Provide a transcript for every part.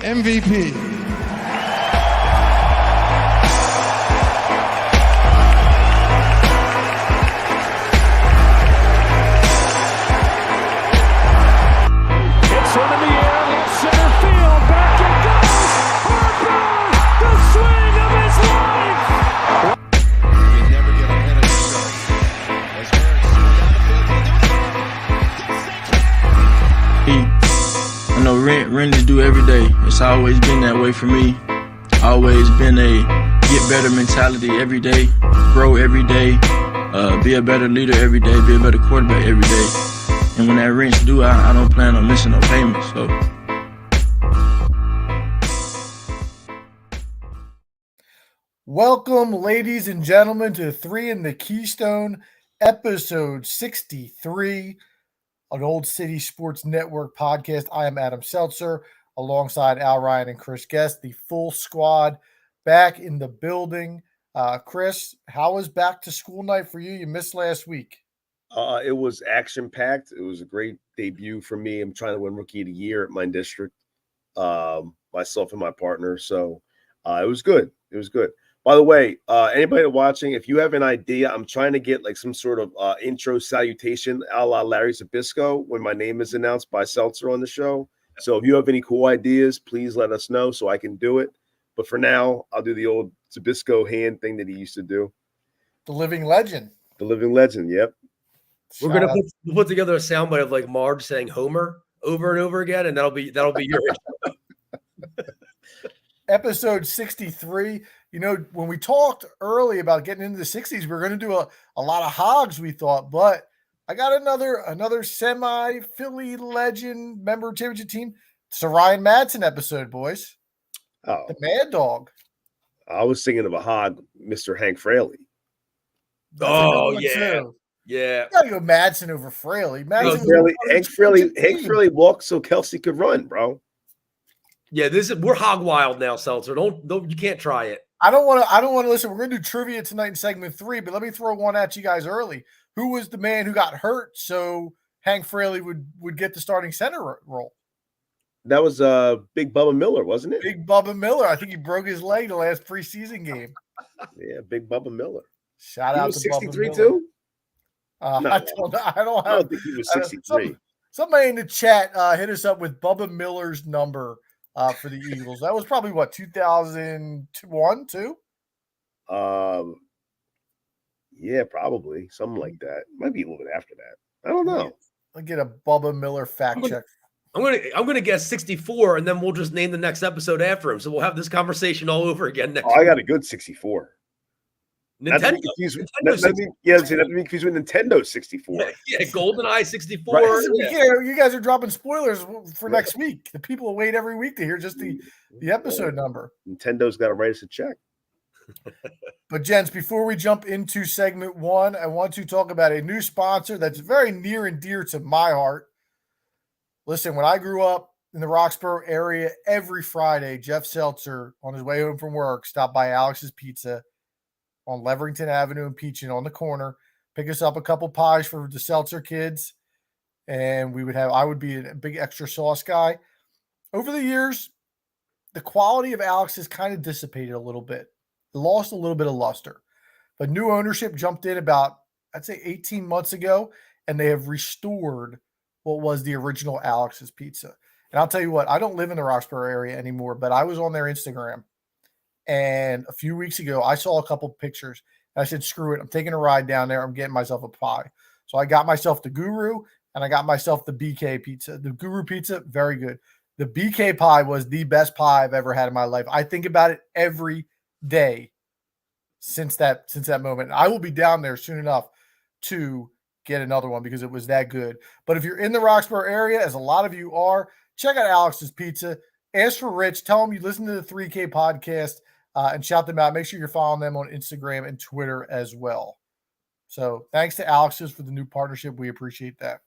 MVP. Hits one in the air, left center field, back it goes. Harper, the swing of his life. You never get ahead of yourself. As I know rent to do every day. It's always been that way for me. Always been a get better mentality every day, grow every day, be a better leader every day, be a better quarterback every day. And when that rent's due, I don't plan on missing no payments. So. Welcome, ladies and gentlemen, to 3 in the Keystone, episode 63, an Old City Sports Network podcast. I am Adam Seltzer, alongside Al Ryan and Chris Guest, the full squad back in the building. Chris, how was back to school night for you? You missed last week. It was action-packed. It was a great debut for me. I'm trying to win Rookie of the Year at my district, myself and my partner. So it was good. It was good. By the way, anybody watching, if you have an idea, I'm trying to get like some sort of intro salutation a la Larry Zabisco when my name is announced by Seltzer on the show. So if you have any cool ideas, please let us know so I can do it. But for now, I'll do the old Zabisco hand thing that he used to do. The living legend. The living legend, yep. We're gonna put together a soundbite of like Marge saying Homer over and over again, and that'll be your Episode 63. You know, when we talked early about getting into the 60s, we were going to do a lot of hogs, we thought, but I got another semi-Philly legend member championship team. It's a Ryan Madsen episode, boys. Oh, The Mad Dog. I was thinking of a hog, Mr. Hank Fraley. That's a Oh, good one, yeah. too. Yeah. You gotta go Madsen over Fraley. Madsen Hank Fraley walked so Kelsey could run, bro. Yeah, we're hog wild now, Seltzer. Don't you can't try it. I don't want to listen. We're gonna do trivia tonight in segment 3, but let me throw one at you guys early. Who was the man who got hurt so Hank Fraley would get the starting center role? That was Big Bubba Miller, wasn't it? Big Bubba Miller. I think he broke his leg the last preseason game. Yeah, Big Bubba Miller. Shout He out was to 63 Bubba Miller. too? No. I don't I have. don't think he was 63. Somebody in the chat hit us up with Bubba Miller's number for the Eagles. That was probably what, 2001, 2? Yeah, probably something like that. Might be a little bit after that. I don't know. I'll get a Bubba Miller fact check. I'm gonna guess 64, and then we'll just name the next episode after him. So we'll have this conversation all over again next. I got a good 64. Nintendo. Not to be confused with Nintendo 64. Yeah, GoldenEye 64. Right. Yeah. You guys are dropping spoilers for next week. The people will wait every week to hear just the episode number. Nintendo's got to write us a check. But, gents, before we jump into segment 1, I want to talk about a new sponsor that's very near and dear to my heart. Listen, when I grew up in the Roxborough area, every Friday, Jeff Seltzer, on his way home from work, stopped by Alex's Pizza on Leverington Avenue and Peachin on the corner, pick us up a couple pies for the Seltzer kids, and I would be a big extra sauce guy. Over the years, the quality of Alex has kind of dissipated a little bit. It lost a little bit of luster. But new ownership jumped in about, I'd say 18 months ago, and they have restored what was the original Alex's Pizza. And I'll tell you what, I don't live in the Roxborough area anymore, but I was on their Instagram. And a few weeks ago, I saw a couple pictures. And I said, screw it. I'm taking a ride down there. I'm getting myself a pie. So I got myself the Guru, and I got myself the BK pizza. The Guru pizza, very good. The BK pie was the best pie I've ever had in my life. I think about it every day since that moment. I will be down there soon enough to get another one because it was that good. But if you're in the Roxborough area, as a lot of you are, check out Alex's Pizza. Ask for Rich. Tell him you listen to the 3K podcast and shout them out. Make sure you're following them on Instagram and Twitter as well. So thanks to Alex's for the new partnership. We appreciate that.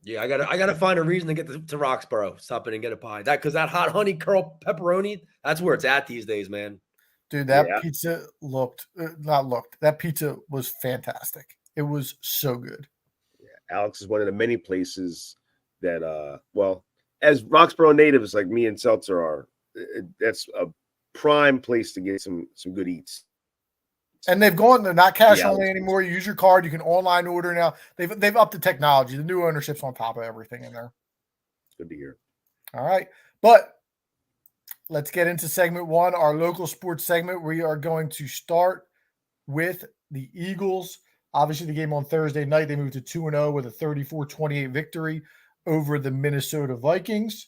Yeah, I gotta find a reason to get to Roxborough. Stop in and get a pie. Because that hot honey curl pepperoni, that's where it's at these days, man. Dude, that pizza that pizza was fantastic. It was so good. Yeah, Alex is one of the many places that, as Roxborough natives like me and Seltzer are, that's a prime place to get some good eats. And they're not cash Yeah, only anymore. You use your card. You can online order now. They've upped the technology. The new ownership's on top of everything in there. good to hear. All right. But let's get into segment one, our local sports segment. We are going to start with the Eagles. Obviously, the game on Thursday night, they moved to 2-0 with a 34-28 victory over the Minnesota Vikings.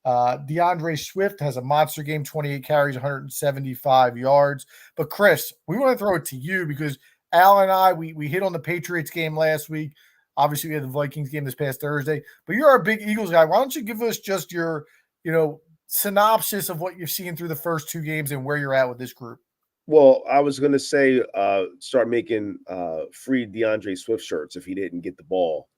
DeAndre Swift has a monster game, 28 carries, 175 yards. But Chris, we want to throw it to you because Al and I, we hit on the Patriots game last week. Obviously, we had the Vikings game this past Thursday. But you're a big Eagles guy. Why don't you give us just your, synopsis of what you've seen through the first two games and where you're at with this group? Well, I was going to say start making free DeAndre Swift shirts if he didn't get the ball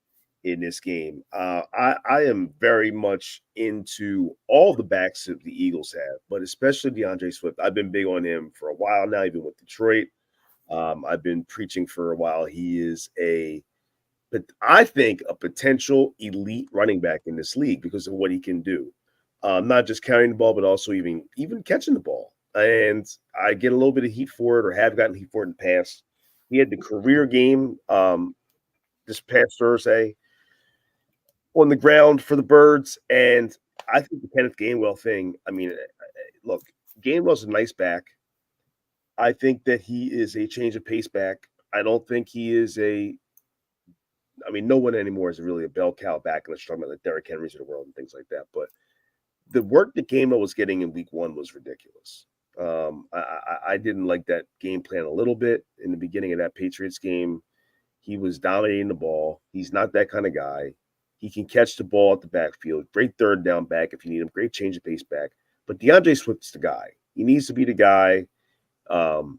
in this game. I am very much into all the backs that the Eagles have, but especially DeAndre Swift. I've been big on him for a while now, even with Detroit. I've been preaching for a while. He is I think, a potential elite running back in this league because of what he can do. Not just carrying the ball, but also even catching the ball. And I get a little bit of heat for it, or have gotten heat for it in the past. He had the career game this past Thursday on the ground for the Birds, and I think the Kenneth Gainwell thing. I mean, look, Gainwell's a nice back. I think that he is a change of pace back. I don't think he is no one anymore is really a bell cow back unless you're talking about the Derrick Henrys of the world and things like that. But the work that Gainwell was getting in week one was ridiculous. I didn't like that game plan a little bit in the beginning of that Patriots game. He was dominating the ball. He's not that kind of guy. He can catch the ball at the backfield. Great third down back if you need him. Great change of pace back. But DeAndre Swift's the guy. He needs to be the guy. Point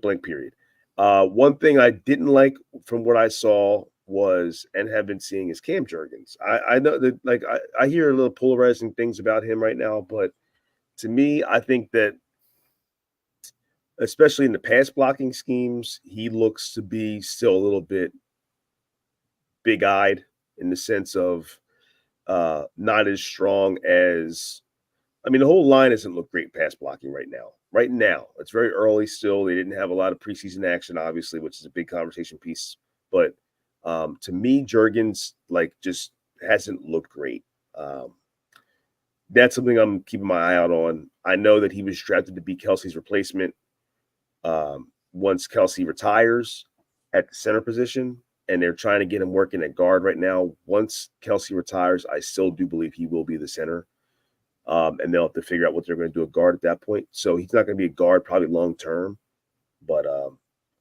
blank period. One thing I didn't like from what I saw was, and have been seeing, is Cam Jurgens. I know that I hear a little polarizing things about him right now, but to me, I think that especially in the pass blocking schemes, he looks to be still a little bit big-eyed in the sense of not as strong as the whole line doesn't look great pass blocking right now. Right now, it's very early still. They didn't have a lot of preseason action, obviously, which is a big conversation piece. But to me, Jurgens just hasn't looked great. That's something I'm keeping my eye out on. I know that he was drafted to be Kelsey's replacement once Kelsey retires at the center position, and they're trying to get him working at guard right now. Once Kelsey retires, I still do believe he will be the center. And they'll have to figure out what they're going to do at guard at that point. So he's not going to be a guard probably long term. But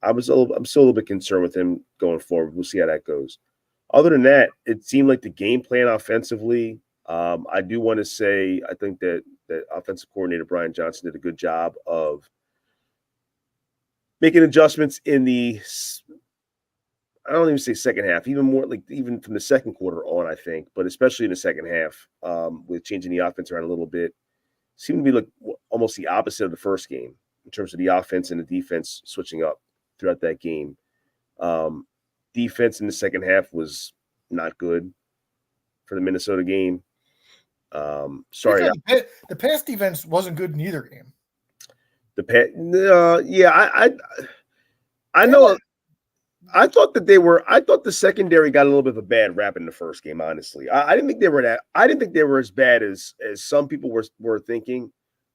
I'm still a little bit concerned with him going forward. We'll see how that goes. Other than that, it seemed like the game plan offensively. I do want to say I think that offensive coordinator Brian Johnson did a good job of making adjustments in the, I don't even say second half, even more even from the second quarter on, I think, but especially in the second half with changing the offense around a little bit. Seemed to be almost the opposite of the first game in terms of the offense and the defense switching up throughout that game. Defense in the second half was not good for the Minnesota game. Sorry. The pass defense wasn't good in either game. I know. I thought the secondary got a little bit of a bad rap in the first game, honestly. I didn't think they were as bad as some people were thinking.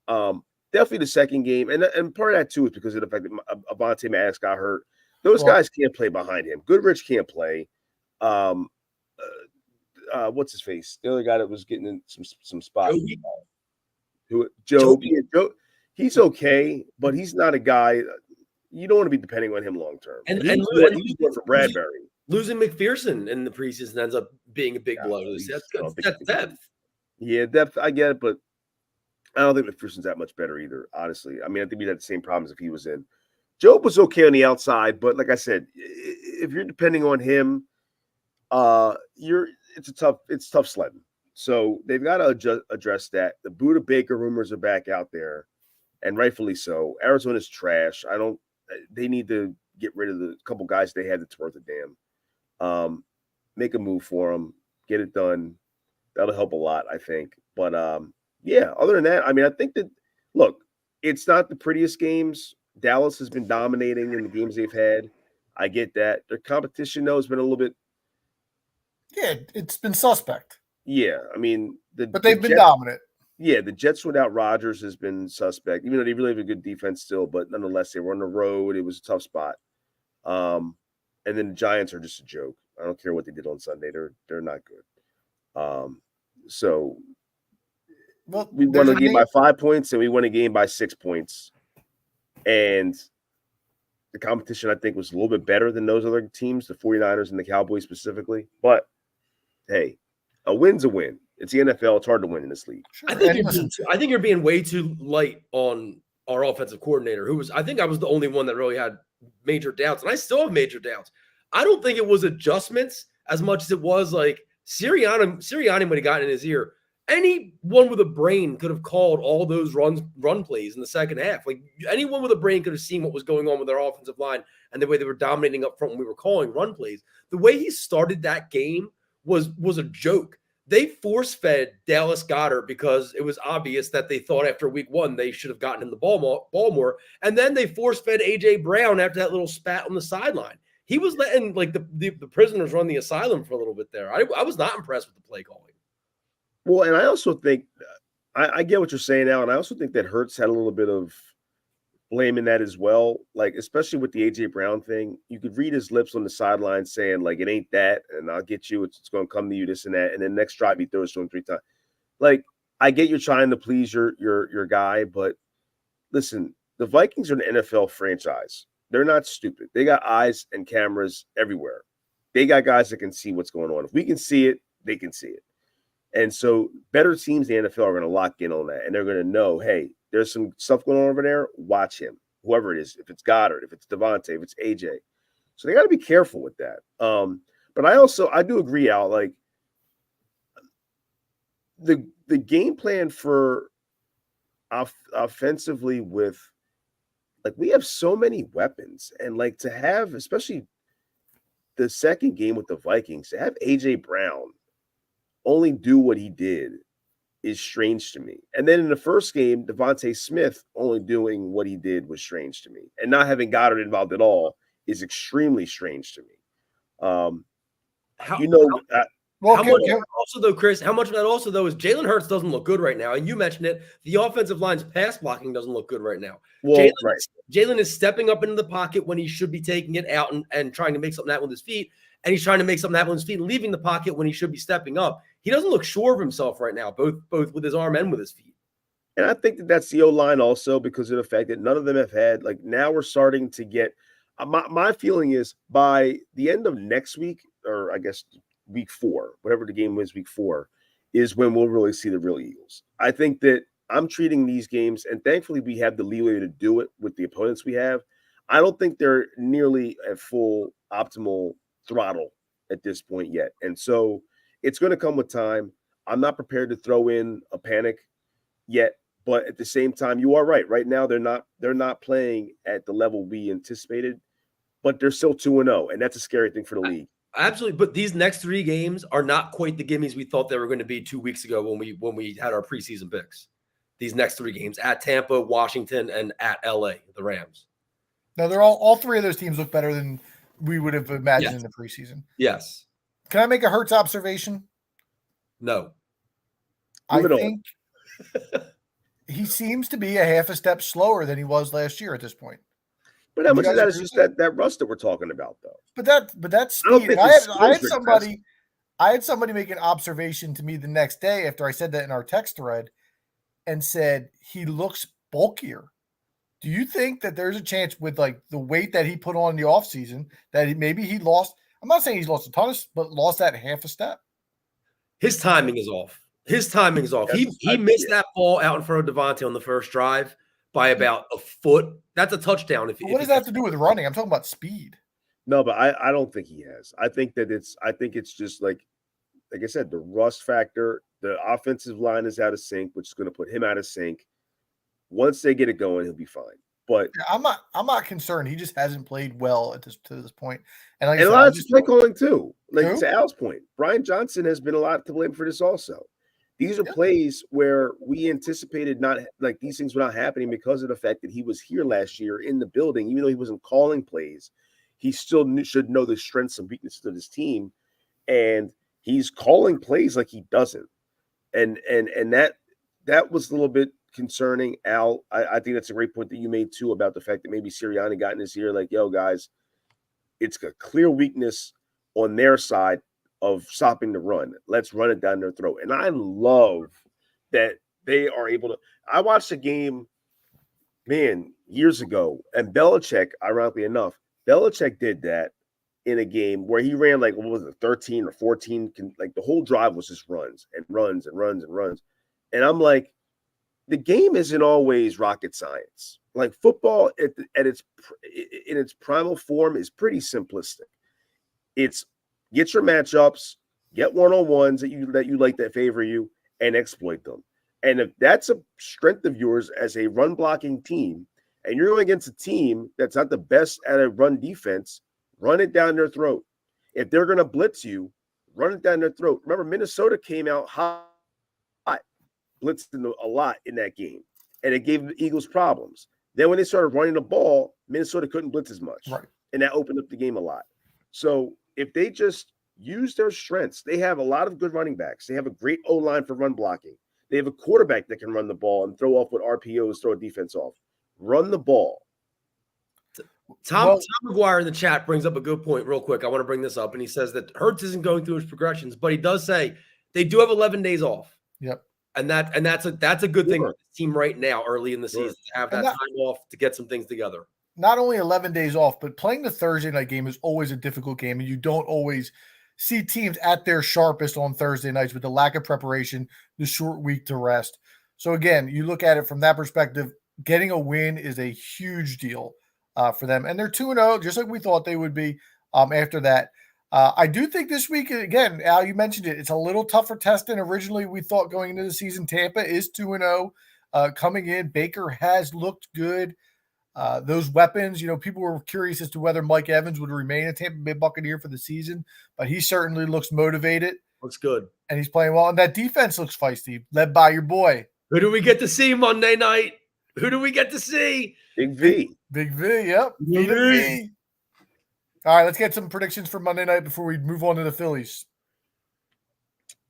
Definitely the second game. And part of that too is because of the fact that Avonte Maddox got hurt. Those guys can't play behind him. Goodrich can't play. What's his face? The other guy that was getting in some spots. Joe. He's okay, but he's not a guy. You don't want to be depending on him long term. And he's good for Bradbury. Losing McPherson in the preseason ends up being a big blow. That's depth. Yeah, depth. I get it, but I don't think McPherson's that much better either. Honestly, I think we'd have the same problems if he was in. Job was okay on the outside, but like I said, if you're depending on him, it's tough sledding. So they've got to address that. The Buda Baker rumors are back out there, and rightfully so. Arizona's trash. They need to get rid of the couple guys they had that's worth a damn. Make a move for them, get it done. That'll help a lot, I think. But yeah, other than that, I mean, I think that look, it's not the prettiest games. Dallas has been dominating in the games they've had. I get that. Their competition though has been a little bit. Yeah, it's been suspect, Yeah, I mean but they've been Jets, dominant. yeah, the Jets without Rodgers has been suspect, even though they really have a good defense still. But nonetheless, they were on the road. It was a tough spot. And then the Giants are just a joke. I don't care what they did on Sunday. They're not good. So Well, we won a game by 5 points and we won a game by 6 points. And the competition, I think, was a little bit better than those other teams, the 49ers and the Cowboys specifically. But hey, a win's a win. It's the NFL. It's hard to win in this league. Sure. I think you're being way too light on our offensive coordinator, who was, I think I was the only one that really had major doubts, and I still have major doubts. I don't think it was adjustments as much as it was like Sirianni when he got in his ear. Anyone with a brain could have called all those run plays in the second half. Like anyone with a brain could have seen what was going on with their offensive line and the way they were dominating up front when we were calling run plays. The way he started that game was a joke. They force-fed Dallas Goedert because it was obvious that they thought after week 1 they should have gotten him the ball more. And then they force-fed A.J. Brown after that little spat on the sideline. He was letting like the prisoners run the asylum for a little bit there. I was not impressed with the play calling. Well, and I also think I get what you're saying now, and I also think that Hurts had a little bit of blame in that as well. Like, especially with the A.J. Brown thing, you could read his lips on the sideline saying, like, it ain't that, and I'll get you, it's going to come to you, this and that. And then next drive, he throws to him 3 times. Like, I get you're trying to please your guy, but listen, the Vikings are an NFL franchise. They're not stupid. They got eyes and cameras everywhere. They got guys that can see what's going on. If we can see it, they can see it. And so better teams in the NFL are going to lock in on that, and they're going to know, hey, there's some stuff going on over there. Watch him, whoever it is, if it's Goddard, if it's Devontae, if it's AJ. So they got to be careful with that. But I do agree, Al, like the game plan for offensively with, like, we have so many weapons, and like to have, especially the second game with the Vikings, to have AJ Brown only do what he did is strange to me. And then in the first game, Devontae Smith only doing what he did was strange to me. And not having Goddard involved at all is extremely strange to me. How much of that also, though, is Jalen Hurts doesn't look good right now. And you mentioned it. The offensive line's pass blocking doesn't look good right now. Well, Jalen is stepping up into the pocket when he should be taking it out and trying to make something happen with his feet. And he's trying to make something happen with his feet and leaving the pocket when he should be stepping up. He doesn't look sure of himself right now, both with his arm and with his feet. And I think that's the O-line also because of the fact that none of them have had, like, now we're starting to get my feeling is by the end of next week, or I guess week 4, whatever the game was, week 4, is when we'll really see the real Eagles. I think that I'm treating these games, and thankfully we have the leeway to do it with the opponents we have. I don't think they're nearly at full optimal throttle at this point yet. And so it's going to come with time. I'm not prepared to throw in a panic yet, but at the same time, you are right. Right now, they're not playing at the level we anticipated, but they're still 2-0, and that's a scary thing for the league. Absolutely, but these next 3 games are not quite the gimmies we thought they were going to be 2 weeks ago when we had our preseason picks. These next 3 games at Tampa, Washington, and at LA, the Rams. No, they're all 3 of those teams look better than we would have imagined in the preseason. Yes. Can I make a Hurts observation? No. I think he seems to be a half a step slower than he was last year at this point. But how much of that is just that rust that we're talking about, though? But that's speed. I had somebody make an observation to me the next day after I said that in our text thread and said he looks bulkier. Do you think that there's a chance with like the weight that he put on in the offseason that maybe he lost? I'm not saying he's lost a ton, but lost that half a step. His timing is off. He missed that ball out in front of Devontae on the first drive by about a foot. That's a touchdown. What does that have to do with running? I'm talking about speed. No, but I don't think he has. I think it's just like I said, the rust factor. The offensive line is out of sync, which is going to put him out of sync. Once they get it going, he'll be fine. But I'm not concerned. He just hasn't played well to this point. And like I and a said, lot I of it's just play calling too. Like Who? to Al's point, Brian Johnson has been a lot to blame for this also. These are Yeah. plays where we anticipated not like these things were not happening because of the fact that he was here last year in the building, even though he wasn't calling plays. He still should know the strengths and weaknesses of his team, and he's calling plays like he doesn't. And that was a little bit concerning. Al, I think that's a great point that you made too about the fact that maybe Sirianni got in his ear, like, yo, guys, it's a clear weakness on their side of stopping the run. Let's run it down their throat. And I love that they are able to. I watched a game, man, years ago, and Belichick, ironically enough, Belichick did that in a game where he ran like, what was it, 13 or 14? Like the whole drive was just runs and runs and runs and runs. And I'm like, the game isn't always rocket science. Like football in its primal form is pretty simplistic. It's get your matchups, get one-on-ones that you like that favor you, and exploit them. And if that's a strength of yours as a run blocking team, and you're going against a team that's not the best at a run defense, run it down their throat. If they're going to blitz you, run it down their throat. Remember, Minnesota came out hot, blitzed a lot in that game, and it gave the Eagles problems. Then when they started running the ball, Minnesota couldn't blitz as much, Right. and that opened up the game a lot. So if they just use their strengths, they have a lot of good running backs. They have a great O-line for run blocking. They have a quarterback that can run the ball and throw off with RPOs, throw a defense off. Run the ball. Tom McGuire in the chat brings up a good point real quick. I want to bring this up. And he says that Hurts isn't going through his progressions, but he does say they do have 11 days off. Yep. And that's a good thing for the team right now, early in the season, to have that time off to get some things together. Not only 11 days off, but playing the Thursday night game is always a difficult game, and you don't always see teams at their sharpest on Thursday nights with the lack of preparation, the short week to rest. So again, you look at it from that perspective, getting a win is a huge deal for them. And they're 2-0, just like we thought they would be after that. I do think this week, again, Al, you mentioned it, it's a little tougher test than originally we thought going into the season. Tampa is 2-0 coming in. Baker has looked good. Those weapons, people were curious as to whether Mike Evans would remain a Tampa Bay Buccaneer for the season, but he certainly looks motivated. Looks good. And he's playing well. And that defense looks feisty, led by your boy. Who do we get to see Monday night? Who do we get to see? Big V. Big V, yep. V. All right, let's get some predictions for Monday night before we move on to the Phillies.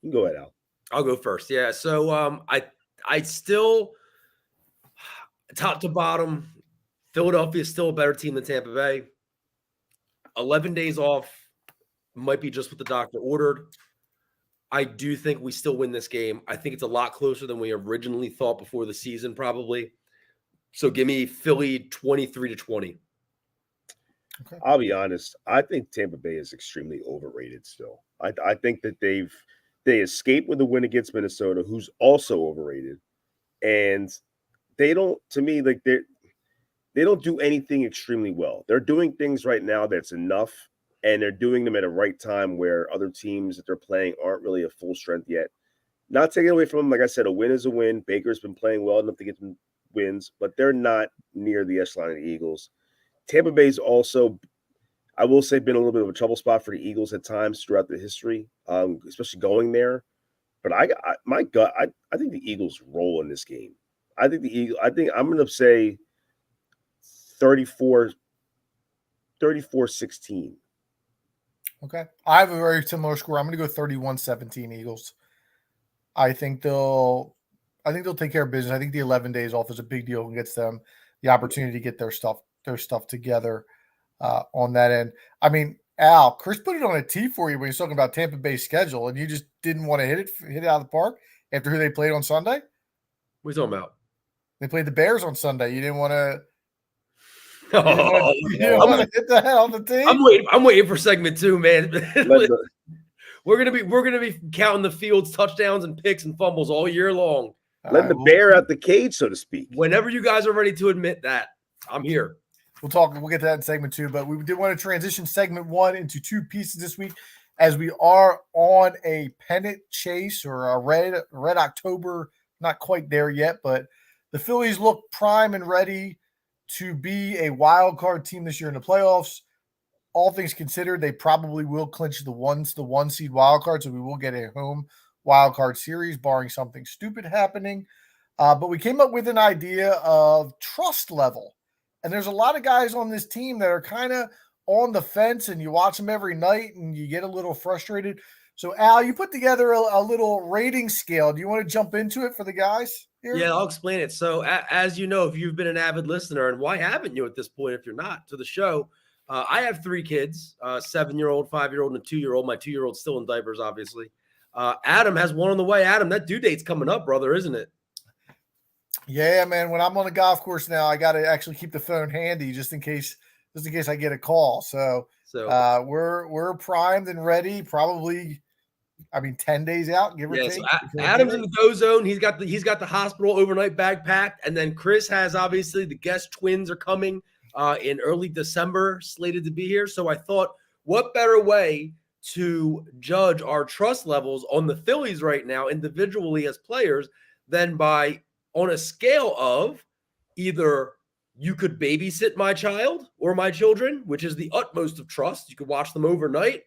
You go ahead, Al. I'll go first. Yeah. So I still, top to bottom, Philadelphia is still a better team than Tampa Bay. 11 days off might be just what the doctor ordered. I do think we still win this game. I think it's a lot closer than we originally thought before the season, probably. So give me Philly 23-20. Okay. I'll be honest. I think Tampa Bay is extremely overrated still. I think that they escaped with a win against Minnesota, who's also overrated. And they don't, to me, like they don't do anything extremely well. They're doing things right now that's enough, and they're doing them at a right time where other teams that they're playing aren't really at full strength yet. Not taking away from them, like I said, a win is a win. Baker's been playing well enough to get them wins, but they're not near the echelon of the Eagles. Tampa Bay's also, I will say, been a little bit of a trouble spot for the Eagles at times throughout the history, especially going there. But my gut, I think the Eagles roll in this game. I think I'm going to say 34-16. Okay. I have a very similar score. I'm going to go 31-17 Eagles. I think they'll take care of business. I think the 11 days off is a big deal and gets them the opportunity to get their stuff together on that end. I mean, Al, Chris put it on a tee for you when he's talking about Tampa Bay's schedule, and you just didn't want to hit it out of the park after who they played on Sunday. What are you talking about? They played the Bears on Sunday. You didn't want to. You didn't want to hit the hell on the team. I'm waiting for segment 2, man. We're gonna be counting the Fields touchdowns and picks and fumbles all year long. Let the bear out the cage, so to speak. Whenever you guys are ready to admit that, I'm here. We'll get to that in segment 2, but we did want to transition segment 1 into 2 pieces this week as we are on a pennant chase or a red October, not quite there yet, but the Phillies look prime and ready to be a wild card team this year in the playoffs. All things considered, they probably will clinch the one seed wild card, so we will get a home wild card series, barring something stupid happening. But we came up with an idea of trust level. And there's a lot of guys on this team that are kind of on the fence, and you watch them every night and you get a little frustrated. So, Al, you put together a little rating scale. Do you want to jump into it for the guys here? Yeah, I'll explain it. So, as you know, if you've been an avid listener, and why haven't you at this point if you're not to the show, I have 3 kids, 7-year-old, 5-year-old, and a 2-year-old. My 2-year-old's still in diapers, obviously. Adam has one on the way. Adam, that due date's coming up, brother, isn't it? Yeah, man. When I'm on the golf course now, I got to actually keep the phone handy just in case I get a call. So we're primed and ready. Probably, 10 days out, give or take. So Adam's in the go zone. He's got the hospital overnight bag packed, and then Chris has obviously the guest twins are coming in early December, slated to be here. So I thought, what better way to judge our trust levels on the Phillies right now, individually as players, than by on a scale of either you could babysit my child or my children, which is the utmost of trust. You could watch them overnight.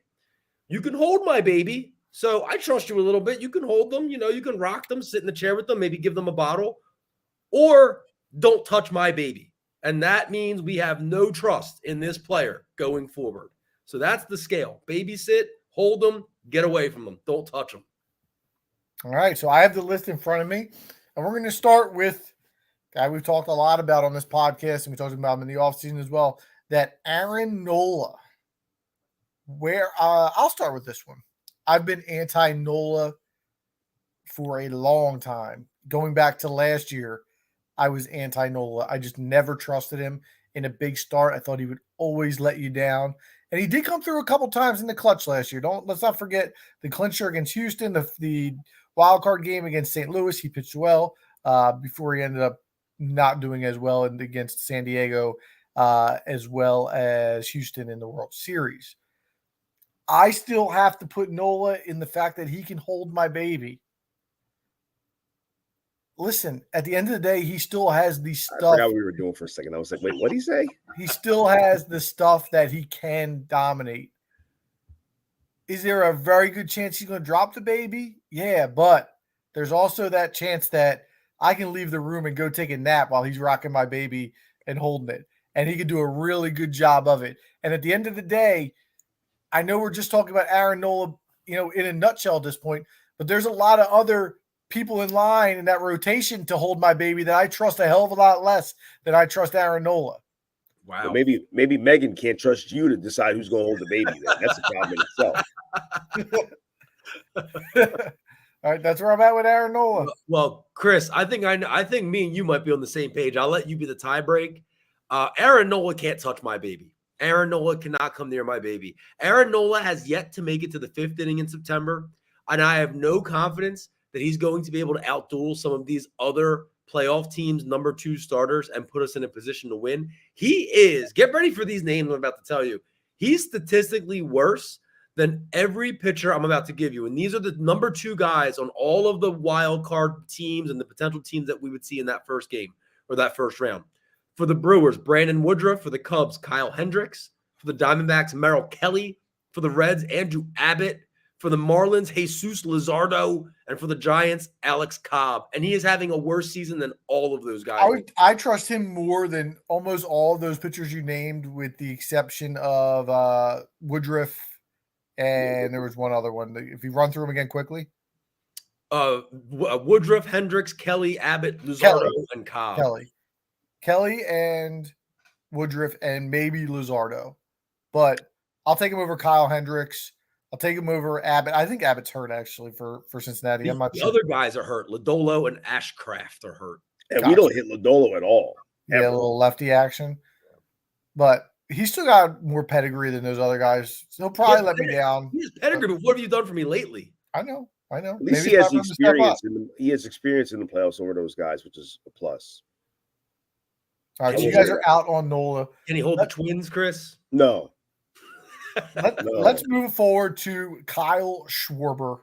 You can hold my baby. So I trust you a little bit. You can hold them, you can rock them, sit in the chair with them, maybe give them a bottle, or don't touch my baby. And that means we have no trust in this player going forward. So that's the scale. Babysit, hold them, get away from them. Don't touch them. All right. So I have the list in front of me, and we're going to start with a guy we've talked a lot about on this podcast, and we talked about him in the offseason as well, that Aaron Nola. I'll start with this one. I've been anti-Nola for a long time. Going back to last year, I was anti-Nola. I just never trusted him in a big start. I thought he would always let you down. And he did come through a couple times in the clutch last year. Let's not forget the clincher against Houston, the wild card game against St. Louis. He pitched well before he ended up not doing as well against San Diego as well as Houston in the World Series. I still have to put Nola in the fact that he can hold my baby. Listen, at the end of the day, he still has the stuff. I forgot what we were doing for a second. I was like, wait, what did he say? He still has the stuff that he can dominate. Is there a very good chance he's going to drop the baby? Yeah, but there's also that chance that I can leave the room and go take a nap while he's rocking my baby and holding it. And he could do a really good job of it. And at the end of the day, I know we're just talking about Aaron Nola, in a nutshell at this point, but there's a lot of other people in line in that rotation to hold my baby that I trust a hell of a lot less than I trust Aaron Nola. Wow. Well, maybe Megan can't trust you to decide who's going to hold the baby. Then. That's a problem in itself. All right, that's where I'm at with Aaron Nola. Well, Chris, I think me and you might be on the same page. I'll let you be the tie break. Aaron Nola can't touch my baby. Aaron Nola cannot come near my baby. Aaron Nola has yet to make it to the 5th inning in September, and I have no confidence that he's going to be able to outduel some of these other playoff teams' number 2 starters and put us in a position to win. He is, get ready for these names I'm about to tell you, he's statistically worse than every pitcher I'm about to give you. And these are the number 2 guys on all of the wild card teams and the potential teams that we would see in that first game or that first round. For the Brewers, Brandon Woodruff. For the Cubs, Kyle Hendricks. For the Diamondbacks, Merrill Kelly. For the Reds, Andrew Abbott. For the Marlins, Jesus Luzardo. And for the Giants, Alex Cobb. And he is having a worse season than all of those guys. I trust him more than almost all of those pitchers you named, with the exception of Woodruff, and there was one other one. If you run through them again quickly. Woodruff, Hendricks, Kelly, Abbott, Luzardo, and Cobb. Kelly and Woodruff and maybe Luzardo. But I'll take him over Kyle Hendricks. I'll take him over Abbott. I think Abbott's hurt, actually, for Cincinnati. I'm not sure. The other guys are hurt. Lodolo and Ashcraft are hurt. And we don't hit Lodolo at all. Yeah, a little lefty action. But he's still got more pedigree than those other guys. So he'll probably let me down. He has pedigree, but what have you done for me lately? I know. At least he has experience. He has experience in the playoffs over those guys, which is a plus. All right, so you guys are out on Nola. Can he hold the Twins, Chris? No. Let's move forward to Kyle Schwarber,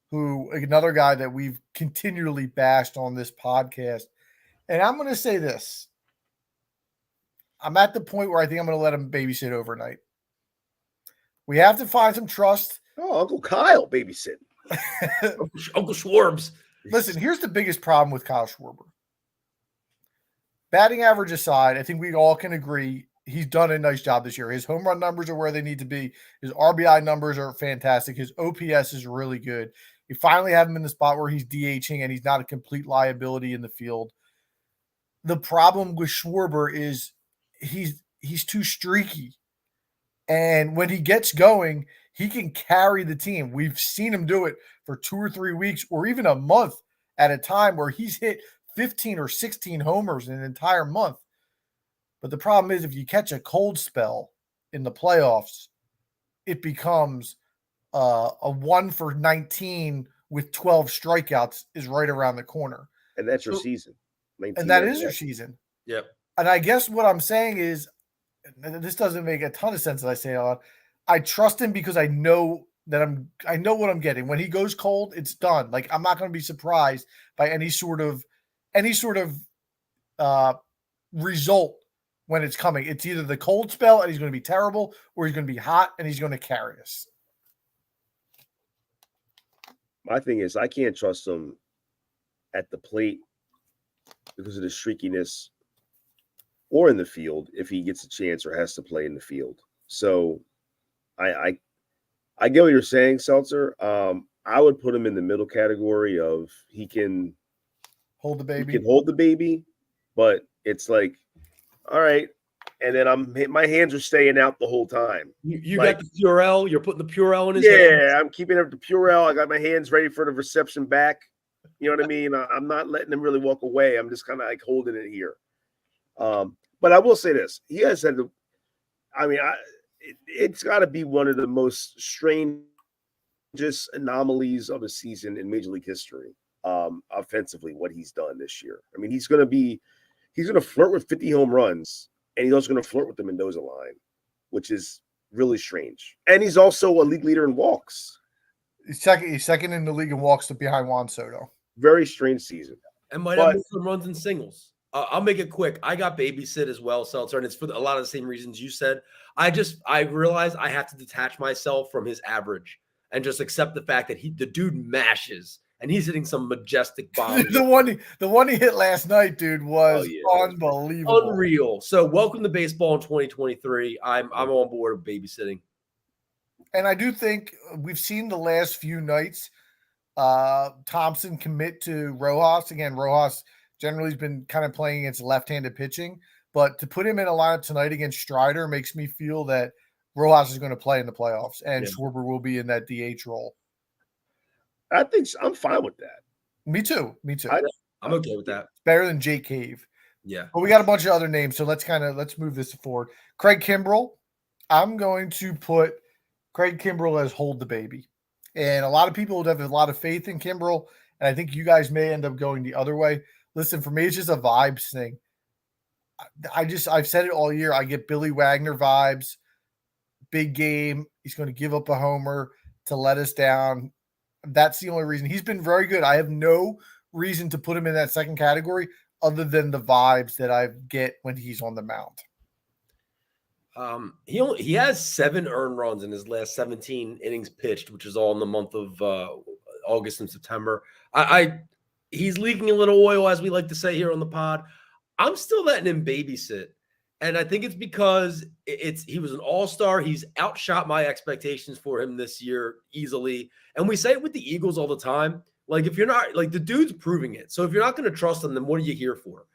who another guy that we've continually bashed on this podcast. And I'm going to say this. I'm at the point where I think I'm going to let him babysit overnight. We have to find some trust. Oh, Uncle Kyle babysitting. Uncle Schwarbs. Listen, here's the biggest problem with Kyle Schwarber. Batting average aside, I think we all can agree he's done a nice job this year. His home run numbers are where they need to be. His RBI numbers are fantastic. His OPS is really good. You finally have him in the spot where he's DHing and he's not a complete liability in the field. The problem with Schwarber is he's too streaky. And when he gets going, he can carry the team. We've seen him do it for 2 or 3 weeks or even a month at a time where he's hit 15 or 16 homers in an entire month. But the problem is if you catch a cold spell in the playoffs, it becomes a 1 for 19 with 12 strikeouts is right around the corner. And that's your season. And that is your season. Yep. And I guess what I'm saying is, and this doesn't make a ton of sense as I say it out loud, I trust him because I know what I'm getting. When he goes cold, it's done. Like I'm not going to be surprised by any sort of result when it's coming. It's either the cold spell and he's going to be terrible, or he's going to be hot and he's going to carry us. My thing is, I can't trust him at the plate because of the streakiness or in the field if he gets a chance or has to play in the field. So I get what you're saying, Seltzer. I would put him in the middle category of he can hold the baby. He can hold the baby, but it's like, all right. And then my hands are staying out the whole time. You got the Purell. You're putting the Purell in his hands. Yeah, I'm keeping up the Purell. I got my hands ready for the reception back. You know what I mean? I'm not letting him really walk away. I'm just kind of like holding it here. But I will say this: he has had the. I mean, it's got to be one of the most strangest anomalies of a season in Major League history. Offensively, what he's done this year. I mean, he's going to flirt with 50 home runs. And he's also going to flirt with the Mendoza line, which is really strange. And he's also a league leader in walks. He's second in the league in walks behind Juan Soto. Very strange season. And might have some runs and singles. I'll make it quick. I got babysit as well, Seltzer, and it's for a lot of the same reasons you said. I realized I have to detach myself from his average and just accept the fact that the dude mashes. And he's hitting some majestic bombs. the one he hit last night, dude, was unbelievable. Unreal. So welcome to baseball in 2023. I'm on board with babysitting. And I do think we've seen the last few nights Thompson commit to Rojas. Again, Rojas generally has been kind of playing against left-handed pitching. But to put him in a lineup tonight against Strider makes me feel that Rojas is going to play in the playoffs. And Schwarber will be in that DH role. I think I'm fine with that. Me too. I'm okay with that. It's better than Jake Cave. Yeah. But we got a bunch of other names, so let's move this forward. Craig Kimbrell. I'm going to put Craig Kimbrell as hold the baby. And a lot of people have a lot of faith in Kimbrell, and I think you guys may end up going the other way. Listen, for me, it's just a vibes thing. I've said it all year. I get Billy Wagner vibes. Big game. He's going to give up a homer to let us down. That's the only reason. He's been very good. I have no reason to put him in that second category other than the vibes that I get when he's on the mound. He has 7 earned runs in his last 17 innings pitched, which is all in the month of August and September. He's leaking a little oil, as we like to say here on the pod. I'm still letting him babysit. And I think it's because he was an all-star. He's outshot my expectations for him this year easily. And we say it with the Eagles all the time. Like, if you're not – like, the dude's proving it. So if you're not going to trust him, then what are you here for?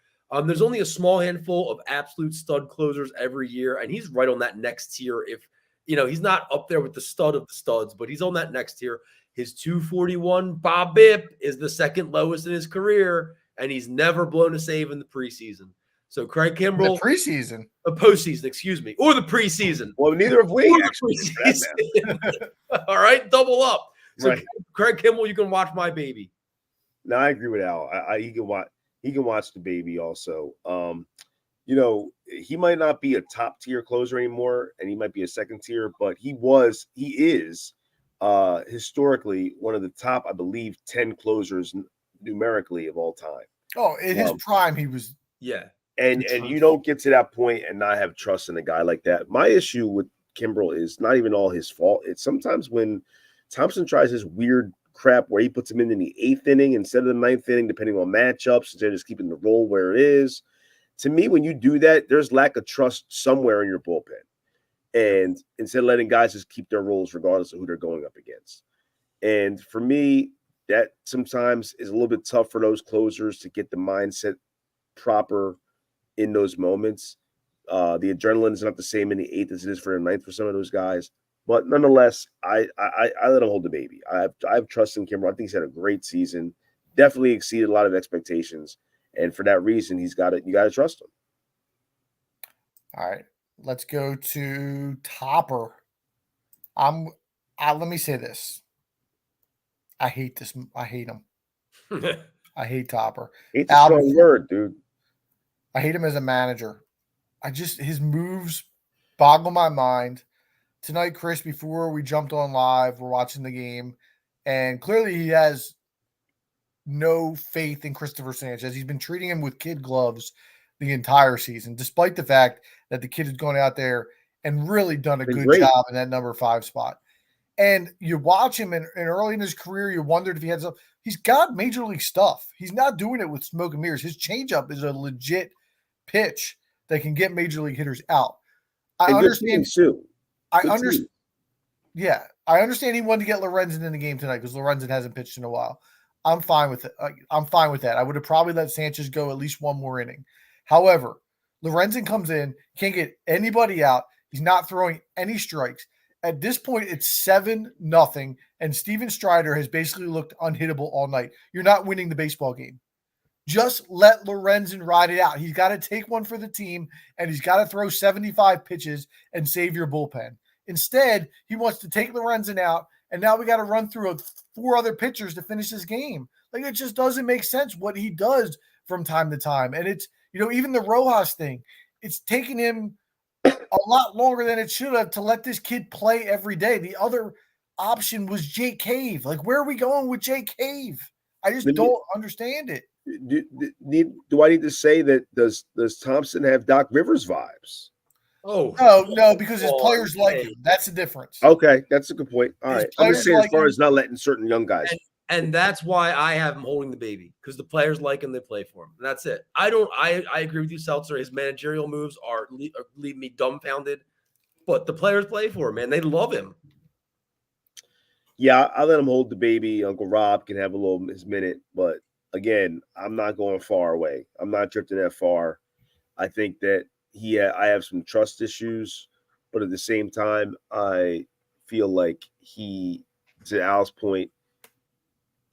There's only a small handful of absolute stud closers every year, and he's right on that next tier. If – he's not up there with the stud of the studs, but he's on that next tier. His 241 BABIP is the second lowest in his career, and he's never blown a save in the preseason. So Craig Kimbrell, the postseason, excuse me, or the preseason. Well, neither have we. All right, double up. So right. Craig Kimbrell, you can watch my baby. No, I agree with Al. He can watch the baby also. He might not be a top tier closer anymore, and he might be a second tier, but he is historically one of the top, I believe, 10 closers numerically of all time. Oh, in his prime, he was. Yeah. And you don't get to that point and not have trust in a guy like that. My issue with Kimbrel is not even all his fault. It's sometimes when Thompson tries this weird crap where he puts him in the 8th inning instead of the 9th inning, depending on matchups, instead of just keeping the role where it is. To me, when you do that, there's lack of trust somewhere in your bullpen. And instead of letting guys just keep their roles regardless of who they're going up against. And for me, that sometimes is a little bit tough for those closers to get the mindset proper in those moments. The adrenaline is not the same in the 8th as it is for the 9th for some of those guys. But nonetheless, I let him hold the baby. I have trust in Kimbrel. I think he's had a great season. Definitely exceeded a lot of expectations. And for that reason, you got to trust him. All right. Let's go to Topper. Let me say this. I hate this. I hate him. I hate Topper. Hate's a strong word, dude. I hate him as a manager. His moves boggle my mind. Tonight, Chris, before we jumped on live, we're watching the game, and clearly he has no faith in Christopher Sanchez. He's been treating him with kid gloves the entire season, despite the fact that the kid has gone out there and really done a good job in that number 5 spot. And you watch him, and early in his career, you wondered if he had some. He's got major league stuff. He's not doing it with smoke and mirrors. His changeup is a legit pitch that can get major league hitters out. I understand too. I understand. Yeah, I understand he wanted to get Lorenzen in the game tonight because Lorenzen hasn't pitched in a while. I'm fine with it. I'm fine with that. I would have probably let Sanchez go at least one more inning. However, Lorenzen comes in, can't get anybody out. He's not throwing any strikes. At this point, it's 7-0, and Steven Strider has basically looked unhittable all night. You're not winning the baseball game. Just let Lorenzen ride it out. He's got to take one for the team, and he's got to throw 75 pitches and save your bullpen. Instead, he wants to take Lorenzen out, and now we got to run through 4 other pitchers to finish this game. Like, it just doesn't make sense what he does from time to time. And it's, even the Rojas thing, it's taking him a lot longer than it should have to let this kid play every day. The other option was Jake Cave. Like, where are we going with Jake Cave? I just don't understand it. Do I need to say that does Thompson have Doc Rivers vibes? Oh no, because his players like him. That's the difference. Okay, that's a good point. All right, I'm just saying as far as not letting certain young guys. And that's why I have him holding the baby, because the players like him, they play for him. And that's it. I agree with you, Seltzer. His managerial moves leave me dumbfounded, but the players play for him, man. They love him. Yeah, I let him hold the baby. Uncle Rob can have his minute, but again, I'm not going far away. I'm not drifting that far. I think that I have some trust issues, but at the same time, I feel like to Al's point,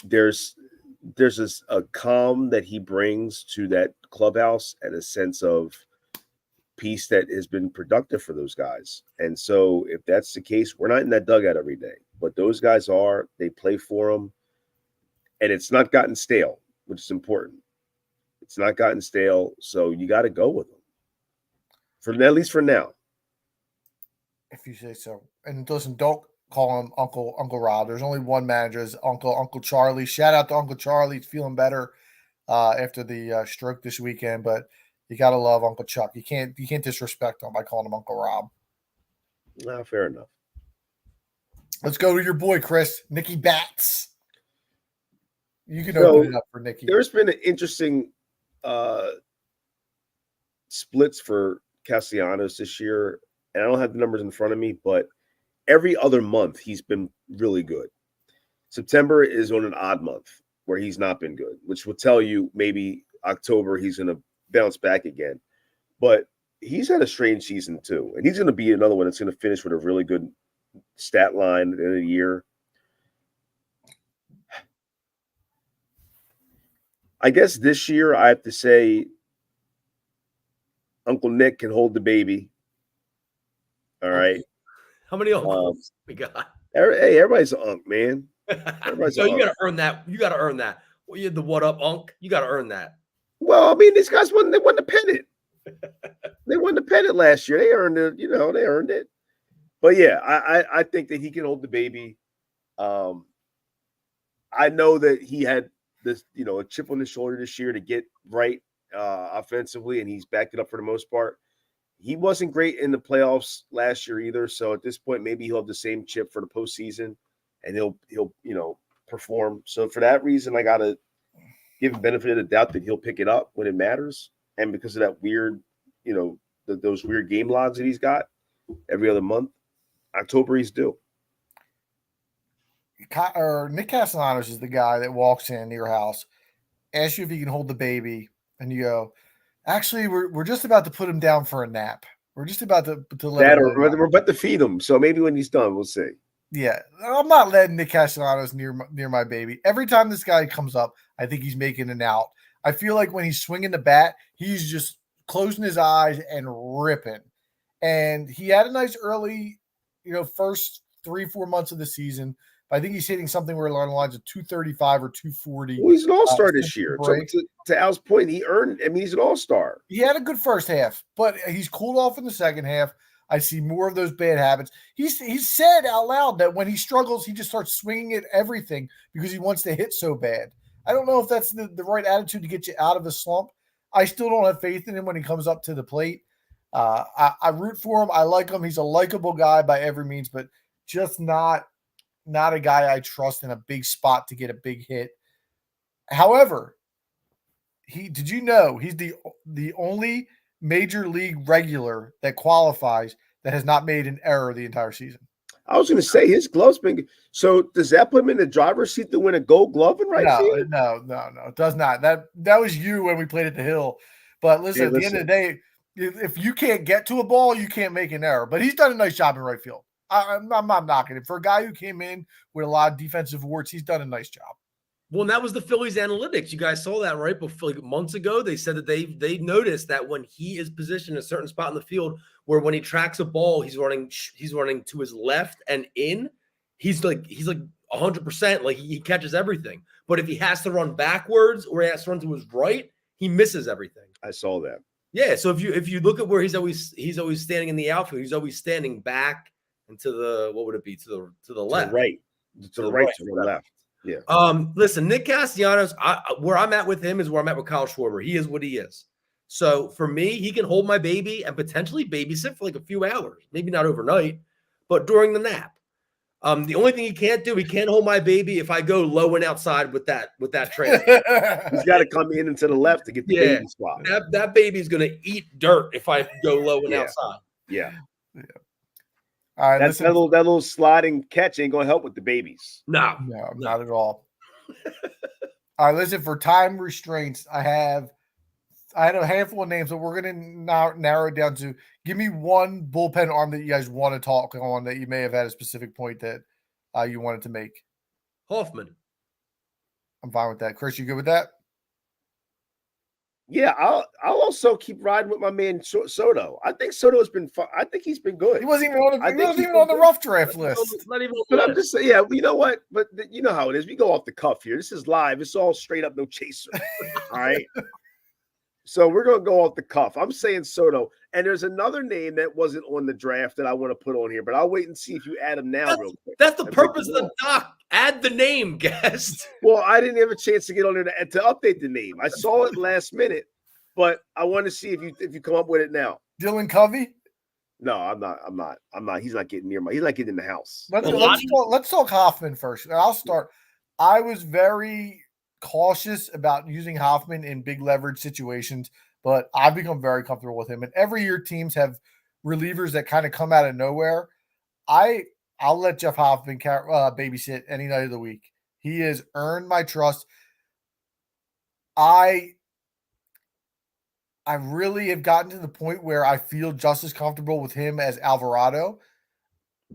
there's a calm that he brings to that clubhouse and a sense of peace that has been productive for those guys. And so if that's the case, we're not in that dugout every day, but those guys are. They play for them, and it's not gotten stale, which is important. It's not gotten stale, so you got to go with them at least for now. If you say so. And listen, don't call him Uncle Rob. There's only one manager, is Uncle Charlie. Shout out to Uncle Charlie. He's feeling better after the stroke this weekend, but you got to love Uncle Chuck. You can't disrespect him by calling him Uncle Rob. No, fair enough. Let's go to your boy, Chris, Nicky Bats. You can open it up for Nicky. There's been an interesting splits for Castellanos this year, and I don't have the numbers in front of me, but every other month he's been really good. September is on an odd month where he's not been good, which will tell you maybe October he's going to bounce back again. But he's had a strange season too, and he's going to be another one that's going to finish with a really good stat line at the end of the year. I guess this year I have to say Uncle Nick can hold the baby. All right. How many uncles we got? Hey, everybody's an unk, man. So you got to earn that. You got to earn that. Well, you had the what up unk. You got to earn that. Well, I mean, these guys won the pennant. They won the pennant last year. They earned it. They earned it. But yeah, I think that he can hold the baby. I know that he had this, a chip on his shoulder this year to get right offensively, and he's backed it up for the most part. He wasn't great in the playoffs last year either. So at this point, maybe he'll have the same chip for the postseason, and he'll perform. So for that reason, I gotta give him benefit of the doubt that he'll pick it up when it matters. And because of that weird, those weird game logs that he's got every other month, October he's due. Nick Castellanos is the guy that walks in your house, asks you if he can hold the baby, and you go, actually, we're just about to put him down for a nap. We're just about to let that, him or we're about to feed him. So maybe when he's done, we'll see. Yeah, I'm not letting Nick Castellanos near my baby. Every time this guy comes up, I think he's making an out. I feel like when he's swinging the bat, he's just closing his eyes and ripping. And he had a nice early, first 3-4 months of the season. But I think he's hitting something where along the lines of 235 or 240. Well, he's an all-star this year. To Al's point, he's an all-star. He had a good first half, but he's cooled off in the second half. I see more of those bad habits. He's said out loud that when he struggles, he just starts swinging at everything because he wants to hit so bad. I don't know if that's the right attitude to get you out of a slump. I still don't have faith in him when he comes up to the plate. I root for him. I like him. He's a likable guy by every means, but just not a guy I trust in a big spot to get a big hit. However, did you know he's the only major league regular that qualifies that has not made an error the entire season? I was going to say his glove's been – so does that put him in the driver's seat to win a gold glove in right field? No, it does not. That was you when we played at the Hill. But listen, at the end of the day, if you can't get to a ball, you can't make an error. But he's done a nice job in right field. I'm not knocking it. For a guy who came in with a lot of defensive warts, he's done a nice job. Well, and that was the Phillies analytics. You guys saw that, right? Before, like months ago, they said that they noticed that when he is positioned in a certain spot in the field, where when he tracks a ball, he's running to his left and in. He's like 100%. Like he catches everything. But if he has to run backwards or he has to run to his right, he misses everything. I saw that. Yeah. So if you look at where he's always standing in the outfield, he's always standing back and to the, what would it be, to the left, to the right, to the left. Yeah. Listen, Nick Castellanos, where I'm at with him is where I'm at with Kyle Schwarber. He is what he is. So for me, he can hold my baby and potentially babysit for like a few hours, maybe not overnight, but during the nap. The only thing he can't do, he can't hold my baby if I go low and outside with that trailer. He's got to come in and to the left to get the baby spot. That baby's going to eat dirt if I go low and outside. Yeah. All right, that little sliding catch ain't going to help with the babies. No, not at all. All right, listen, for time restraints, I had a handful of names, but we're going to narrow it down to give me one bullpen arm that you guys want to talk on that you may have had a specific point that you wanted to make. Hoffman. I'm fine with that. Chris, you good with that? Yeah, I'll also keep riding with my man Soto. I think Soto has been fun. I think he's been good. He wasn't even on the rough draft list. Not even. But I'm just saying, yeah. You know what? But you know how it is. We go off the cuff here. This is live. It's all straight up, no chaser. All right. So we're gonna go off the cuff. I'm saying Soto, and there's another name that wasn't on the draft that I want to put on here, but I'll wait and see if you add him now. Real quick. That's the purpose of the doc. Add the name, guest. Well, I didn't have a chance to get on there to update the name. I saw it last minute, but I want to see if you come up with it now. Dylan Covey? No, I'm not. He's not getting he's not getting in the house. Let's talk Hoffman first. I'll start. I was very cautious about using Hoffman in big leverage situations, but I've become very comfortable with him. And every year teams have relievers that kind of come out of nowhere. I'll let Jeff Hoffman babysit any night of the week. He has earned my trust. I really have gotten to the point where I feel just as comfortable with him as Alvarado.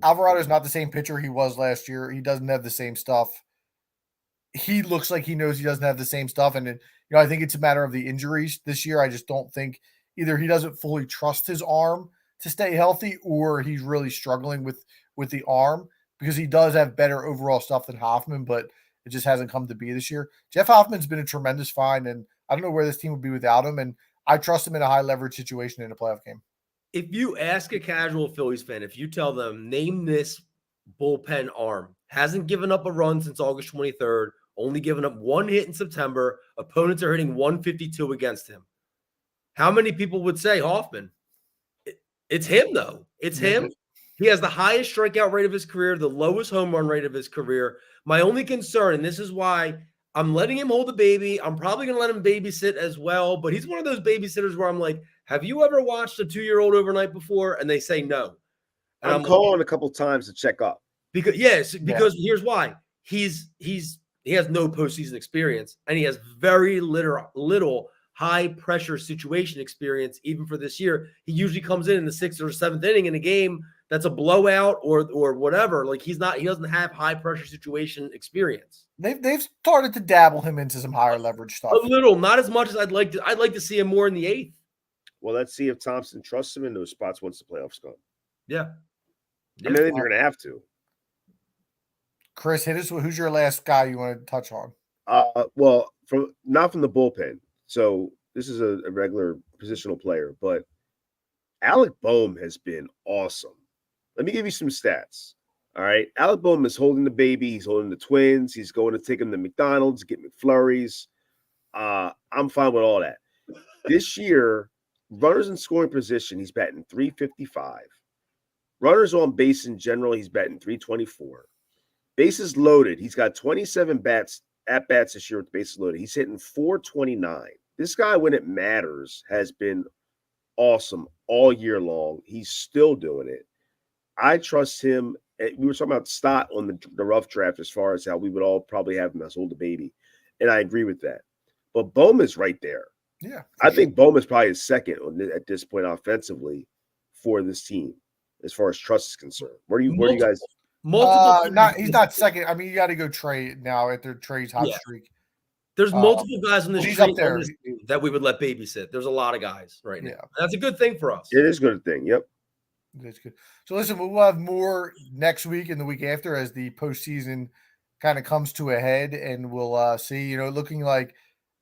Alvarado is not the same pitcher he was last year. He doesn't have the same stuff. He looks like he knows he doesn't have the same stuff. And, I think it's a matter of the injuries this year. I just don't think either he doesn't fully trust his arm to stay healthy or he's really struggling with the arm because he does have better overall stuff than Hoffman, but it just hasn't come to be this year. Jeff Hoffman's been a tremendous find, and I don't know where this team would be without him. And I trust him in a high leverage situation in a playoff game. If you ask a casual Phillies fan, if you tell them, name this bullpen arm, hasn't given up a run since August 23rd, only given up one hit in September, opponents are hitting 152 against him. How many people would say Hoffman? It's him, though. It's him. He has the highest strikeout rate of his career, the lowest home run rate of his career. My only concern, and this is why I'm letting him hold the baby. I'm probably going to let him babysit as well. But he's one of those babysitters where I'm like, have you ever watched a 2-year-old overnight before? And they say no. And I'm calling a couple times to check up. Because here's why. He has no postseason experience, and he has very little high pressure situation experience. Even for this year, he usually comes in the 6th or 7th inning in a game that's a blowout or whatever. Like he doesn't have high pressure situation experience. They've started to dabble him into some higher leverage stuff. A little, not as much as I'd like to. I'd like to see him more in the 8th. Well, let's see if Thompson trusts him in those spots once the playoffs come. Yeah. I mean, I think they're going to have to. Chris, hit us. Who's your last guy you want to touch on? Well, not from the bullpen. So this is a regular positional player, but Alec Boehm has been awesome. Let me give you some stats. All right. Alec Boehm is holding the baby. He's holding the twins. He's going to take them to McDonald's, get McFlurries. I'm fine with all that. This year, runners in scoring position, he's batting .355. Runners on base in general, he's batting .324. Bases loaded, he's got 27 at-bats this year with bases loaded. He's hitting .429. This guy, when it matters, has been awesome all year long. He's still doing it. I trust him. We were talking about Stott on the rough draft as far as how we would all probably have him as hold the baby, and I agree with that. But Boehm is right there. Yeah, I think Boehm is probably his second at this point offensively for this team as far as trust is concerned. Where do you guys? He's not second. I mean, you got to go Trey now after Trey's hot streak. There's multiple guys on this he's street up there that we would let babysit. There's a lot of guys right now. Yeah. That's a good thing for us. It is a good thing. Yep. That's good. So listen, we'll have more next week and the week after as the postseason kind of comes to a head, and we'll see. Looking like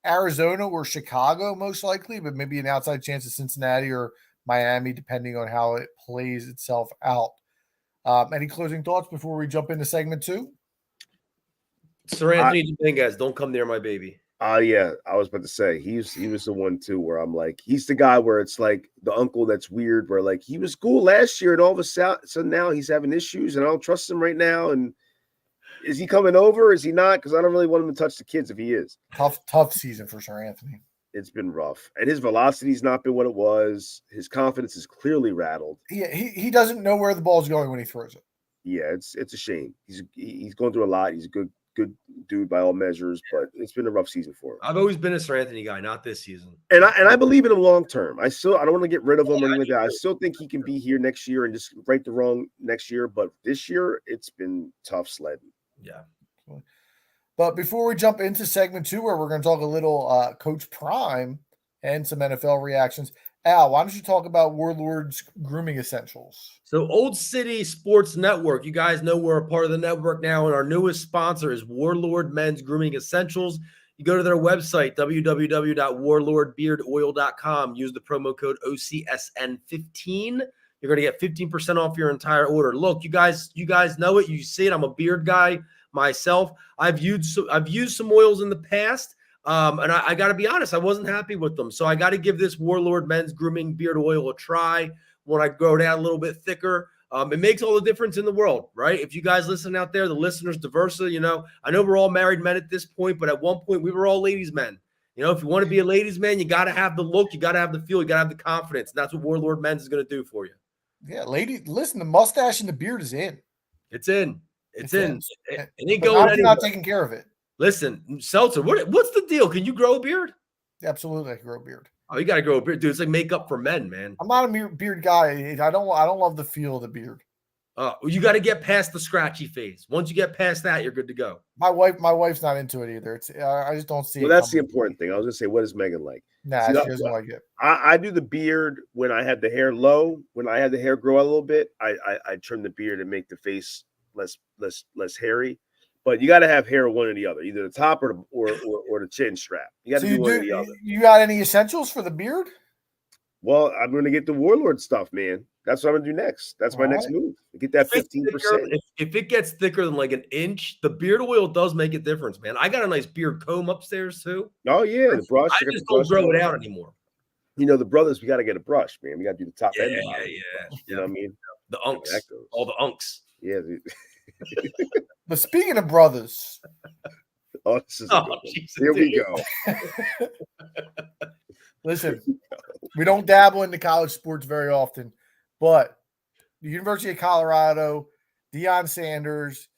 Arizona or Chicago most likely, but maybe an outside chance of Cincinnati or Miami, depending on how it plays itself out. Any closing thoughts before we jump into segment 2? Sir Anthony Dominguez, don't come near my baby. Yeah, I was about to say he was the one too where I'm like, he's the guy where it's like the uncle that's weird, where like he was cool last year and all of a sudden now he's having issues and I don't trust him right now. And is he coming over? Is he not? Because I don't really want him to touch the kids if he is. Tough season for Sir Anthony. It's been rough, and his velocity's not been what it was. His confidence is clearly rattled. Yeah, he doesn't know where the ball's going when he throws it. Yeah, it's a shame. He's going through a lot. He's a good dude by all measures, but it's been a rough season for him. I've always been a Sir Anthony guy, not this season. And I believe in him long term. I don't want to get rid of him or anything like that. I still think he can be here next year and just right the wrong next year. But this year, it's been tough sledding. Yeah. But before we jump into segment 2, where we're going to talk a little Coach Prime and some NFL reactions, Al, why don't you talk about Warlord's grooming essentials? So Old City Sports Network, you guys know we're a part of the network now, and our newest sponsor is Warlord Men's Grooming Essentials. You go to their website, www.warlordbeardoil.com. Use the promo code OCSN15. You're going to get 15% off your entire order. Look, you guys know it. You see it. I'm a beard guy myself. I've used some oils in the past, and I got to be honest, I wasn't happy with them. So I got to give this Warlord Men's Grooming Beard Oil a try. When I go down a little bit thicker, it makes all the difference in the world, right? If you guys listen out there, the listeners, diversity, I know we're all married men at this point, but at one point we were all ladies men. If you want to be a ladies man, you got to have the look, you got to have the feel, you got to have the confidence. And that's what Warlord Men's is going to do for you. Yeah, lady, listen, the mustache and the beard is in. It's in. It's in. It ain't but going anywhere. Not taking care of it. Listen, Seltzer, what's the deal? Can you grow a beard? Absolutely, I can grow a beard. Oh, you got to grow a beard, dude. It's like makeup for men, man. I'm not a beard guy. I don't love the feel of the beard. You got to get past the scratchy phase. Once you get past that, you're good to go. My wife's not into it either. I just don't see it. Well, that's the important thing. I was gonna say, what is Megan like? Nah, she doesn't like it. I do the beard when I have the hair low. When I have the hair grow out a little bit, I trim the beard and make the face less hairy. But you got to have hair one or the other, either the top or the chin strap. You got to do one or the other. You got any essentials for the beard? Well, I'm going to get the Warlord stuff, man. That's what I'm going to do next. That's my next move. Get that 15%. If it gets thicker than like an inch, the beard oil does make a difference, man. I got a nice beard comb upstairs too. Oh yeah, the brush. I just don't grow it out anymore. The brothers, we got to get a brush, man. We got to do the top end. You know what I mean? The unks, all the unks. Yeah. Dude. But speaking of brothers, Oh, this is a good one. Here we go. listen, we don't dabble into college sports very often, but the University of Colorado, Deion Sanders,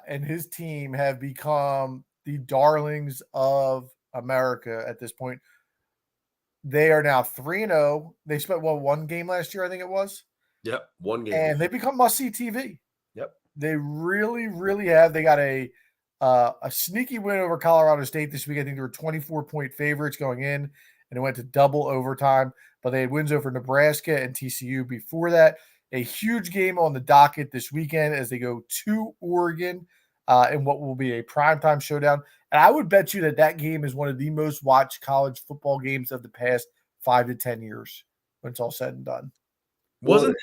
and his team have become the darlings of America at this point. They are now 3-0. They spent one game last year, I think it was. Yep, one game. And they become must-see TV. Yep. They really, really have. They got a sneaky win over Colorado State this week. I think they were 24-point favorites going in, and it went to double overtime. But they had wins over Nebraska and TCU before that. A huge game on the docket this weekend as they go to Oregon in what will be a primetime showdown. And I would bet you that game is one of the most watched college football games of the past 5 to 10 years when it's all said and done. Wasn't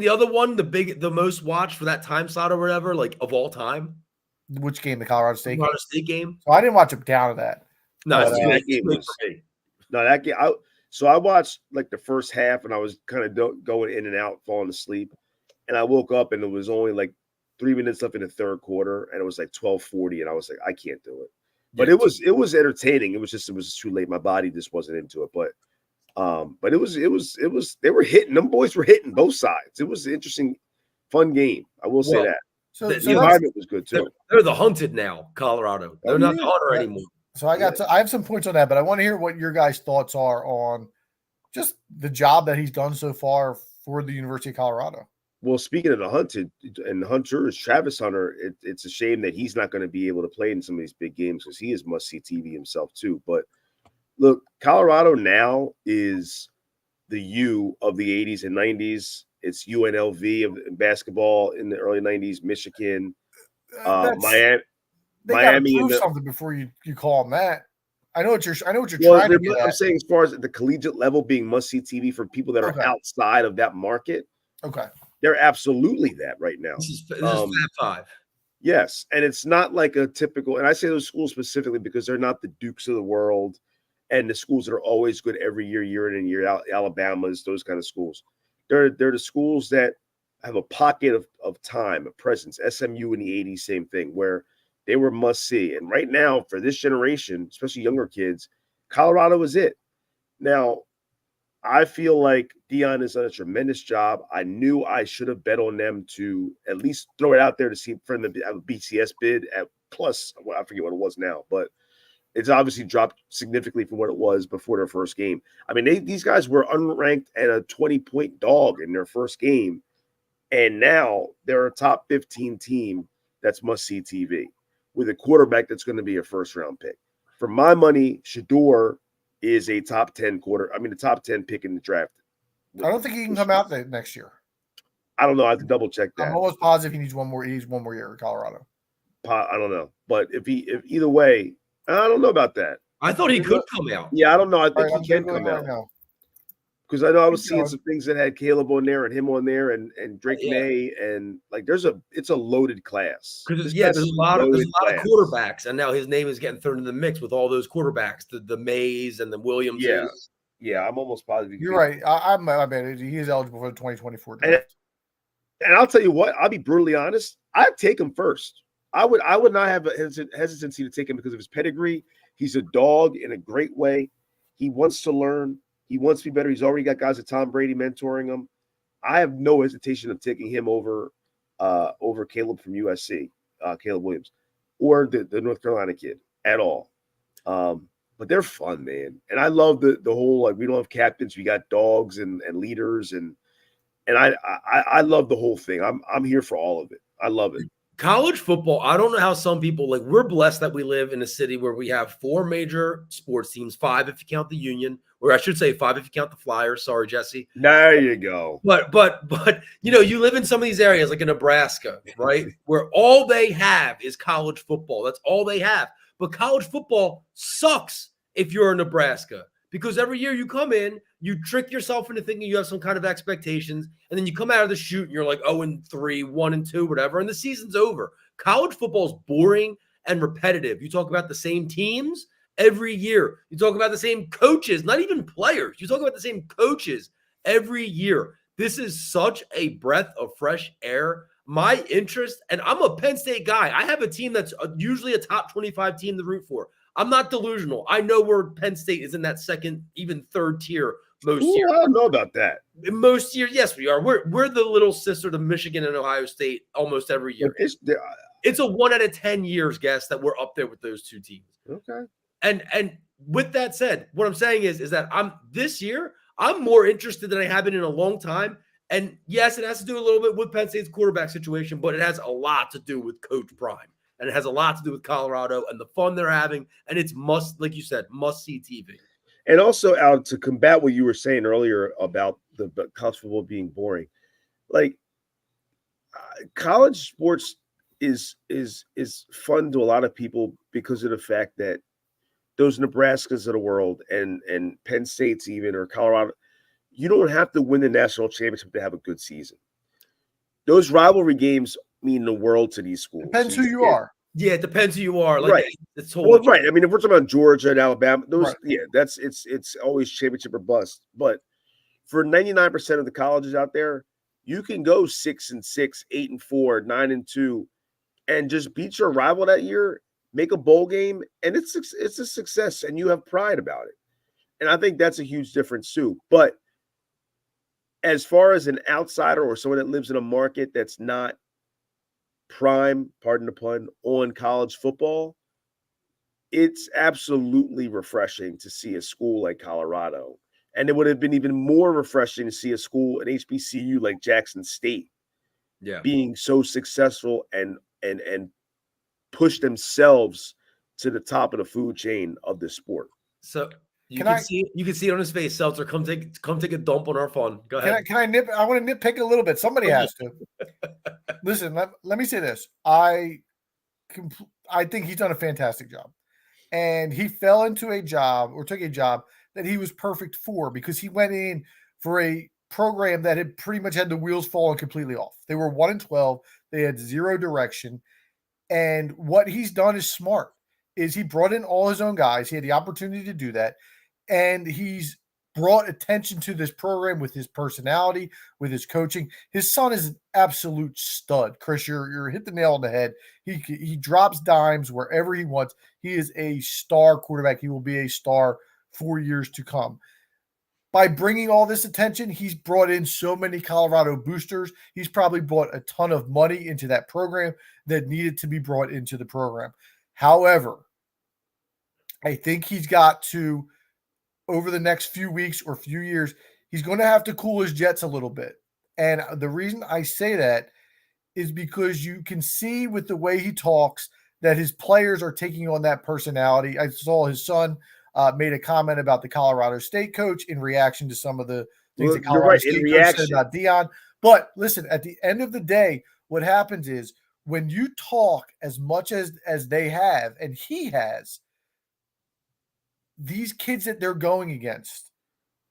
the other one the most watched for that time slot or whatever, like of all time? Which game? The Colorado State game? So I didn't watch up down to that. No, that game was that game. So I watched like the first half, and I was kind of going in and out, falling asleep. And I woke up, and it was only like 3 minutes left in the third quarter, and it was like 12:40, and I was like, I can't do it. But it was entertaining. It was too late. My body just wasn't into it. But it was they were hitting. Them boys were hitting both sides. It was an interesting, fun game. I will say that. So the environment was good too. They're the hunted now, Colorado. They're not the hunter anymore. So I have some points on that, but I want to hear what your guys' thoughts are on just the job that he's done so far for the University of Colorado. Well, speaking of the hunted and hunters, Travis Hunter, it's a shame that he's not going to be able to play in some of these big games because he is must-see TV himself too. But look, Colorado now is the U of the 80s and 90s. It's UNLV of basketball in the early 90s, Michigan, Miami. Miami prove something before you call them that. I know what you're trying to get at. I'm saying as far as the collegiate level being must-see TV for people that are outside of that market. Okay. They're absolutely that right now. This is Fab Five. Yes, and it's not like a typical, and I say those schools specifically because they're not the Dukes of the world and the schools that are always good every year in and year out, Alabama's, those kind of schools. They're the schools that have a pocket of time, a presence. SMU in the 80s, same thing, where they were must-see. And right now, for this generation, especially younger kids, Colorado is it. Now, I feel like Deion has done a tremendous job. I knew I should have bet on them to at least throw it out there to see for them to have a BCS bid at plus, well, I forget what it was now, but it's obviously dropped significantly from what it was before their first game. I mean, these guys were unranked and a 20-point dog in their first game, and now they're a top 15 team that's must-see TV with a quarterback that's going to be a first-round pick. For my money, Shador is a top 10 the top 10 pick in the draft. I don't think he can come out there next year. I don't know. I have to double check that. I'm almost positive he needs one more year in Colorado. I don't know. But if either way, I don't know about that. I thought he could come out. Yeah, I don't know. I think he can come out. Now. Because I know I was seeing some things that had Caleb on there and him on there and Drake May, and like it's a loaded class. Because there's a lot of quarterbacks, and now his name is getting thrown in the mix with all those quarterbacks, the Mays and the Williams. Yeah, I'm almost positive. You're right. I mean, he is eligible for the 2024 draft. And I'll tell you what, I'll be brutally honest. I'd take him first. I would not have a hesitancy to take him because of his pedigree. He's a dog in a great way. He wants to learn. He wants to be better. He's already got guys like Tom Brady mentoring him. I have no hesitation of taking him over Caleb from USC, Caleb Williams, or the North Carolina kid at all. But they're fun, man. And I love the whole, like, we don't have captains. We got dogs and leaders. And I love the whole thing. I'm here for all of it. I love it. College football, I don't know how some people, like, we're blessed that we live in a city where we have 4 major sports teams, 5 if you count the Union, or I should say 5 if you count the Flyers. Sorry, Jesse. There you go. But you live in some of these areas like in Nebraska, right, where all they have is college football. That's all they have. But college football sucks if you're in Nebraska because every year you come in, you trick yourself into thinking you have some kind of expectations, and then you come out of the chute and you're like 0-3, 1-2, whatever, and the season's over. College football is boring and repetitive. You talk about the same teams, every year. You talk about the same coaches, not even players. You talk about the same coaches every year. This is such a breath of fresh air. My interest, and I'm a Penn State guy. I have a team that's usually a top 25 team to root for. I'm not delusional. I know where Penn State is in that second, even third tier most years. I don't know about that. Most years, yes, we are. We're the little sister to Michigan and Ohio State almost every year. It's a 1 out of 10 years guess that we're up there with those two teams. Okay. And with that said, what I'm saying is that this year I'm more interested than I have been in a long time. And yes, it has to do a little bit with Penn State's quarterback situation, but it has a lot to do with Coach Prime, and it has a lot to do with Colorado and the fun they're having. And it's like you said, must see TV. And also, Al, to combat what you were saying earlier about the college football being boring, like college sports is fun to a lot of people because of the fact that those Nebraskas of the world and Penn State's even, or Colorado, you don't have to win the national championship to have a good season. Those rivalry games mean the world to these schools. Depends who you are. Yeah, it depends who you are. Like, right. It's totally right. I mean, if we're talking about Georgia and Alabama, those, right. Yeah, it's always championship or bust. But for 99% of the colleges out there, you can go 6-6, 8-4, 9-2, and just beat your rival that year, make a bowl game, and it's a success, and you have pride about it. And I think that's a huge difference too. But as far as an outsider or someone that lives in a market that's not prime, pardon the pun, on college football, it's absolutely refreshing to see a school like Colorado. And it would have been even more refreshing to see a school, an HBCU like Jackson State, being so successful and push themselves to the top of the food chain of the sport. So you can see it on his face. Seltzer, come take a dump on our fun. Go ahead. Can I nip? I want to nitpick a little bit. Somebody has to. Listen, let me say this. I think he's done a fantastic job, and he fell into a job or took a job that he was perfect for because he went in for a program that had pretty much had the wheels falling completely off. They were 1-12. They had zero direction, and what he's done is smart. Is he brought in all his own guys. He had the opportunity to do that. And he's brought attention to this program with his personality, with his coaching. His son is an absolute stud. Chris, you're hit the nail on the head. He drops dimes wherever he wants. He is a star quarterback. He will be a star for years to come. By bringing all this attention, he's brought in so many Colorado boosters. He's probably brought a ton of money into that program that needed to be brought into the program. However, I think he's got to, over the next few weeks or few years, he's going to have to cool his jets a little bit. And the reason I say that is because you can see with the way he talks that his players are taking on that personality. I saw his son made a comment about the Colorado State coach in reaction to some of the things that Colorado State coach said about Deion. But listen, at the end of the day, what happens is when you talk as much as they have, and he has, these kids that they're going against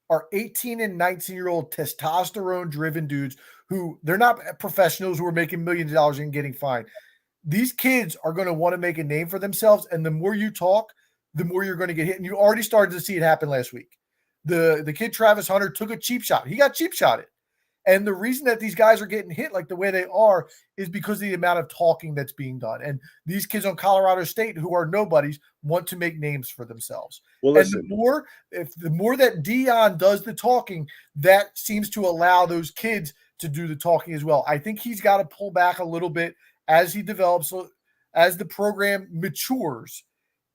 are 18 and 19-year-old testosterone-driven dudes who they're not professionals who are making millions of dollars and getting fined. These kids are going to want to make a name for themselves, and the more you talk, the more you're going to get hit. And you already started to see it happen last week. The kid Travis Hunter took a cheap shot. He got cheap shotted. And the reason that these guys are getting hit like the way they are is because of the amount of talking that's being done. And these kids on Colorado State who are nobodies want to make names for themselves. Well, listen. And the more that Deion does the talking, that seems to allow those kids to do the talking as well. I think he's got to pull back a little bit as he develops, as the program matures,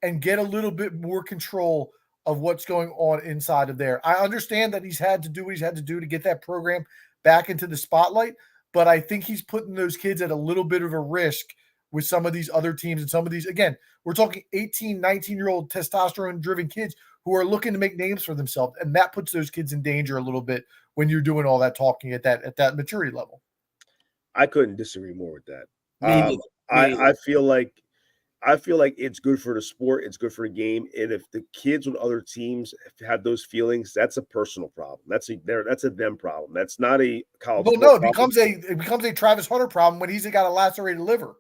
and get a little bit more control of what's going on inside of there. I understand that he's had to do what he's had to do to get that program back into the spotlight, but I think he's putting those kids at a little bit of a risk with some of these other teams and some of these, again, we're talking 18, 19-year-old testosterone-driven kids who are looking to make names for themselves, and that puts those kids in danger a little bit when you're doing all that talking at that maturity level. I couldn't disagree more with that. I I feel like it's good for the sport. It's good for the game. And if the kids with other teams have those feelings, that's a personal problem. That's a them problem. That's not a college. Well, no, it becomes a Travis Hunter problem when he's got a lacerated liver.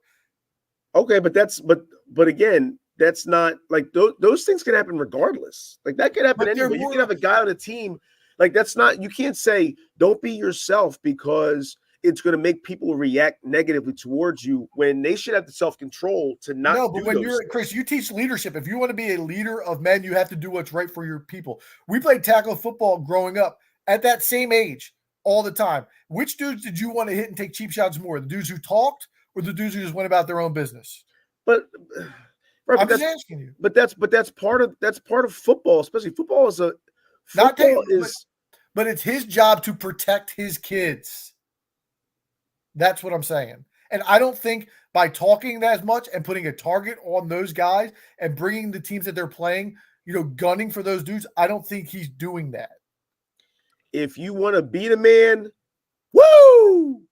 Okay, but again, that's not like those things can happen regardless. Like that could happen anyway. You can have a guy on a team like that's not. You can't say don't be yourself because it's going to make people react negatively towards you when they should have the self-control to not. No, but do when those you're things. Chris, you teach leadership. If you want to be a leader of men, you have to do what's right for your people. We played tackle football growing up at that same age all the time. Which dudes did you want to hit and take cheap shots more? The dudes who talked or the dudes who just went about their own business? But right, I'm but just asking you. But that's part of football, especially football is a Not football taking, is. but it's his job to protect his kids. That's what I'm saying. And I don't think by talking that as much and putting a target on those guys and bringing the teams that they're playing, gunning for those dudes, I don't think he's doing that. If you want to beat a man, woo,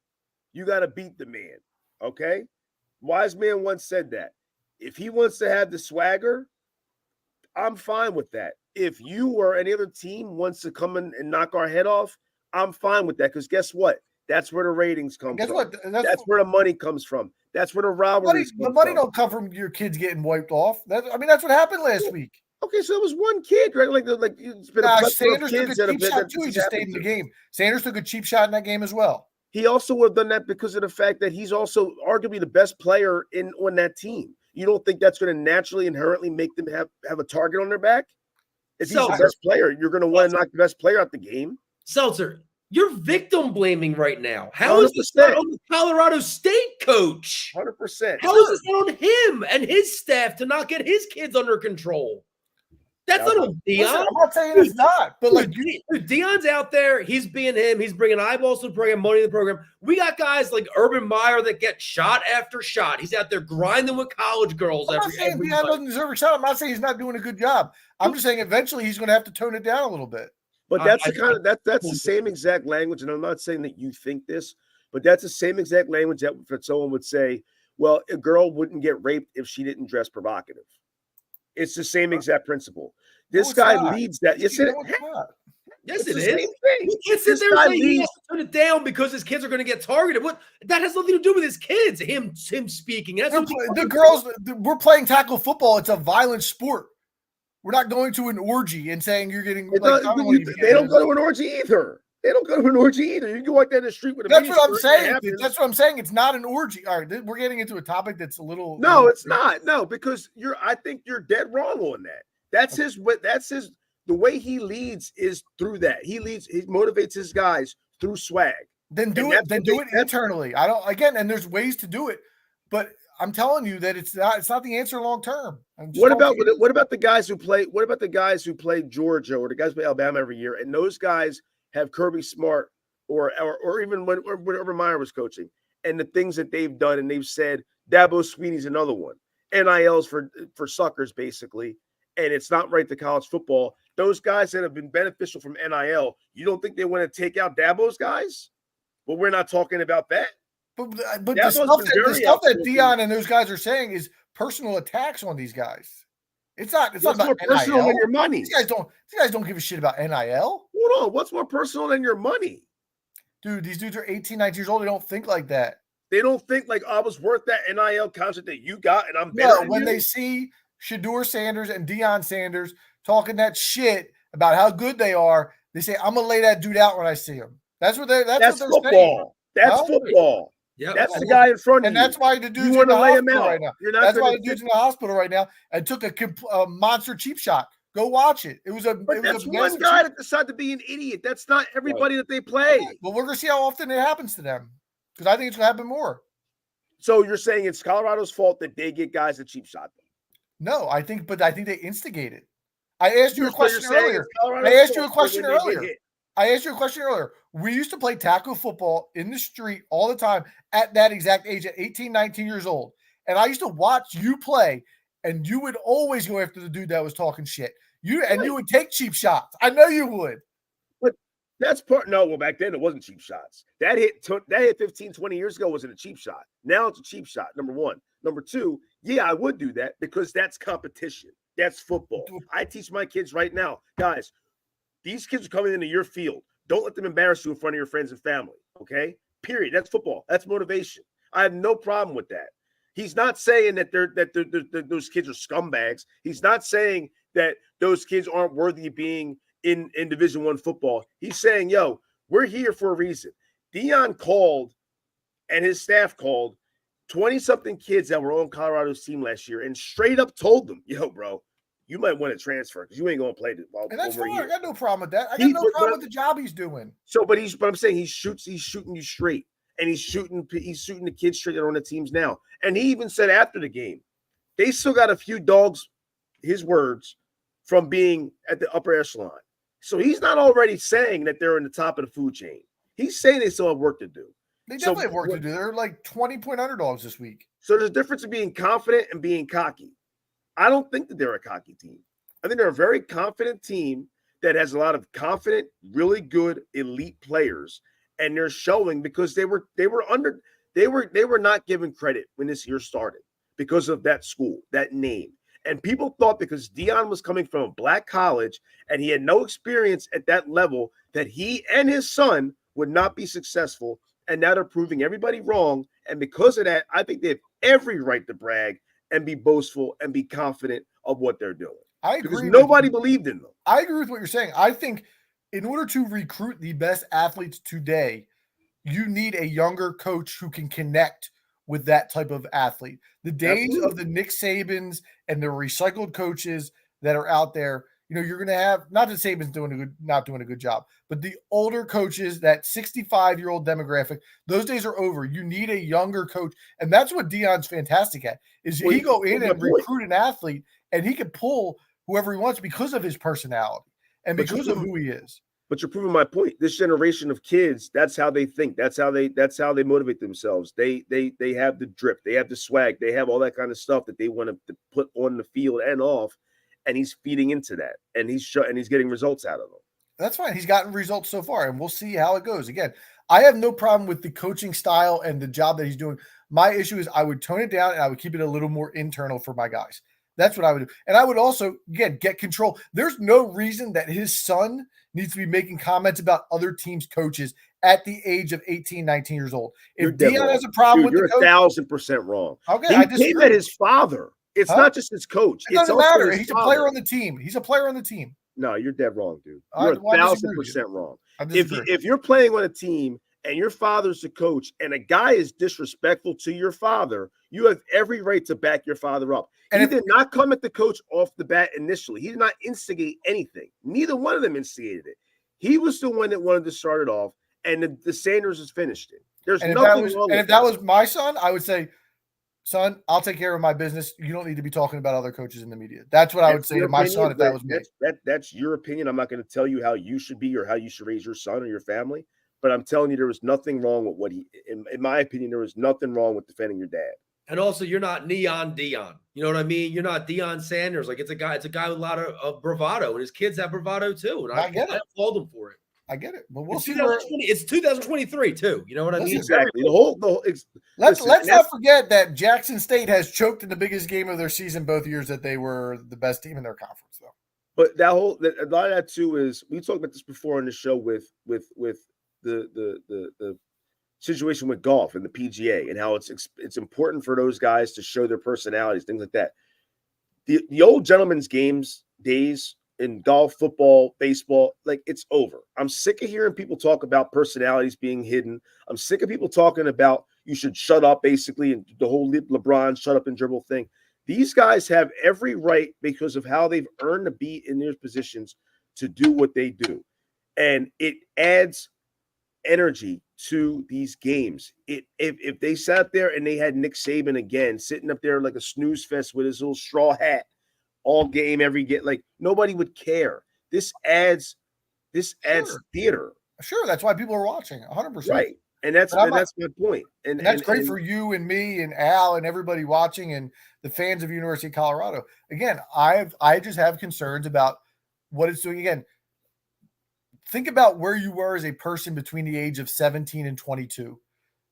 you got to beat the man. Okay. Wise man once said that. If he wants to have the swagger, I'm fine with that. If you or any other team wants to come in and knock our head off, I'm fine with that. Because guess what? That's where the ratings come Guess from. what? That's where the money comes from. That's where the rivalries The come money from. don't come from your kids getting wiped off. That's what happened last week. Okay, so it was one kid, right? Like it's been a plethora of Sanders took kids a that cheap have shot too. He just stayed in the game. Sanders took a cheap shot in that game as well. He also would have done that because of the fact that he's also arguably the best player on that team. You don't think that's going to naturally, inherently make them have a target on their back? If he's the best player, you're going to want to knock the best player out the game. Seltzer, you're victim blaming right now. How is this not on the Colorado State coach? 100%. How is this not on him and his staff to not get his kids under control? That's not on Deion. Listen, I'm not saying it's not, but like Deion's out there, he's being him. He's bringing eyeballs to the program, money to the program. We got guys like Urban Meyer that get shot after shot. He's out there grinding with college girls. I'm not saying Deion doesn't deserve a shot. I'm not saying he's not doing a good job. I'm just saying eventually he's going to have to tone it down a little bit. But that's that's the same exact language, and I'm not saying that you think this, but that's the same exact language that someone would say, well, a girl wouldn't get raped if she didn't dress provocative. It's the same exact principle. This guy leads that. Yes, it is. He can't sit there and say he has to turn it down because his kids are going to get targeted. What that has nothing to do with his kids. Him speaking. The girls. We're playing tackle football. It's a violent sport. We're not going to an orgy and saying you're getting. They don't go to an orgy either. They don't go to an orgy either. You can walk down the street with a. That's what I'm saying. That's what I'm saying. It's not an orgy. All right, we're getting into a topic that's a little. No, it's not. No, because I think you're dead wrong on that. That's his. The way he leads is through that. He motivates his guys through swag. Then do it internally. I don't. Again, and there's ways to do it, but I'm telling you that it's not the answer long term. What about the guys who play? What about the guys who play Georgia or the guys who play Alabama every year? And those guys have Kirby Smart or even when Urban Meyer was coaching, and the things that they've done, and they've said Dabo Swinney's another one. NILs for suckers basically, and it's not right to college football. Those guys that have been beneficial from NIL, you don't think they want to take out Dabo's guys? But we're not talking about that. But the stuff that Deion and those guys are saying is personal attacks on these guys. It's not about more personal NIL. than your money. These guys don't give a shit about NIL. Hold on, what's more personal than your money? Dude, these dudes are 18, 19 years old. They don't think like that. They don't think like I was worth that NIL contract that you got, and I'm better. When they see Shedeur Sanders and Deion Sanders talking that shit about how good they are, they say, "I'm gonna lay that dude out when I see him." That's what they're football. saying. That's football. Yeah, that's the guy in front of you. And that's why the dude's in the hospital right now. That's why the dude's in the hospital right now and took a monster cheap shot. Go watch it. That's one guy that decided to be an idiot. That's not everybody that they play. But we're gonna see how often it happens to them because I think it's gonna happen more. So you're saying it's Colorado's fault that they get guys that cheap shot them? No, I think they instigate it. I asked you a question earlier. I asked you a question earlier. We used to play tackle football in the street all the time at that exact age, at 18, 19 years old. And I used to watch you play, and you would always go after the dude that was talking shit. You would take cheap shots. I know you would. But that's part. No, well, back then it wasn't cheap shots. That hit 15, 20 years ago wasn't a cheap shot. Now it's a cheap shot, number one. Number two, yeah, I would do that because that's competition. That's football. I teach my kids right now, guys, these kids are coming into your field. Don't let them embarrass you in front of your friends and family, okay? Period. That's football. That's motivation. I have no problem with that. He's not saying that those kids are scumbags. He's not saying that those kids aren't worthy of being in Division I football. He's saying, yo, we're here for a reason. Dion called and his staff called 20-something kids that were on Colorado's team last year and straight up told them, yo, bro, you might want to transfer because you ain't going to play And that's over fine. here. I got no problem with that. I got no problem with the job he's doing. So, but I'm saying he's shooting you straight. And he's shooting the kids straight that are on the teams now. And he even said after the game, they still got a few dogs, his words, from being at the upper echelon. So he's not already saying that they're in the top of the food chain. He's saying they still have work to do. They definitely have work to do. They're like 20-point underdogs this week. So there's a difference in being confident and being cocky. I don't think that they're a cocky team. I think they're a very confident team that has a lot of confident, really good elite players. And they're showing because they were not given credit when this year started because of that school, that name. And people thought because Dion was coming from a black college and he had no experience at that level that he and his son would not be successful. And now they're proving everybody wrong. And because of that, I think they have every right to brag and be boastful and be confident of what they're doing. I agree. Because nobody believed in them. I agree with what you're saying. I think in order to recruit the best athletes today, you need a younger coach who can connect with that type of athlete. The days of the Nick Sabans and the recycled coaches that are out there, you're going to have, not that Saban's not doing a good job, but the older coaches, that 65-year-old demographic, those days are over. You need a younger coach. And that's what Dion's fantastic at, is he go in and recruit an athlete and he can pull whoever he wants because of his personality. And because of who he is. But you're proving my point. This generation of kids, that's how they think. That's how they motivate themselves. They have the drip, they have the swag, they have all that kind of stuff that they want to put on the field and off. And he's feeding into that. And he's getting results out of them. That's fine. He's gotten results so far, and we'll see how it goes. Again, I have no problem with the coaching style and the job that he's doing. My issue is I would tone it down and I would keep it a little more internal for my guys. That's what I would do. And I would also, again, get control. There's no reason that his son needs to be making comments about other teams' coaches at the age of 18, 19 years old. If Dion has a problem with you're the coach, 1,000% wrong. Okay, he came at his father. It's not just his coach. It doesn't matter. He's a player on the team. He's a player on the team. No, you're dead wrong, dude. You're 1,000% wrong. If you're playing on a team and your father's the coach and a guy is disrespectful to your father, you have every right to back your father up. And he did not come at the coach off the bat initially. He did not instigate anything. Neither one of them instigated it. He was the one that wanted to start it off, and the Sanders has finished it. There's nothing wrong with that. And if that was my son, I would say, son, I'll take care of my business. You don't need to be talking about other coaches in the media. That's what I would say to my son if that was me. That's your opinion. I'm not going to tell you how you should be or how you should raise your son or your family. But I'm telling you, there was nothing wrong with what in my opinion, there was nothing wrong with defending your dad. And also, you're not Neon Dion. You know what I mean? You're not Deion Sanders. Like, it's a guy with a lot of bravado, and his kids have bravado too. And I get it. I applaud them for it. I get it. But we'll see. It's 2023 too. You know what I mean? Exactly. Let's not forget that Jackson State has choked in the biggest game of their season both years that they were the best team in their conference, though. But a lot of that too is, we talked about this before on the show with the situation with golf and the PGA and how it's important for those guys to show their personalities, things like that. The old gentlemen's games days in golf, football, baseball, like, it's over. I'm sick of hearing people talk about personalities being hidden. I'm sick of people talking about you should shut up, basically, and the whole LeBron shut up and dribble thing. These guys have every right, because of how they've earned to be in their positions, to do what they do. And it adds energy to these games. If they sat there and they had Nick Saban again sitting up there like a snooze fest with his little straw hat all game, every game, like, nobody would care. This adds theater. Sure, that's why people are watching 100%. Right. And that's my point. And that's great for you and me and Al and everybody watching and the fans of University of Colorado. Again, I just have concerns about what it's doing. Again, think about where you were as a person between the age of 17 and 22,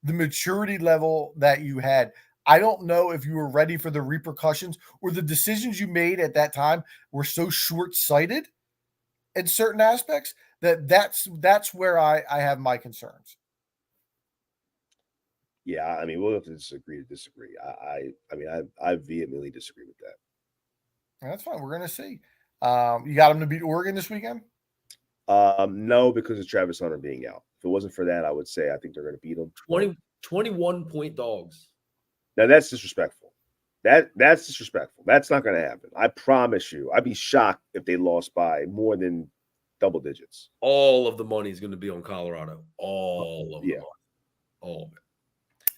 the maturity level that you had. I don't know if you were ready for the repercussions, or the decisions you made at that time were so short-sighted in certain aspects that's where I have my concerns. Yeah, I mean, we'll have to disagree. I vehemently disagree with that. That's fine. We're gonna see. You got them to beat Oregon this weekend? No, because of Travis Hunter being out. If it wasn't for that, I would say I think they're going to beat them. 21-point dogs. Now that's disrespectful. That's disrespectful. That's not going to happen. I promise you. I'd be shocked if they lost by more than double digits. All of the money is going to be on Colorado. All of the money. All of it.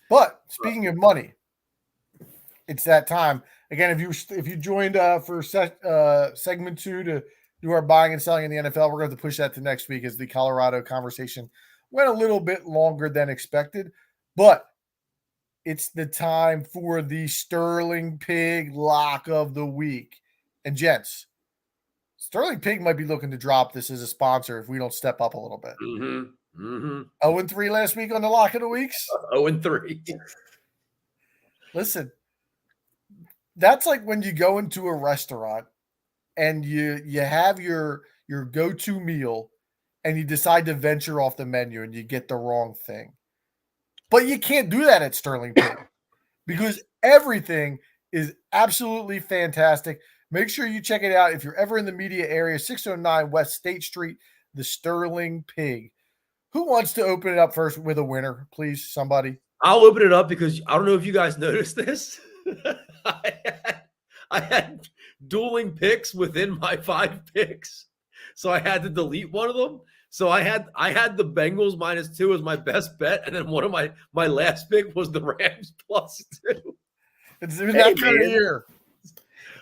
But speaking of money, it's that time again. If you joined for segment 2 to do our buying and selling in the NFL, we're going to push that to next week as the Colorado conversation went a little bit longer than expected. But it's the time for the Sterling Pig lock of the week. And gents, Sterling Pig might be looking to drop this as a sponsor if we don't step up a little bit. 0-3 last week on the lock of the weeks. 0-3. Listen, that's like when you go into a restaurant and you have your go-to meal and you decide to venture off the menu and you get the wrong thing. But you can't do that at Sterling Pig because everything is absolutely fantastic. Make sure you check it out if you're ever in the media area, 609 West State Street, the Sterling Pig. Who wants to open it up first with a winner, please? Somebody. I'll open it up because I don't know if you guys noticed this. I had dueling picks within my 5 picks, so I had to delete one of them. So I had the Bengals -2 as my best bet, and then one of my last pick was the Rams +2. It's that kind of year.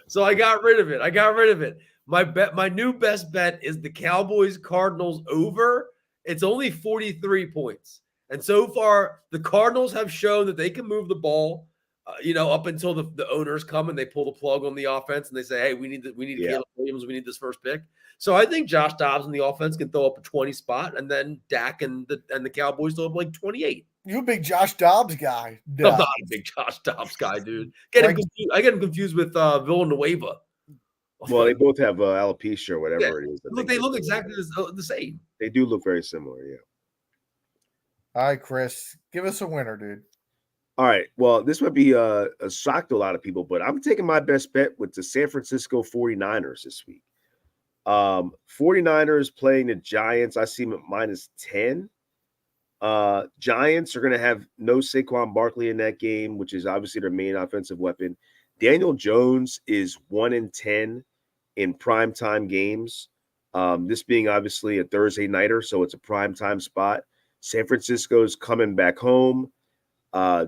So I got rid of it. My new best bet is the Cowboys Cardinals over. It's only 43 points. And so far, the Cardinals have shown that they can move the ball, up until the owners come and they pull the plug on the offense and they say, hey, we need Caleb Williams. We need this first pick. So I think Josh Dobbs and the offense can throw up a 20 spot, and then Dak and the Cowboys throw up like 28. You're a big Josh Dobbs guy. I'm not a big Josh Dobbs guy, dude. I get him confused with Villanueva. Well, they both have alopecia or whatever it is. They look exactly the same. They do look very similar, yeah. All right, Chris, give us a winner, dude. All right. Well, this might be a shock to a lot of people, but I'm taking my best bet with the San Francisco 49ers this week. 49ers playing the Giants. I see them at -10. Giants are going to have no Saquon Barkley in that game, which is obviously their main offensive weapon. Daniel Jones is 1-10 in primetime games. This being obviously a Thursday nighter, so it's a primetime spot. San Francisco's coming back home.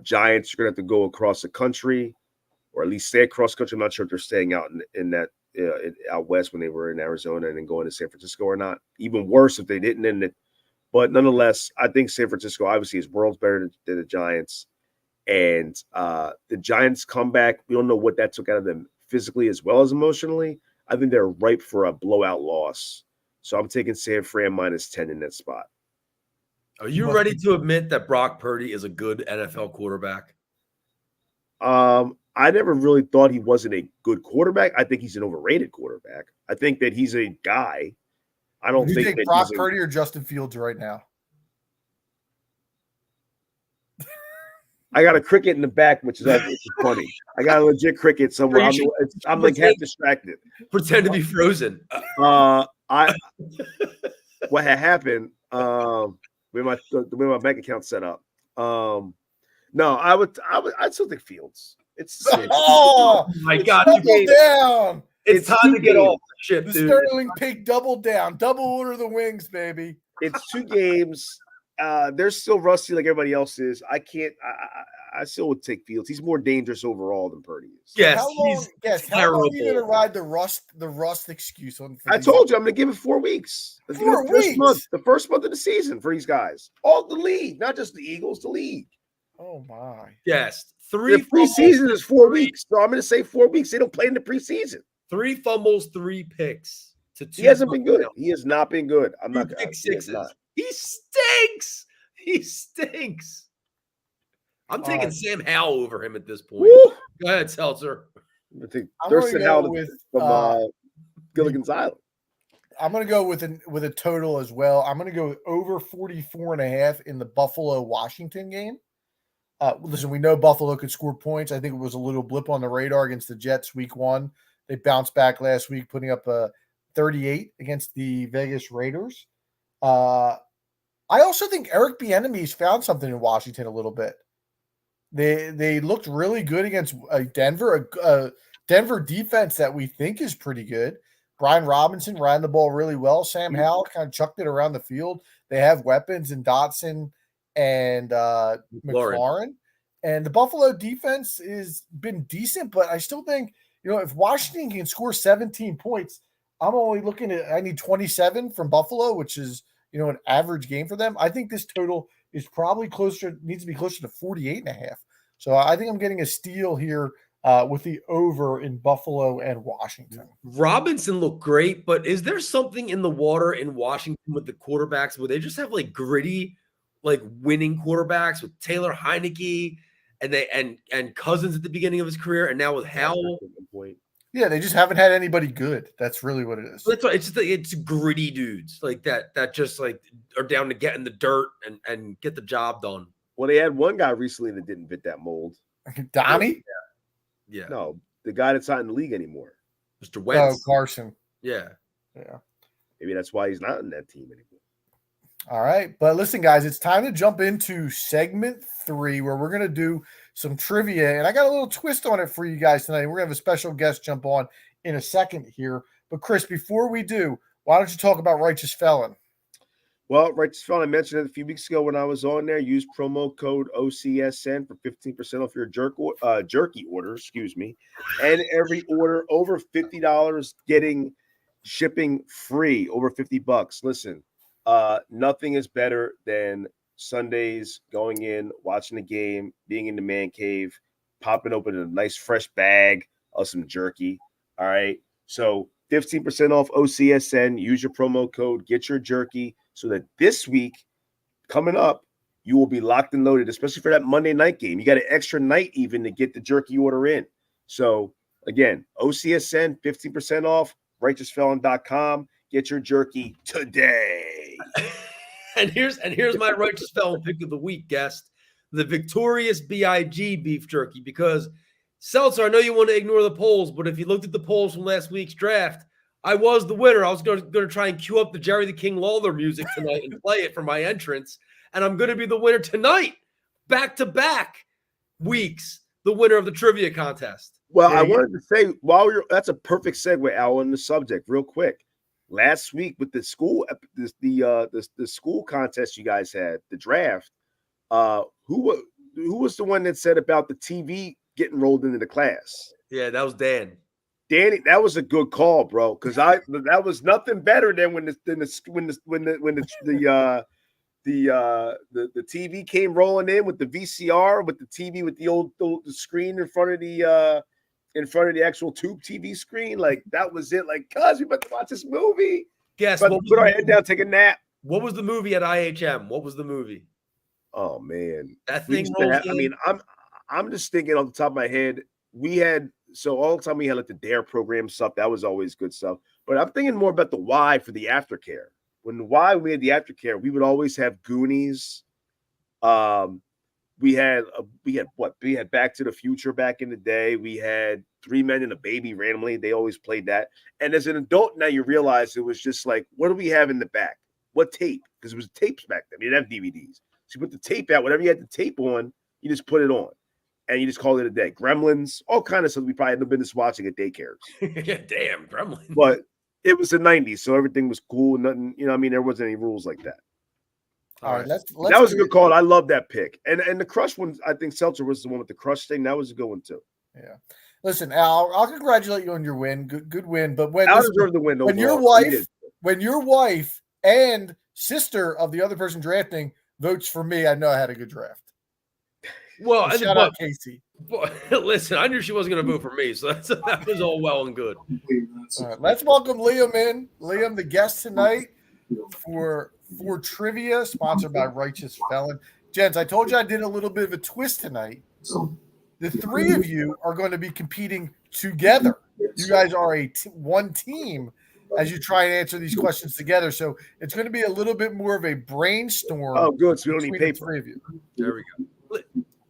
Giants are going to have to go across the country, or at least stay across country. I'm not sure if they're staying out in that out west when they were in Arizona and then going to San Francisco or not. Even worse if they didn't. But nonetheless, I think San Francisco obviously is worlds better than the Giants. And the Giants come back. We don't know what that took out of them physically as well as emotionally. I think they're ripe for a blowout loss. So I'm taking San Fran -10 in that spot. Are you ready to admit that Brock Purdy is a good NFL quarterback? I never really thought he wasn't a good quarterback. I think he's an overrated quarterback. I think that he's a guy. I don't think that Brock Purdy or Justin Fields right now. I got a cricket in the back, which is funny. I got a legit cricket somewhere. I'm like half distracted. Pretend to be frozen. What had happened? The way my bank account set up. No, I'd still take Fields. It's oh my God! Double down. It's time to get off the ship, the dude. Sterling Pig double down. Double order the wings, baby. It's 2 games. They're still rusty like everybody else is. I can't. I still would take Fields. He's more dangerous overall than Purdy is. Yes, how long are you going to ride the rust excuse on? I told you I'm going to give it 4 weeks. 4 weeks. The first month of the season for these guys. All the league, not just the Eagles. The league. Oh my. Yes, the preseason is 4 weeks. So I'm going to say 4 weeks. They don't play in the preseason. 3 fumbles, 3 picks. He hasn't been good. He has not been good. I'm not going to sixes. He stinks. He stinks. I'm taking Sam Howell over him at this point. Woo! Go ahead, Seltzer. I think Thurston Howell from Gilligan's Island. I'm going to go with a total as well. I'm going to go over 44.5 in the Buffalo-Washington game. Listen, we know Buffalo could score points. I think it was a little blip on the radar against the Jets week 1. They bounced back last week, putting up a 38 against the Vegas Raiders. I also think Eric Bieniemy's found something in Washington a little bit. They looked really good against Denver, a Denver defense that we think is pretty good. Brian Robinson ran the ball really well. Sam Howell kind of chucked it around the field. They have weapons in Dotson and McLaurin. And the Buffalo defense has been decent, but I still think, if Washington can score 17 points, I'm only looking at, I need 27 from Buffalo, which is, an average game for them. I think this total is probably needs to be closer to 48.5. So I think I'm getting a steal here with the over in Buffalo and Washington. Robinson looked great, but is there something in the water in Washington with the quarterbacks where they just have like gritty, like winning quarterbacks with Taylor Heineke and Cousins at the beginning of his career, and now with Howell? Yeah, they just haven't had anybody good. That's really what it is. That's why it's gritty dudes like that just like are down to get in the dirt and get the job done. Well, they had one guy recently that didn't fit that mold. Donnie? Yeah. No, the guy that's not in the league anymore. Mr. Wentz. Oh, Carson. Yeah. Maybe that's why he's not in that team anymore. All right. But listen, guys, it's time to jump into segment 3 where we're going to do some trivia. And I got a little twist on it for you guys tonight. We're going to have a special guest jump on in a second here. But, Chris, before we do, why don't you talk about Righteous Felon? Well, Righteous Felon, I mentioned it a few weeks ago when I was on there. Use promo code OCSN for 15% off your jerky order, and every order over $50 getting shipping free, over $50. Listen, nothing is better than Sundays going in, watching the game, being in the man cave, popping open a nice fresh bag of some jerky. All right. So 15% off OCSN. Use your promo code, get your jerky, so that this week coming up, you will be locked and loaded, especially for that Monday night game. You got an extra night even to get the jerky order in. So again, OCSN, 15% off, righteousfelon.com. Get your jerky today. And here's my Righteous Felon pick of the week, guest. The Victorious BIG beef jerky. Because, Seltzer, I know you want to ignore the polls, but if you looked at the polls from last week's draft, I was the winner. I was going to try and cue up the Jerry the King Lawler music tonight and play it for my entrance. And I'm going to be the winner tonight. Back-to-back weeks, the winner of the trivia contest. Well, I wanted to say, that's a perfect segue, Al, on the subject real quick. Last week with the school, the school contest you guys had, the draft, who was the one that said about the TV getting rolled into the class? Yeah, that was Dan. Danny, that was a good call, bro. Because that was nothing better than when the TV came rolling in with the VCR, with the TV with the old the screen in front of the actual tube TV screen. Like that was it. Like, cuz we about to watch this movie. Guess what? Put our head down, take a nap. What was the movie at IHM? What was the movie? Oh man, that thing rolls in. I mean, I'm just thinking off the top of my head. We had all the time we had like the DARE program stuff. That was always good stuff. But I'm thinking more about the why for the aftercare. When we had the aftercare, we would always have Goonies. We had Back to the Future back in the day. We had Three Men and a Baby randomly. They always played that. And as an adult now, you realize it was just like, what do we have in the back? What tape? Because it was tapes back then. We didn't have DVDs. So you put the tape out. Whatever you had the tape on, you just put it on. And you just call it a day. Gremlins, all kind of stuff we probably had no business watching at daycares. Yeah, damn, Gremlins. But it was the 90s, so everything was cool. Nothing, there wasn't any rules like that. All right, let's that was a good call. I love that pick. And the Crush one, I think Seltzer was the one with the Crush thing. That was a good one too. Yeah. Listen, Al, I'll congratulate you on your win. Good win. But Al deserved the win. When your wife and sister of the other person drafting votes for me, I know I had a good draft. Well, shout out Casey. But, listen, I knew she wasn't going to vote for me, so that was all well and good. All right, let's welcome Liam in. Liam, the guest tonight for trivia, sponsored by Righteous Felon. Gents, I told you I did a little bit of a twist tonight. The three of you are going to be competing together. You guys are one team as you try and answer these questions together. So it's going to be a little bit more of a brainstorm. Oh, good. So we don't need paper. The three of you. There we go.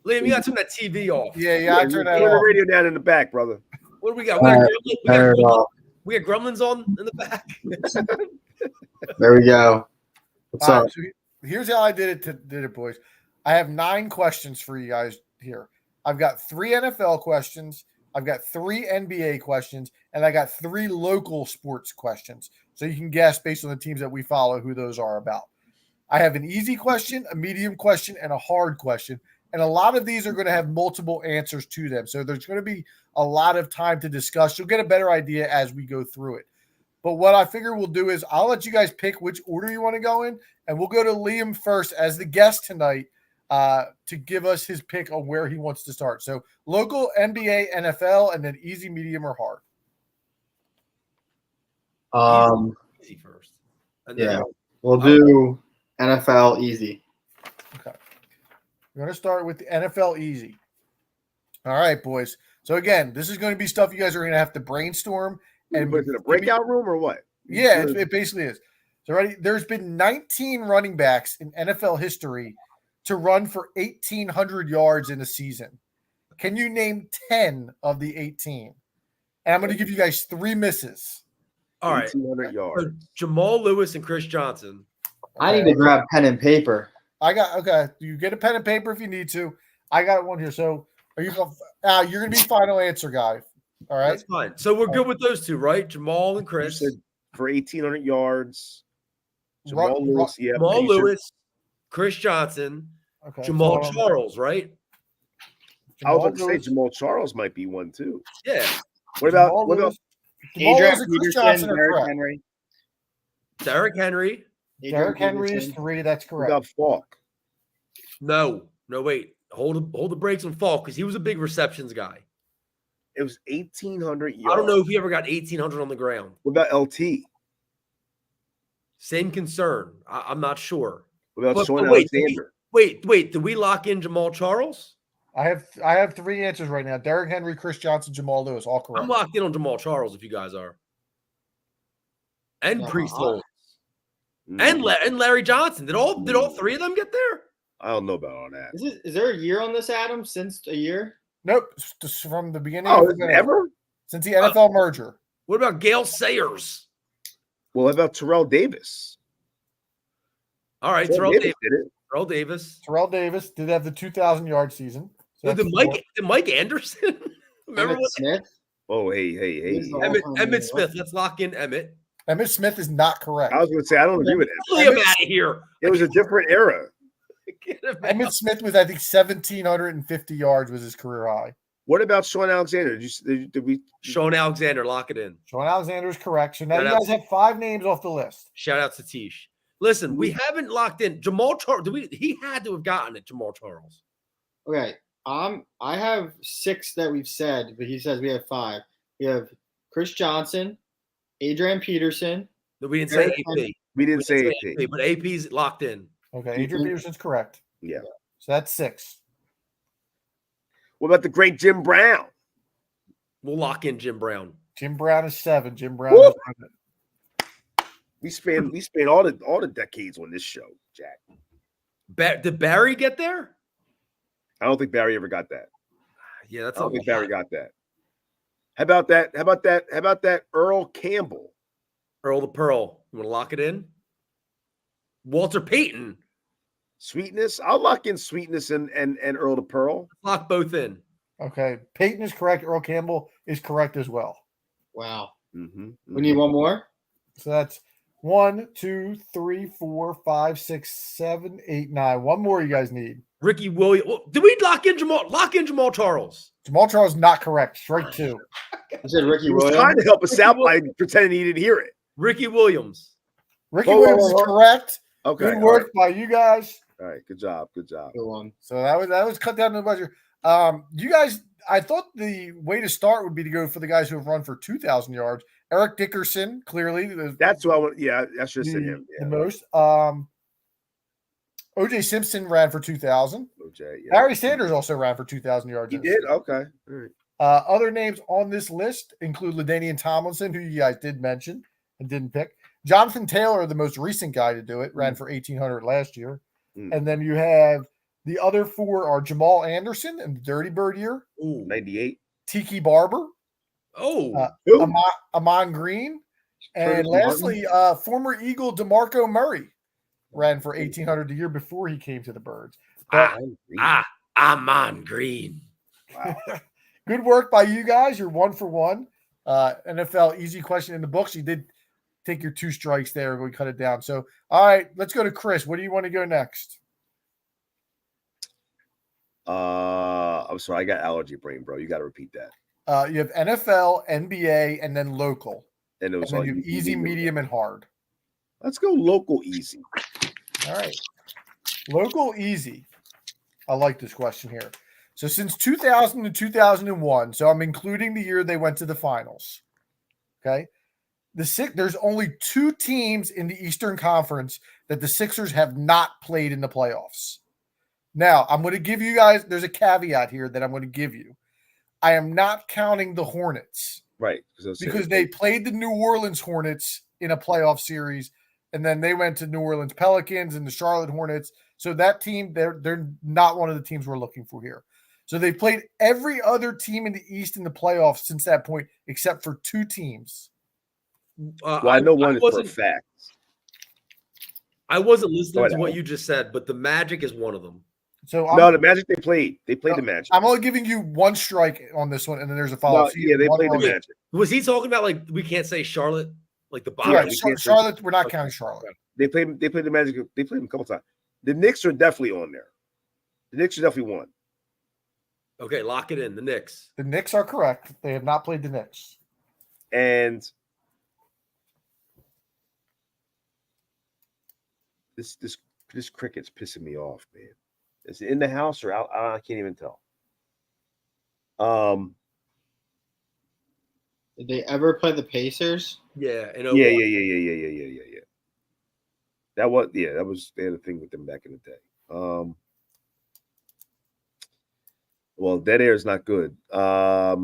Liam, you got to turn that TV off. Yeah, I turn that Turn the off. radio down in the back, brother. What do we got? We got gremlins on in the back. There we go. What's All up? right, so here's how I did it, boys. I have 9 questions for you guys here. I've got 3 NFL questions, I've got 3 NBA questions, and I got 3 local sports questions. So you can guess based on the teams that we follow who those are about. I have an easy question, a medium question, and a hard question. And a lot of these are going to have multiple answers to them. So there's going to be a lot of time to discuss. You'll get a better idea as we go through it. But what I figure we'll do is I'll let you guys pick which order you want to go in, and we'll go to Liam first as the guest tonight to give us his pick on where he wants to start. So local, NBA, NFL, and then easy, medium, or hard. Easy first. Yeah, we'll do NFL easy. Okay. We're going to start with the NFL easy. All right, boys. So again, this is going to be stuff you guys are going to have to brainstorm. And Was it a breakout room or what? Yeah, it basically is. So ready? There's been 19 running backs in NFL history to run for 1,800 yards in a season. Can you name 10 of the 18? And I'm going to give you guys 3 misses. All right. 1,800 yards. So Jamal Lewis and Chris Johnson. I need to grab pen and paper. Okay. You get a pen and paper if you need to. I got one here. So are you going? You're going to be final answer guy. All right. That's fine. So we're good with those 2, right? Jamal and Chris. You said for 1,800 yards. Jamal Lewis. Yeah. Jamal Lewis, Chris Johnson, Okay. Jamal Charles, right? I was about to say Jamal Charles might be one too. Yeah. What about Adrian and Chris Peterson, Johnson are Derrick correct. Henry. Derrick Henry. Derrick Henry is 3. That's what correct. about Falk? No, wait. Hold the brakes on Falk because he was a big receptions guy. It was 1,800 yards. I don't know if he ever got 1,800 on the ground. What about LT? Same concern. I'm not sure. What about Sean wait, Alexander? Wait. Did we lock in Jamal Charles? I have 3 answers right now. Derrick Henry, Chris Johnson, Jamal Lewis, all correct. I'm locked in on Jamal Charles if you guys are. And Priest Holmes. And Larry Johnson. Did all 3 of them get there? I don't know about all that. Is there a year on this, Adam? Since a year? Nope. Just from the beginning. Oh, of the ever? Since the NFL merger. What about Gale Sayers? Well, what about Terrell Davis? All right, Terrell Davis. Did it? Terrell Davis did have the 2,000-yard season. So Did Mike Anderson? Remember Emmett what? Smith? Oh, hey. Emmett Smith. Let's lock in Emmett. Emmett Smith is not correct. I was going to say, I don't agree with Get him out of here. It was a different era. Emmett Smith was, I think, 1,750 yards was his career high. What about Sean Alexander? Did we? Sean Alexander, lock it in. Sean Alexander is correct. So now you guys have 5 names off the list. Shout out to Tish. Listen, we haven't locked in Jamal Charles. He had to have gotten it, Jamal Charles. Okay. I have 6 that we've said, but he says we have 5. We have Chris Johnson, Adrian Peterson. No, we didn't say AP. We didn't say AP. But AP's locked in. Okay, Adrian Peterson's correct. Yeah. So that's 6. What about the great Jim Brown? We'll lock in Jim Brown. Jim Brown is 7. Jim Brown is 7. We spent all the decades on this show, Jack. Did Barry get there? I don't think Barry ever got that. Yeah, that's I don't think Barry got that. How about that Earl Campbell? Earl the Pearl. You want to lock it in? Walter Payton. Sweetness. I'll lock in Sweetness and Earl the Pearl. Lock both in. Okay. Peyton is correct. Earl Campbell is correct as well. Wow. Mm-hmm. We need one more. So that's 1, 2, 3, 4, 5, 6, 7, 8, 9. One more you guys need. Ricky Williams. Well, did we lock in Jamal Charles? Jamal Charles not correct. Strike 2. You said Ricky He was Williams. trying to help us out by pretending he didn't hear it. Ricky Williams. Ricky Williams is correct. Okay. Good work by you guys. All right. Good job. Good one. So that was cut down to the budget. You guys, I thought the way to start would be to go for the guys who have run for 2,000 yards. Eric Dickerson, clearly. That's what I want. Yeah, I should have said him. The Yeah. most. O.J. Simpson ran for 2,000. OJ, yeah. Barry Sanders also ran for 2,000 yards. He did? Okay. All right. Other names on this list include LaDainian Tomlinson, who you guys did mention and didn't pick. Jonathan Taylor, the most recent guy to do it, ran for 1,800 last year. And then you have The other 4 are Jamal Anderson in the Dirty Bird year, Ooh. 98. Tiki Barber, Oh, Who? Amon Green, and Curtis lastly, former Eagle DeMarco Murray ran for 1,800 the year before he came to the Birds. But I'm on green. Wow. good work by you guys. You're 1 for 1. NFL easy question in the books. You did take your 2 strikes there. We cut it down. So, all right, let's go to Chris. What do you want to go next? I'm sorry, I got allergy brain, bro. You got to repeat that. You have NFL, NBA, and then local. And it And was then all you have easy, medium, and hard. Let's go local easy. All right. Local easy. I like this question here. So since 2000 to 2001, so I'm including the year they went to the finals. Okay. There's only 2 teams in the Eastern Conference that the Sixers have not played in the playoffs. Now, I'm going to give you guys, there's a caveat here that I'm going to give you. I am not counting the Hornets. Right. Because they played the New Orleans Hornets in a playoff series, and then they went to New Orleans Pelicans and the Charlotte Hornets. So that team, they're not one of the teams we're looking for here. So they've played every other team in the East in the playoffs since that point, except for 2 teams. Well, I know one is for a fact. I wasn't listening to what you just said, but the Magic is one of them. So the Magic they played. They played the Magic. I'm only giving you 1 strike on this one, and then there's a follow-up. No, yeah, they played the Magic. Was he talking about like we can't say Charlotte, like the bottom? Right, Charlotte. We're not counting Charlotte. They played the Magic. They played them a couple times. The Knicks are definitely on there. The Knicks are definitely one. Okay, lock it in. The Knicks. The Knicks are correct. They have not played the Knicks. And this cricket's pissing me off, man. Is it in the house or out? I can't even tell. Did they ever play the Pacers? Yeah. Yeah. That was they had a thing with them back in the day. Well, dead air is not good. Yeah,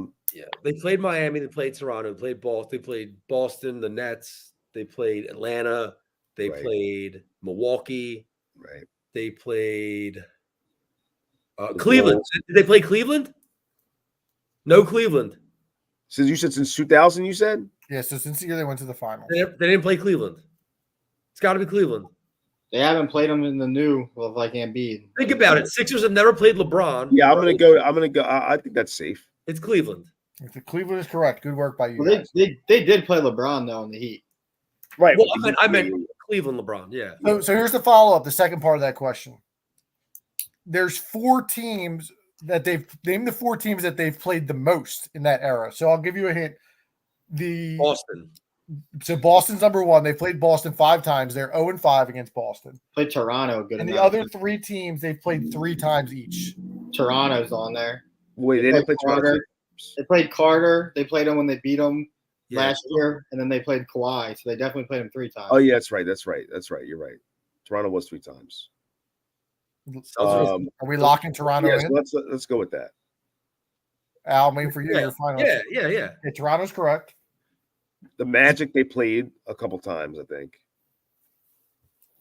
they played Miami, they played Toronto, they played Boston, the Nets, they played Atlanta, they played Milwaukee, right? They played Cleveland. Did they play Cleveland? No, Cleveland. Since you said since 2000, you said? Yeah, so since the year they went to the finals. They didn't play Cleveland. It's got to be Cleveland. They haven't played them in the new with like Embiid. Think about it. Sixers have never played LeBron. Yeah, I'm gonna go. I think that's safe. It's Cleveland. Cleveland is correct. Good work by you. Well, they did play LeBron though in the Heat. Right. Well, I meant Cleveland LeBron. Yeah. So here's the follow-up, the second part of that question. There's 4 teams that they've named the 4 teams that they've played the most in that era. So I'll give you a hint. Boston. So Boston's number 1. They played Boston 5 times. They're 0-5 against Boston. Played Toronto good. And the other 3 teams they've played 3 times each. Toronto's on there. Wait, they didn't play Toronto. They played Carter. They played him when they beat them last year, and then they played Kawhi. So they definitely played him 3 times. Oh yeah, that's right. You're right. Toronto was 3 times. Are we locking Toronto in? Let's go with that. Al, I'm waiting for you. Yeah, your final. Yeah. Okay, Toronto's correct. The Magic they played a couple times, I think.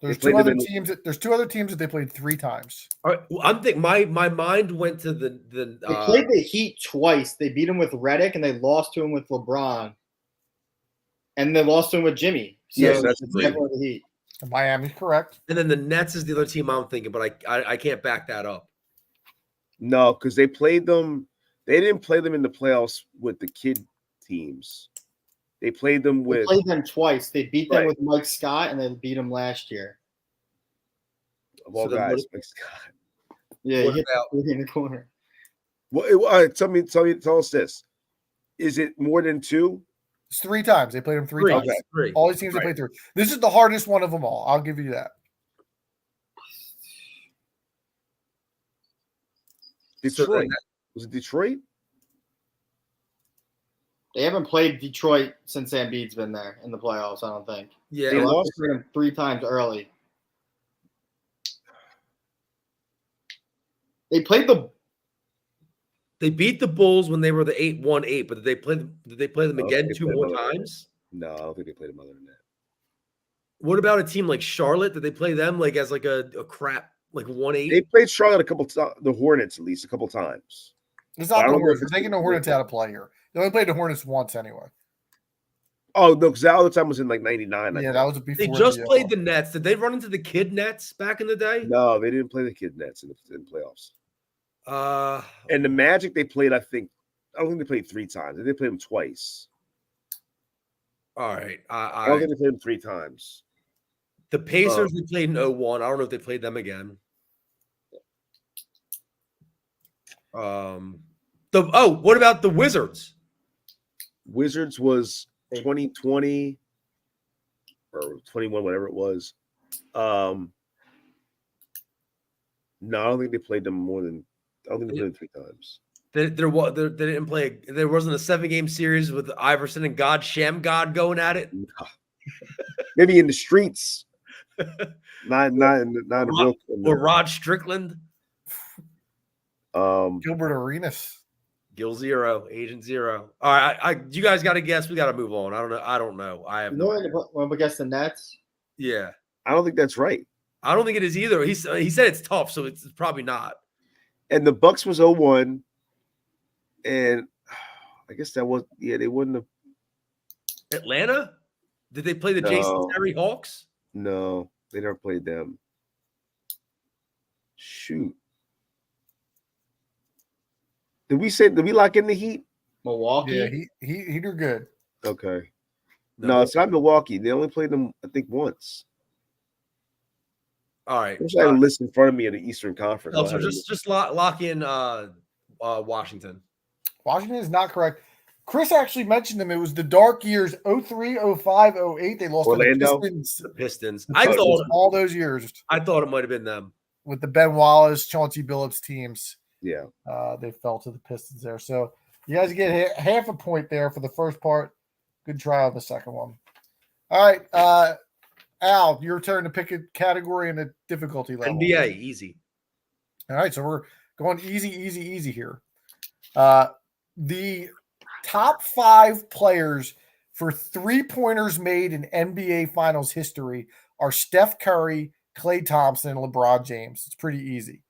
There's 2 other teams. There's 2 other teams that they played 3 times. All right, well, I'm thinking my mind went to the. They played the Heat twice. They beat him with Redick, and they lost to him with LeBron, and they lost to him with Jimmy. So yes, that's definitely the Heat. Miami's correct. And then the Nets is the other team I'm thinking, but I can't back that up. No, because they played them. They didn't play them in the playoffs with the kid teams. They played them with. They played them twice. They beat them with Mike Scott, and they beat them last year. Of all guys, Mike Scott. Yeah, he hit in the corner. Well, tell us this: is it more than 2? It's 3 times. They played them 3 times. Okay. 3. All these teams they played 3. This is the hardest one of them all. I'll give you that. Detroit. Was it Detroit? They haven't played Detroit since Embiid's been there in the playoffs, I don't think. Yeah. They lost them 3 times early. They beat the Bulls when they were the 8-1-8, but did they play them again 2 more times? No, I don't think they played them other than that. What about a team like Charlotte? Did they play them like as like a crap like 1-8. They played Charlotte the Hornets at least a couple times. It's I not the don't know Hornets. if We're taking the Hornets out of play here. They only played the Hornets once anyway. Oh no, because that other time was in like '99. Yeah, that was before. They just played the Nets. Did they run into the Kid Nets back in the day? No, they didn't play the Kid Nets in playoffs. And the Magic they played, I don't think they played 3 times. They played them twice. All right. I don't think they played them 3 times. The Pacers we played in 01. I don't know if they played them again. What about the Wizards? Wizards was 2020 or 21, whatever it was. No, I don't think they played them more than. I don't think they played them 3 times. They didn't play. There wasn't a 7-game series with Iverson and Shem God going at it. No. Maybe in the streets. not in the real. Or Rod Strickland. Gilbert Arenas. Gil Zero, Agent Zero. All right, you guys got to guess. We got to move on. I don't know. I have no idea. When we guess the Nets. Yeah, I don't think that's right. I don't think it is either. He said it's tough, so it's probably not. And the Bucks was 01, and I guess that was they wouldn't have. Atlanta? Did they play the Jason Terry Hawks? No, they never played them. Shoot. Did we lock in the Heat? Milwaukee? Yeah, he did good. Okay. No, it's not Milwaukee. They only played them, I think, once. All right. I wish I had a list in front of me of the Eastern Conference. So just lock in Washington. Washington is not correct. Chris actually mentioned them. It was the dark years 03, 05, 08. They lost Orlando? to the Pistons. The Pistons. I thought all those years. I thought it might have been them. With the Ben Wallace, Chauncey Billups teams. Yeah. They fell to the Pistons there. So you guys get half a point there for the first part. Good try on the second one. All right. Al, your turn to pick a category and a difficulty level. NBA, easy. All right. So we're going easy here. The top 5 players for 3-pointers made in NBA Finals history are Steph Curry, Klay Thompson, and LeBron James. It's pretty easy.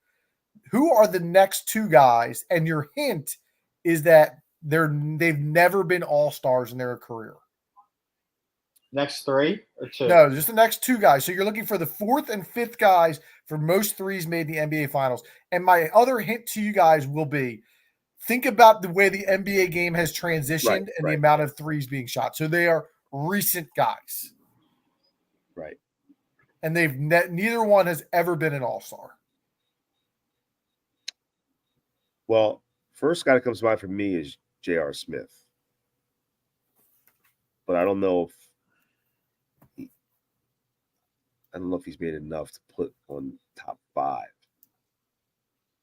Who are the next 2 guys? And your hint is that they've never been all-stars in their career. Next 3 or 2? No, just the next 2 guys. So you're looking for the 4th and 5th guys for most threes made in the NBA Finals. And my other hint to you guys will be, think about the way the NBA game has transitioned and the amount of threes being shot. So they are recent guys. Right. And neither one has ever been an all-star. Well, first guy that comes to mind for me is J.R. Smith. But I don't know if he's made enough to put on top 5.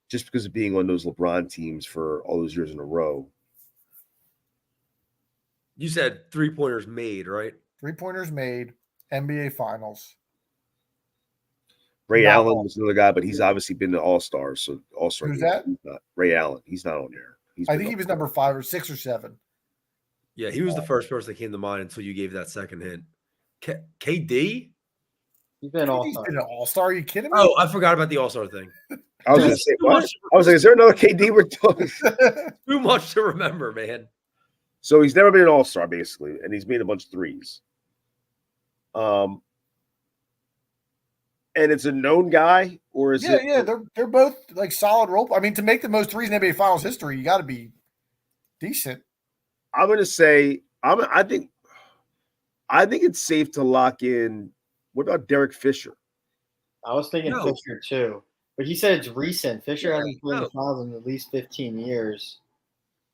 Just because of being on those LeBron teams for all those years in a row. You said 3-pointers made, right? 3-pointers made, NBA Finals. Ray Allen was another guy, but he's obviously been to All-Stars. So All-Star. Who's that? Ray Allen. He's not on there. I think he was number 5 or 6 or 7. Yeah, he was the first person that came to mind until you gave that second hint. KD? He's been All-Star. He's been an All-Star. Are you kidding me? Oh, I forgot about the All-Star thing. I was going to say, what? I was like, is there another KD we're talking? Too much to remember, man. So he's never been an All-Star, basically, and he's made a bunch of threes. And it's a known guy, or is it? Yeah, they're both like solid role. I mean, to make the most threes in NBA Finals history, you got to be decent. I'm going to say, I think it's safe to lock in. What about Derek Fisher? I was thinking Fisher too, but he said it's recent. Fisher hasn't played the finals in at least 15 years.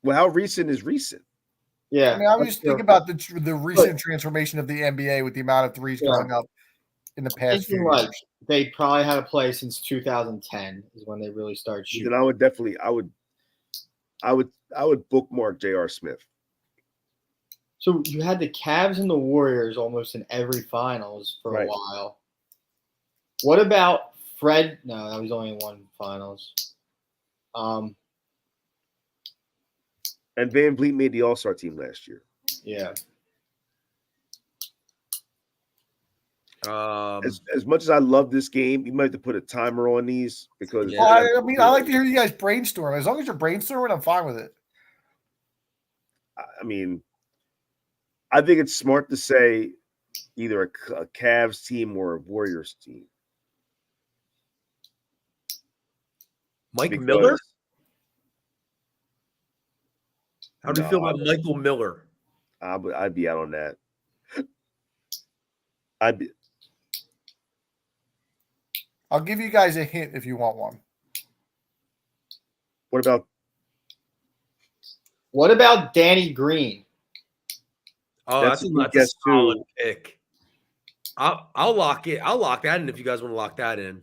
Well, how recent is recent? Yeah, I mean, I was just thinking about the recent transformation of the NBA with the amount of threes going up in the past few years. They probably had a play since 2010 is when they really started shooting. Then I would bookmark J.R. Smith. So you had the Cavs and the Warriors almost in every finals for a while. What about Fred? No, that was only in one finals. And Van Vliet made the All-Star team last year. Yeah. As much as I love this game, you might have to put a timer on these because Yeah. Well, I mean, I like to hear you guys brainstorm. As long as you're brainstorming, I'm fine with it. I mean, I think it's smart to say either a Cavs team or a Warriors team. Mike Miller? Because- How do you feel about Michael Miller? I'd be out on that. I'll give you guys a hint if you want one. What about Danny Green? Oh, That's that's a good a guess, solid too. pick. I'll lock it. I'll lock that in if you guys want to lock that in.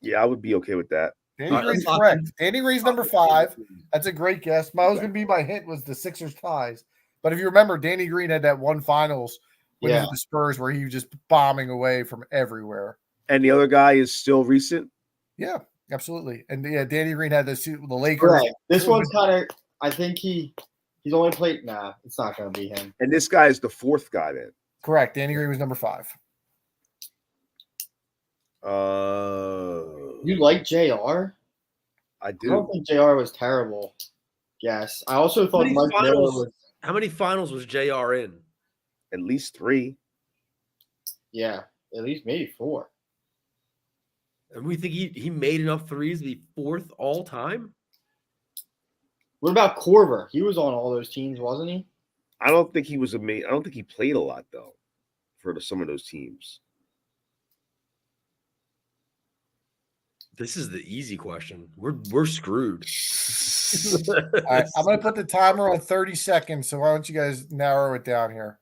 Yeah, I would be okay with that. Danny All right, Green's let's lock correct. Danny Green's number 5. That's a great guess. My was going to be my hint was the Sixers ties. But if you remember, Danny Green had that one finals when he was with the Spurs where he was just bombing away from everywhere. And the other guy is still recent? Yeah, absolutely. And yeah, Danny Green had the Lakers. Right. This one's kind of, I think he's only played, nah, it's not going to be him. And this guy is the 4th guy then? Correct. Danny Green was number 5. You like JR? I I do. don't think JR was terrible. Yes. I also thought Mike Miller was. How many finals was JR in? At least 3. Yeah, at least maybe 4. And we think he made enough threes to be 4th all time? What about Korver? He was on all those teams, wasn't he? I don't think he was amazing. I don't think he played a lot though for some of those teams. This is the easy question. We're screwed. All right, I'm going to put the timer on 30 seconds. So why don't you guys narrow it down here?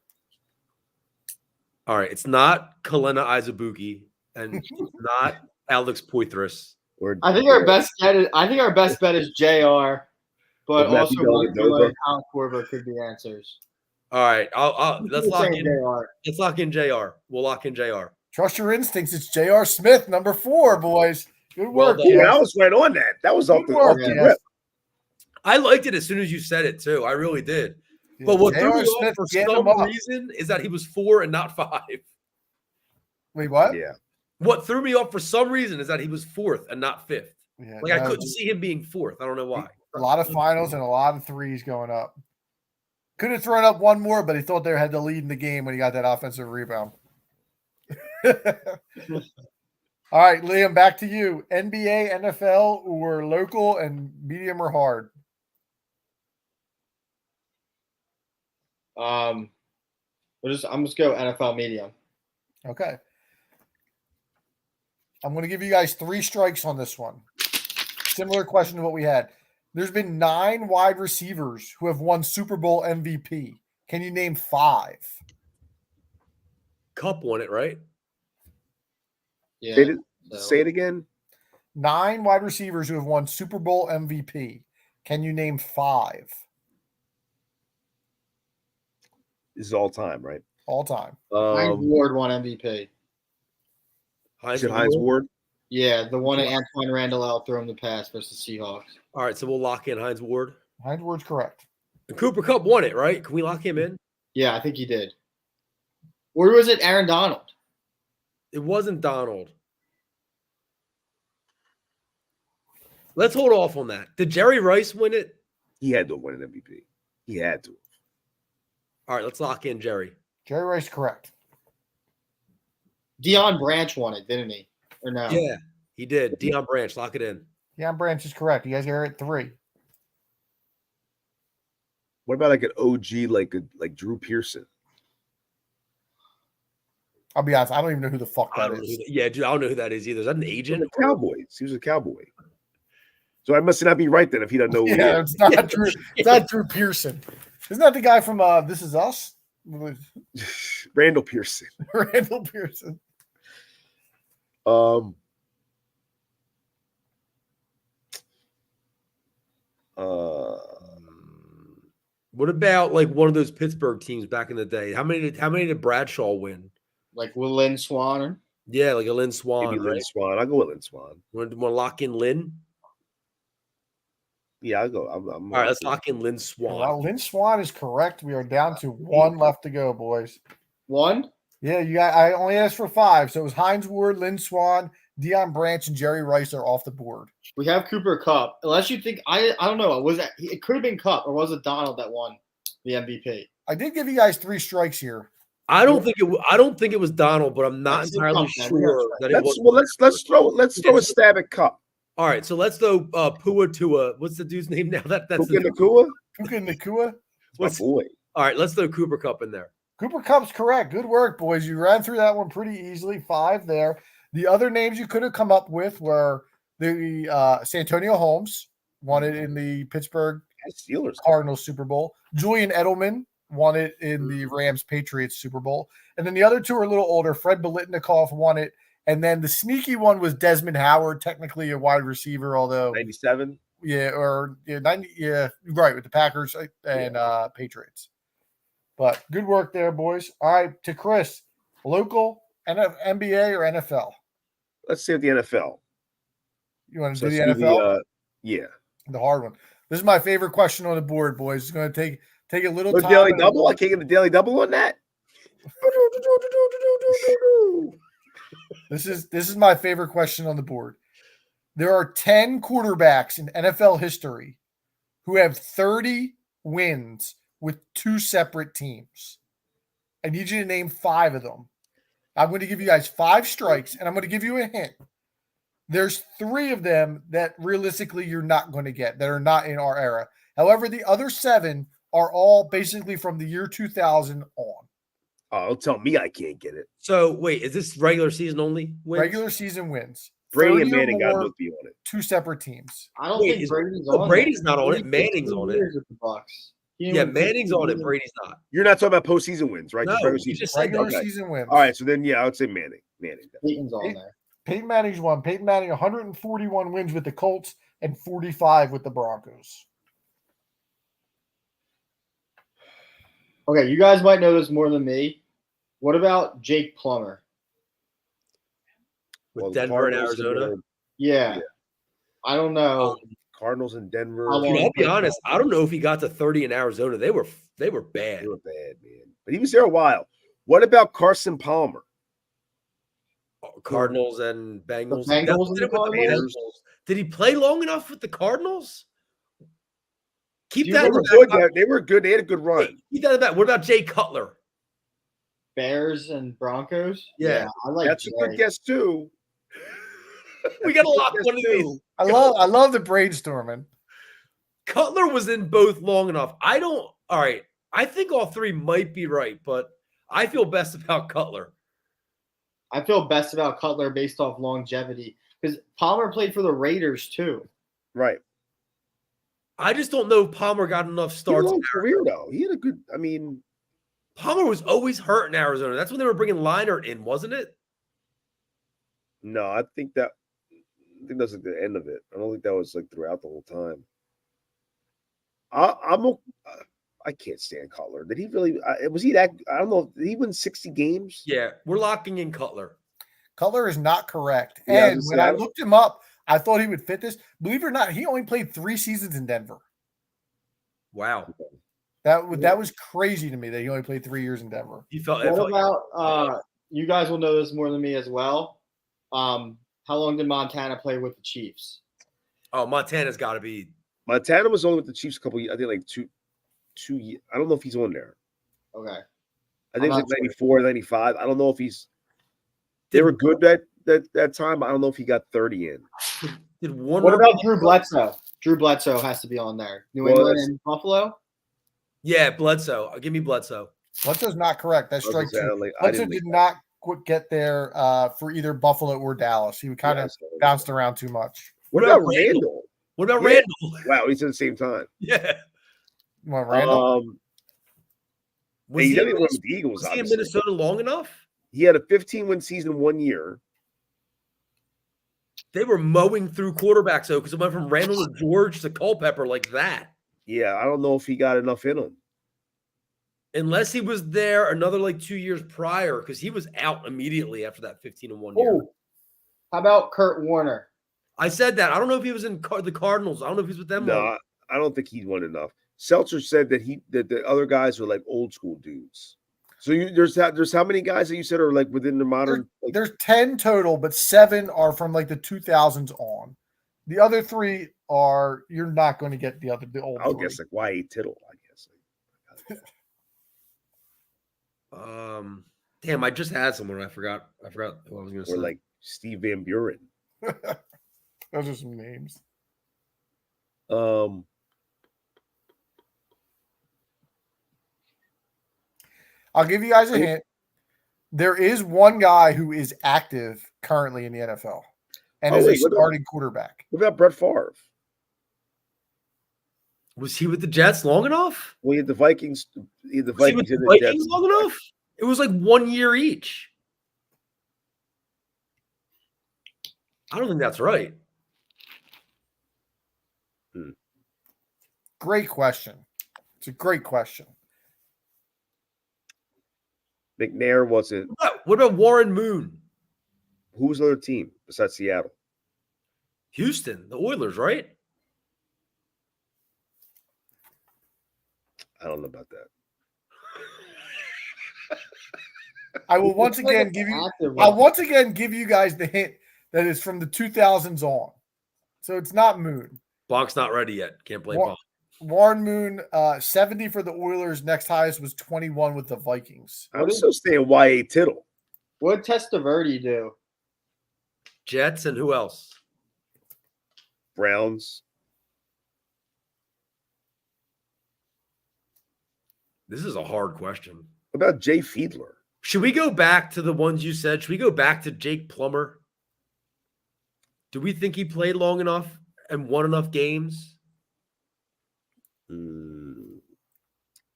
All right, it's not Kalena Izabuki and it's not Alex Poitras. I think our best bet is JR, but also Mike Miller and Kyle Korver could be answers. All right, let's lock in JR. Let's lock in JR. We'll lock in JR. Trust your instincts. It's J.R. Smith, number 4, boys. Good work. I was right on that. That was off the rip. I liked it as soon as you said it too. I really did. Yeah, but what threw me off for some reason is that he was 4 and not 5. Wait, what? Yeah. What threw me off for some reason is that he was 4th and not 5th. Yeah, I couldn't see him being 4th. I don't know why. A lot of finals and a lot of threes going up. Could have thrown up one more, but he thought they had the lead in the game when he got that offensive rebound. All right, Liam, back to you. NBA, NFL, or local and medium or hard? I'm just go NFL medium. Okay. I'm going to give you guys 3 strikes on this one. Similar question to what we had. There's been 9 wide receivers who have won Super Bowl MVP. Can you name 5? Cup won it, right? Yeah. Say it again. 9 wide receivers who have won Super Bowl MVP. Can you name 5? This is all time, right? All time. Hines Ward won MVP. Hines Ward? Yeah, the one that Antoine Randall outthrew him the pass versus the Seahawks. All right, so we'll lock in Hines Ward. Hines Ward's correct. And Cooper Kupp won it, right? Can we lock him in? Yeah, I think he did. Or was it Aaron Donald? It wasn't Donald. Let's hold off on that. Did Jerry Rice win it? He had to win an MVP. He had to. All right, let's lock in Jerry. Jerry Rice, correct. Deion Branch won it, didn't he? Or no? Yeah, he did. Deion Branch, lock it in. Deion Branch is correct. You guys are at 3. What about like an OG like Drew Pearson? I'll be honest, I don't even know who the fuck that is. Yeah, dude, I don't know who that is either. Is that an agent? The Cowboys. He was a Cowboy. So I must not be right then if he doesn't know who he is. It's not Drew. It's not Drew Pearson. Isn't that the guy from This Is Us? Randall Pearson. Randall Pearson. What about like one of those Pittsburgh teams back in the day? How many did Bradshaw win? Like with Lynn Swan? Yeah, like a Lynn Swan. Maybe right? Lynn Swan. I'll go with Lynn Swan. Want to lock in Lynn? Yeah, I'll go. All right, let's lock in Lynn Swan. Well, Lynn Swan is correct. We are down to 1 left to go, boys. 1? Yeah, I only asked for 5. So it was Hines Ward, Lynn Swan, Deion Branch, and Jerry Rice are off the board. We have Cooper Kupp. Unless you think I don't know. It could have been Kupp or was it Donald that won the MVP? I did give you guys 3 strikes here. I don't think it was Donald, but I'm not That's entirely Kupp, man. sure that it was. Let's throw a stab at Cup. All right, so let's throw Pua Tua. What's the dude's name now? That's Puka the Nakua? Puka Nakua. My boy. All right, let's throw Cooper Kupp in there. Cooper Kupp's correct. Good work, boys. You ran through that one pretty easily. 5 there. The other names you could have come up with were the Santonio Holmes, won it in the Pittsburgh Steelers. Cardinals Super Bowl. Julian Edelman won it in the Rams Patriots Super Bowl. And then the other 2 are a little older. Fred Biletnikoff won it. And then the sneaky one was Desmond Howard, technically a wide receiver, although 97. Yeah, or 90. Yeah, right, with the Packers and Patriots. But good work there, boys. All right, to Chris, local NBA or NFL? Let's say the NFL. You want to So do the let's NFL? Yeah. The hard one. This is my favorite question on the board, boys. It's going to take a little No time. daily double? I can't get a daily double on that. This is my favorite question on the board. There are 10 quarterbacks in NFL history who have 30 wins with 2 separate teams. I need you to name 5 of them. I'm going to give you guys 5 strikes, and I'm going to give you a hint. There's 3 of them that realistically you're not going to get, that are not in our era. However, the other 7 are all basically from the year 2000 on. Oh, don't tell me I can't get it. So wait, is this regular season only? Wins? Regular season wins. Brady and 30 or Manning got more, both be on it. 2 separate teams. I don't Wait, think is- Brady's Oh, on. Brady's there. not on it. He played Manning's 2 on it. years with the Bucks. He didn't Yeah, win Manning's 15 on it. years. Brady's not. You're not talking about postseason wins, right? No, Just regular you season. just said Regular Okay. season wins. All right, so then I would say Manning. Peyton's on there. Peyton Manning's won. Peyton Manning 141 wins with the Colts and 45 with the Broncos. Okay, you guys might know this more than me. What about Jake Plummer? With Well, the Denver and Cardinals Arizona. Yeah. Yeah. I don't know. Cardinals and Denver. How long- Dude, I'll be honest. I don't know if he got to 30 in Arizona. They were bad. They were bad, man. But he was there a while. What about Carson Palmer? Cardinals and Bengals. The Bengals That's and it with the Cardinals? Bengals. Did he play long enough with the Cardinals? Keep Do you that They in were the back. good. They were good. They had a good run. Wait, keep that in the back. What about Jay Cutler? Bears and Broncos? Yeah. I like That's a good Jay. guess too. We got to lock Yes, one of too. these. I love the brainstorming. Cutler was in both long enough. All right. I think all 3 might be right, but I feel best about Cutler. I feel best about Cutler based off longevity because Palmer played for the Raiders too. Right. I just don't know if Palmer got enough He had a starts. long career though. He had a good. I mean, Palmer was always hurt in Arizona. That's when they were bringing Leinart in, wasn't it? no, I think that was like the end of it. I don't think that was like throughout the whole time. I can't stand Cutler. Did he really? Was he that? I don't know. Did he win 60 games? Yeah, we're locking in Cutler. Cutler is not correct. Yeah, And when I looked him up, I thought he would fit this. Believe it or not, he only played 3 seasons in Denver. Wow. That was crazy to me that he only played 3 years in Denver. He felt. What about you guys will know this more than me as well. How long did Montana play with the Chiefs? Oh, Montana's got to be. Montana was only with the Chiefs a couple years. I think like two years. I don't know if he's on there. Okay. I think I'm it's not like sure. 94, 95. I don't know if he's. They were good that time. I don't know if he got 30 in. Did one? What about Drew Bledsoe? Drew Bledsoe has to be on there. New Well, England that's- and Buffalo? Yeah, Bledsoe. Give me Bledsoe. Bledsoe's not correct. That's I was strike gonna say, 2. like, I Bledsoe didn't did think not get there for either Buffalo or Dallas. He would kind of Yeah, so- bounced around too much. What What about about Randall? What about Yeah. Randall? Wow, he's at the same time. Yeah. You want Randall? Was he he, definitely in, went with the Eagles. was he in Obviously. Minnesota long enough? He had a 15-win season 1 year. They were mowing through quarterbacks though, because it went from Randall to George to Culpepper like that. Yeah, I don't know if he got enough in him. Unless he was there another like 2 years prior, because he was out immediately after that 15-1 year. Oh, how about Kurt Warner? I said that. I don't know if he was in the Cardinals. I don't know if he's with them. No, long. I don't think he won enough. Seltzer said that the other guys were like old school dudes. So there's how many guys that you said are like within the modern? There's 10 total, but 7 are from like the 2000s on. The other 3 are you're not going to get the old. I'll 3. guess like Y.A. Tittle. I guess. Damn, I just had someone. I forgot who I was going to say. Or like Steve Van Buren. Those are some names. I'll give you guys a hint. There is one guy who is active currently in the NFL and is a starting quarterback. What about Brett Favre? Was he with the Jets long enough? Well, he had the Vikings. He had the Was he Vikings with and the the Vikings Jets. long enough? It was like 1 year each. I don't think that's right. Great question. It's a great question. McNair wasn't. What about Warren Moon? Who was the other team besides Seattle? Houston, the Oilers, right? I don't know about that. I will once again give you guys the hint that is from the 2000s on. So it's not Moon. Bonk's not ready yet. Can't blame Bonk. Warren Moon, 70 for the Oilers. Next highest was 21 with the Vikings. I'm still staying Y.A. Tittle. What did Testaverde do? Jets and who else? Browns. This is a hard question. What about Jay Fiedler? Should we go back to the ones you said? Should we go back to Jake Plummer? Do we think he played long enough and won enough games?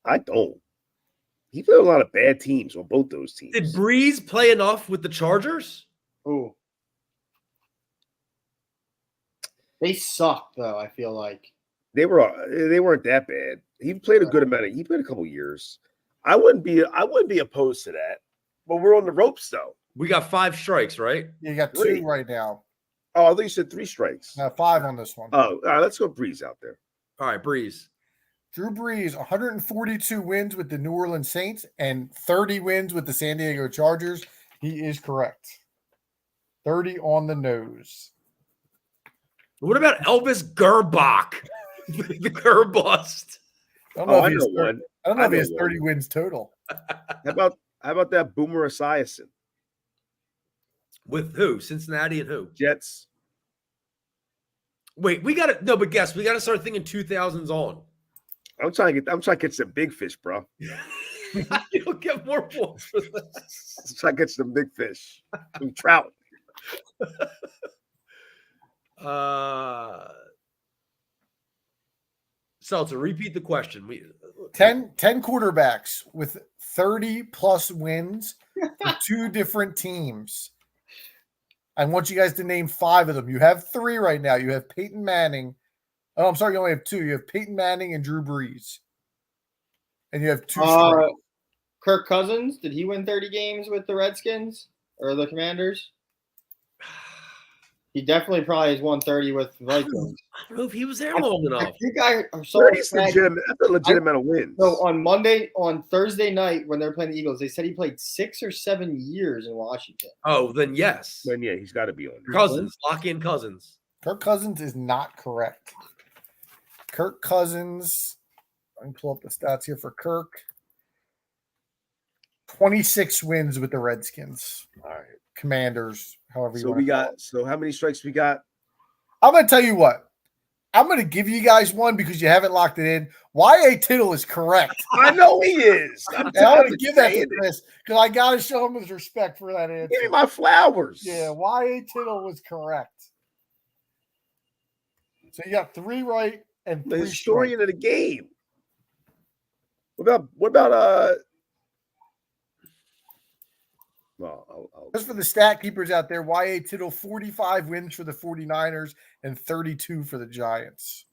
I don't. He played a lot of bad teams on both those teams. Did Breeze play enough with the Chargers? Oh, they sucked though. I feel like they weren't that bad. He played a good amount. He played a couple years. I wouldn't be opposed to that. But we're on the ropes though. We got 5 strikes, right? You got 2 right now. Oh, I thought you said 3 strikes. 5 on this one. Oh, all right. Let's go Breeze out there. All right, Breeze. Drew Brees, 142 wins with the New Orleans Saints and 30 wins with the San Diego Chargers. He is correct. 30 on the nose. What about Elvis Gerbach? The Ger bust. I don't know if he has 30 wins total. How about that Boomer Esiason? With who? Cincinnati and who? Jets. Wait, we got to start thinking 2000s on. I'm trying to get some big fish, bro. You'll get more points for that. I'm trying to get some big fish. Some trout. So to repeat the question, 10 quarterbacks with 30 plus wins for 2 different teams. I want you guys to name 5 of them. You have 3 right now. You have Peyton Manning. Oh, I'm sorry, you only have 2. You have Peyton Manning and Drew Brees. And you have 2 straight. Kirk Cousins, did he win 30 games with the Redskins or the Commanders? He definitely probably has won 30 with the Vikings. I don't know if he was there long enough. I think I saw 30's legitimate. That's a legitimate win. So on Thursday night when they're playing the Eagles, they said he played 6 or 7 years in Washington. Oh, then yes. Then yeah, he's got to be on there. Cousins, lock in Cousins. Kirk Cousins is not correct. Kirk Cousins, let me pull up the stats here for Kirk. 26 wins with the Redskins. All right. Commanders, however you So want we to call got. it. So how many strikes we got? I'm going to tell you what. I'm going to give you guys one because you haven't locked it in. Y.A. Tittle is correct. I know he is. I'm going to give that to Chris because I got to show him his respect for that answer. Give me my flowers. Yeah, Y.A. Tittle was correct. So you got 3 right and 3 The historian straight. of the game. What about Well, Just for the stat keepers out there, Y.A. Tittle, 45 wins for the 49ers and 32 for the Giants.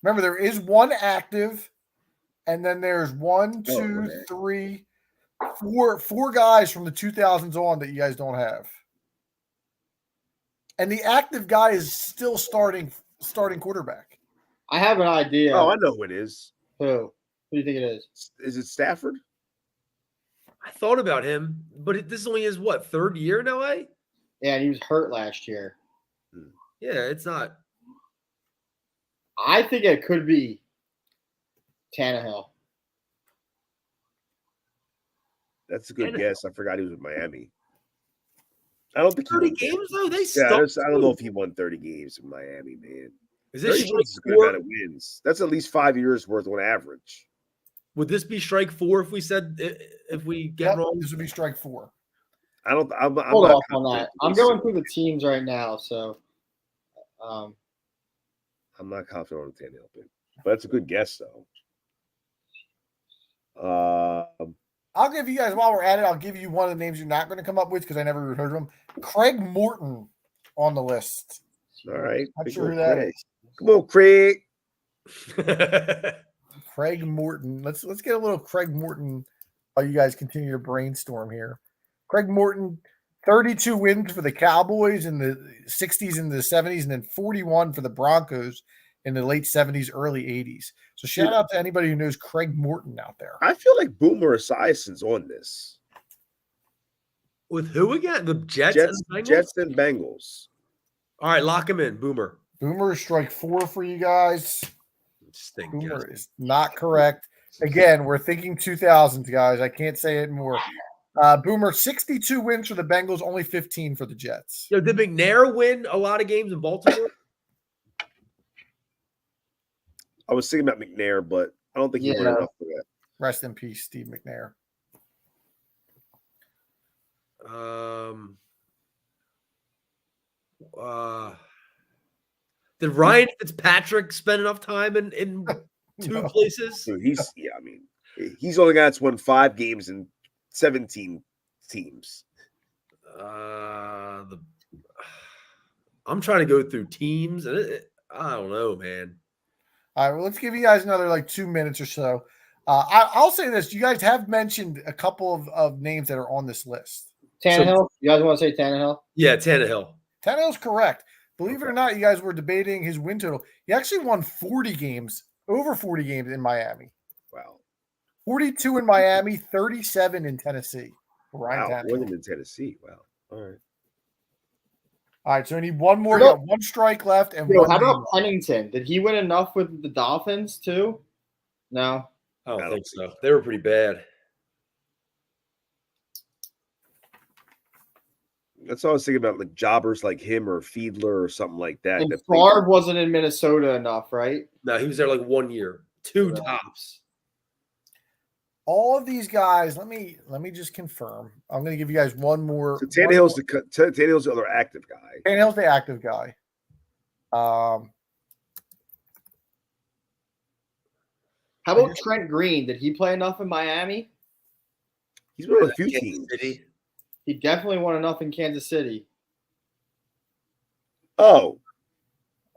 Remember, there is 1 active, and then there's 1, 2, 3, 4 guys from the 2000s on that you guys don't have. And the active guy is still starting quarterback. I have an idea. Oh, I know who it is. Who? Who do you think it is? Is it Stafford? I thought about him, but this is only his what, 3rd year in LA? Yeah, and he was hurt last year. Yeah, it's not. I think it could be Tannehill. That's a good Tannehill. guess. I forgot he was with Miami. I don't think he 30 won games though. They Yeah, stuck. I don't know if he won 30 games in Miami, man. Is 30 this wins is a strike good 4? amount of wins. That's at least 5 years worth on average. Would this be strike 4 if we said if we get Yep, wrong? this would be strike 4. I'm Hold not off on that. I'm going through the teams right now, so I'm not confident on Tannehill, but that's a good guess though. I'll give you guys, while we're at it, I'll give you one of the names you're not going to come up with because I never heard of him. Craig Morton on the list. All right. Not Big sure who old that Craig. is. Come on, Craig. Craig Morton. Let's get a little Craig Morton while you guys continue to brainstorm here. Craig Morton, 32 wins for the Cowboys in the 60s and the 70s, and then 41 for the Broncos in the late 70s, early 80s. So shout out to anybody who knows Craig Morton out there. I feel like Boomer Esiason's on this. With who again? The Jets and Bengals? Jets and Bengals. All right, lock him in, Boomer. Boomer is strike 4 for you guys. Stink. Boomer is not correct. Again, we're thinking 2000s, guys. I can't say it more. Boomer, 62 wins for the Bengals, only 15 for the Jets. Yo, did McNair win a lot of games in Baltimore? I was thinking about McNair, but I don't think he won enough for that. Rest in peace, Steve McNair. Did Ryan Fitzpatrick spend enough time in two places? So he's only got that's won 5 games in 17 teams. I'm trying to go through teams, and I don't know, man. All right, well, let's give you guys another 2 minutes or so. I'll say this. You guys have mentioned a couple of names that are on this list. Tannehill? You guys want to say Tannehill? Yeah, Tannehill. Tannehill's correct. Believe it or not, you guys were debating his win total. He actually won 40 games, over 40 games in Miami. Wow. 42 in Miami, 37 in Tennessee. Ryan Tannehill. More than in Tennessee. Wow. All right. All right, so I need one more. You got one strike left. And how about Pennington? Did he win enough with the Dolphins too? No. I don't think so. They were pretty bad. That's all I was thinking about, jobbers like him or Fiedler or something like that. And Favre wasn't in Minnesota enough, right? No, he was there 1 year, 2 tops. All of these guys, let me just confirm. I'm going to give you guys one more. So Tannehill's the other active guy. Tannehill's the active guy. How about Trent Green? Did he play enough in Miami? He's been on a few teams. He definitely won enough in Kansas City. Oh.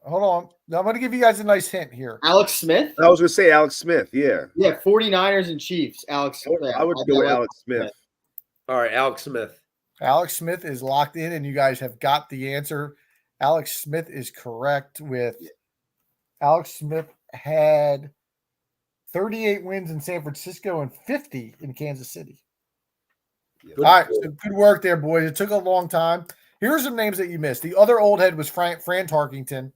Hold on. Now I'm going to give you guys a nice hint here. Alex Smith? I was going to say Alex Smith, yeah. Yeah, 49ers and Chiefs. Alex Smith. I would go with Alex Smith. All right, Alex Smith. Alex Smith is locked in, and you guys have got the answer. Alex Smith is correct with Alex Smith had 38 wins in San Francisco and 50 in Kansas City. All right, so good work there, boys. It took a long time. Here's some names that you missed. The other old head was Fran Tarkington.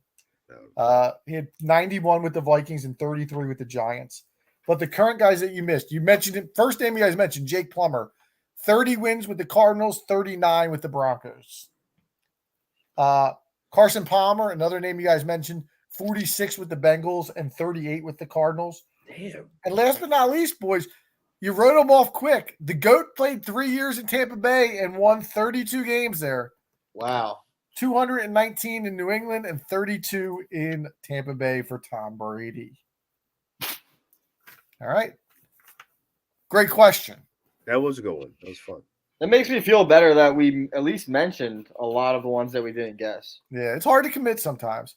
He had 91 with the Vikings and 33 with the Giants. But the current guys that you missed, you mentioned it. First name you guys mentioned, Jake Plummer. 30 wins with the Cardinals, 39 with the Broncos. Carson Palmer, another name you guys mentioned, 46 with the Bengals and 38 with the Cardinals. Damn. And last but not least, boys, you wrote them off quick. The GOAT played 3 years in Tampa Bay and won 32 games there. Wow. 219 in New England and 32 in Tampa Bay for Tom Brady. All right. Great question. That was a good one. That was fun. It makes me feel better that we at least mentioned a lot of the ones that we didn't guess. Yeah, it's hard to commit sometimes.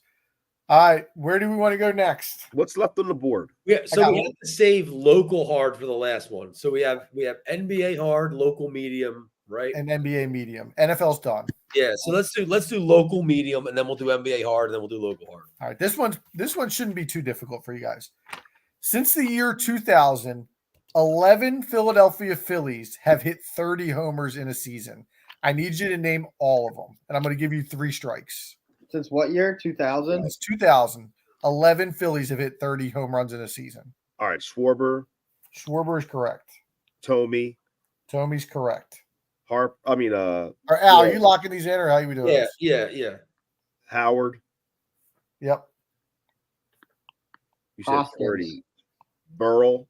All right, where do we want to go next? What's left on the board? Yeah, so we have to save local hard for the last one. So we have NBA hard, local medium, right? And NBA medium. NFL's done. Yeah, so let's do local medium, and then we'll do NBA hard, and then we'll do local hard. All right, this one shouldn't be too difficult for you guys. Since the year 2000, 11 Philadelphia Phillies have hit 30 homers in a season. I need you to name all of them, and I'm going to give you 3 strikes. Since what year? 2000? Since 2000, 11 Phillies have hit 30 home runs in a season. All right, Schwarber, Schwarber is correct. Tomey's correct. Or Al, All right, Al, are you locking these in, or how are we doing this? Yeah. Howard. Yep. You said Hoskins. 30. Burrell.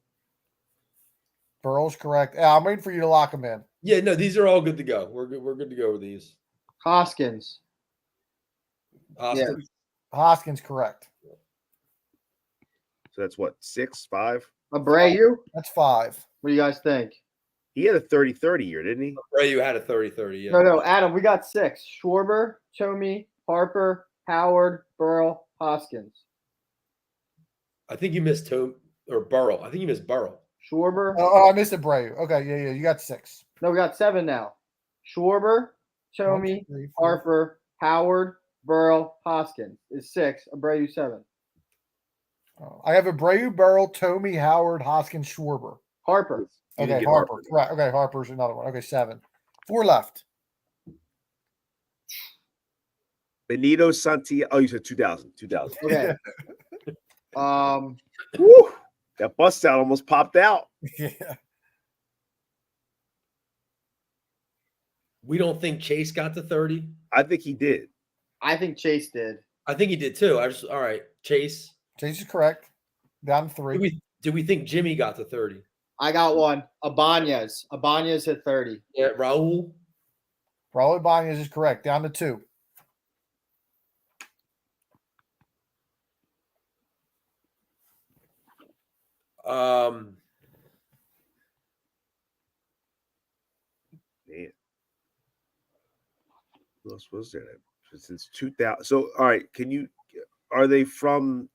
Burrell's correct. Al, I'm waiting for you to lock them in. Yeah, no, these are all good to go. We're good to go with these. Hoskins. Austin. Hoskins correct. So that's what, 6, 5? Abreu. That's 5. What do you guys think? He had a 30-30 year, didn't he? Ray, you had a 30-30. Yeah. No, Adam, we got 6. Schwarber, Tomey, Harper, Howard, Burrell, Hoskins. I think you missed Burrow. I think you missed Burrow. Schwarber. Oh, I missed Abreu. Okay, yeah, you got 6. No, we got 7 now. Schwarber, Tomey, 1, 2, 3, 4. Harper, Howard, Burrell, Hoskins is 6. Abreu 7. Oh, I have Abreu, Burrell, Tomey, Howard, Hoskins, Schwarber. Harper. You didn't Okay, get Harper. Right. Okay, Harper's another one. Okay, 7. 4 left. Benito Santiago. Oh, you said 2000. Okay. Woo! That bust out almost popped out. Yeah. We don't think Chase got to 30. I think he did. I think Chase did. I think he did too. All right, Chase. Chase is correct. Down to 3. Do we think Jimmy got to 30? I got one. Ibanez. Ibanez hit 30. Yeah, Raul. Raul Ibanez is correct. Down to 2. Man. Who else was there? Since 2000. So, all right, are they from?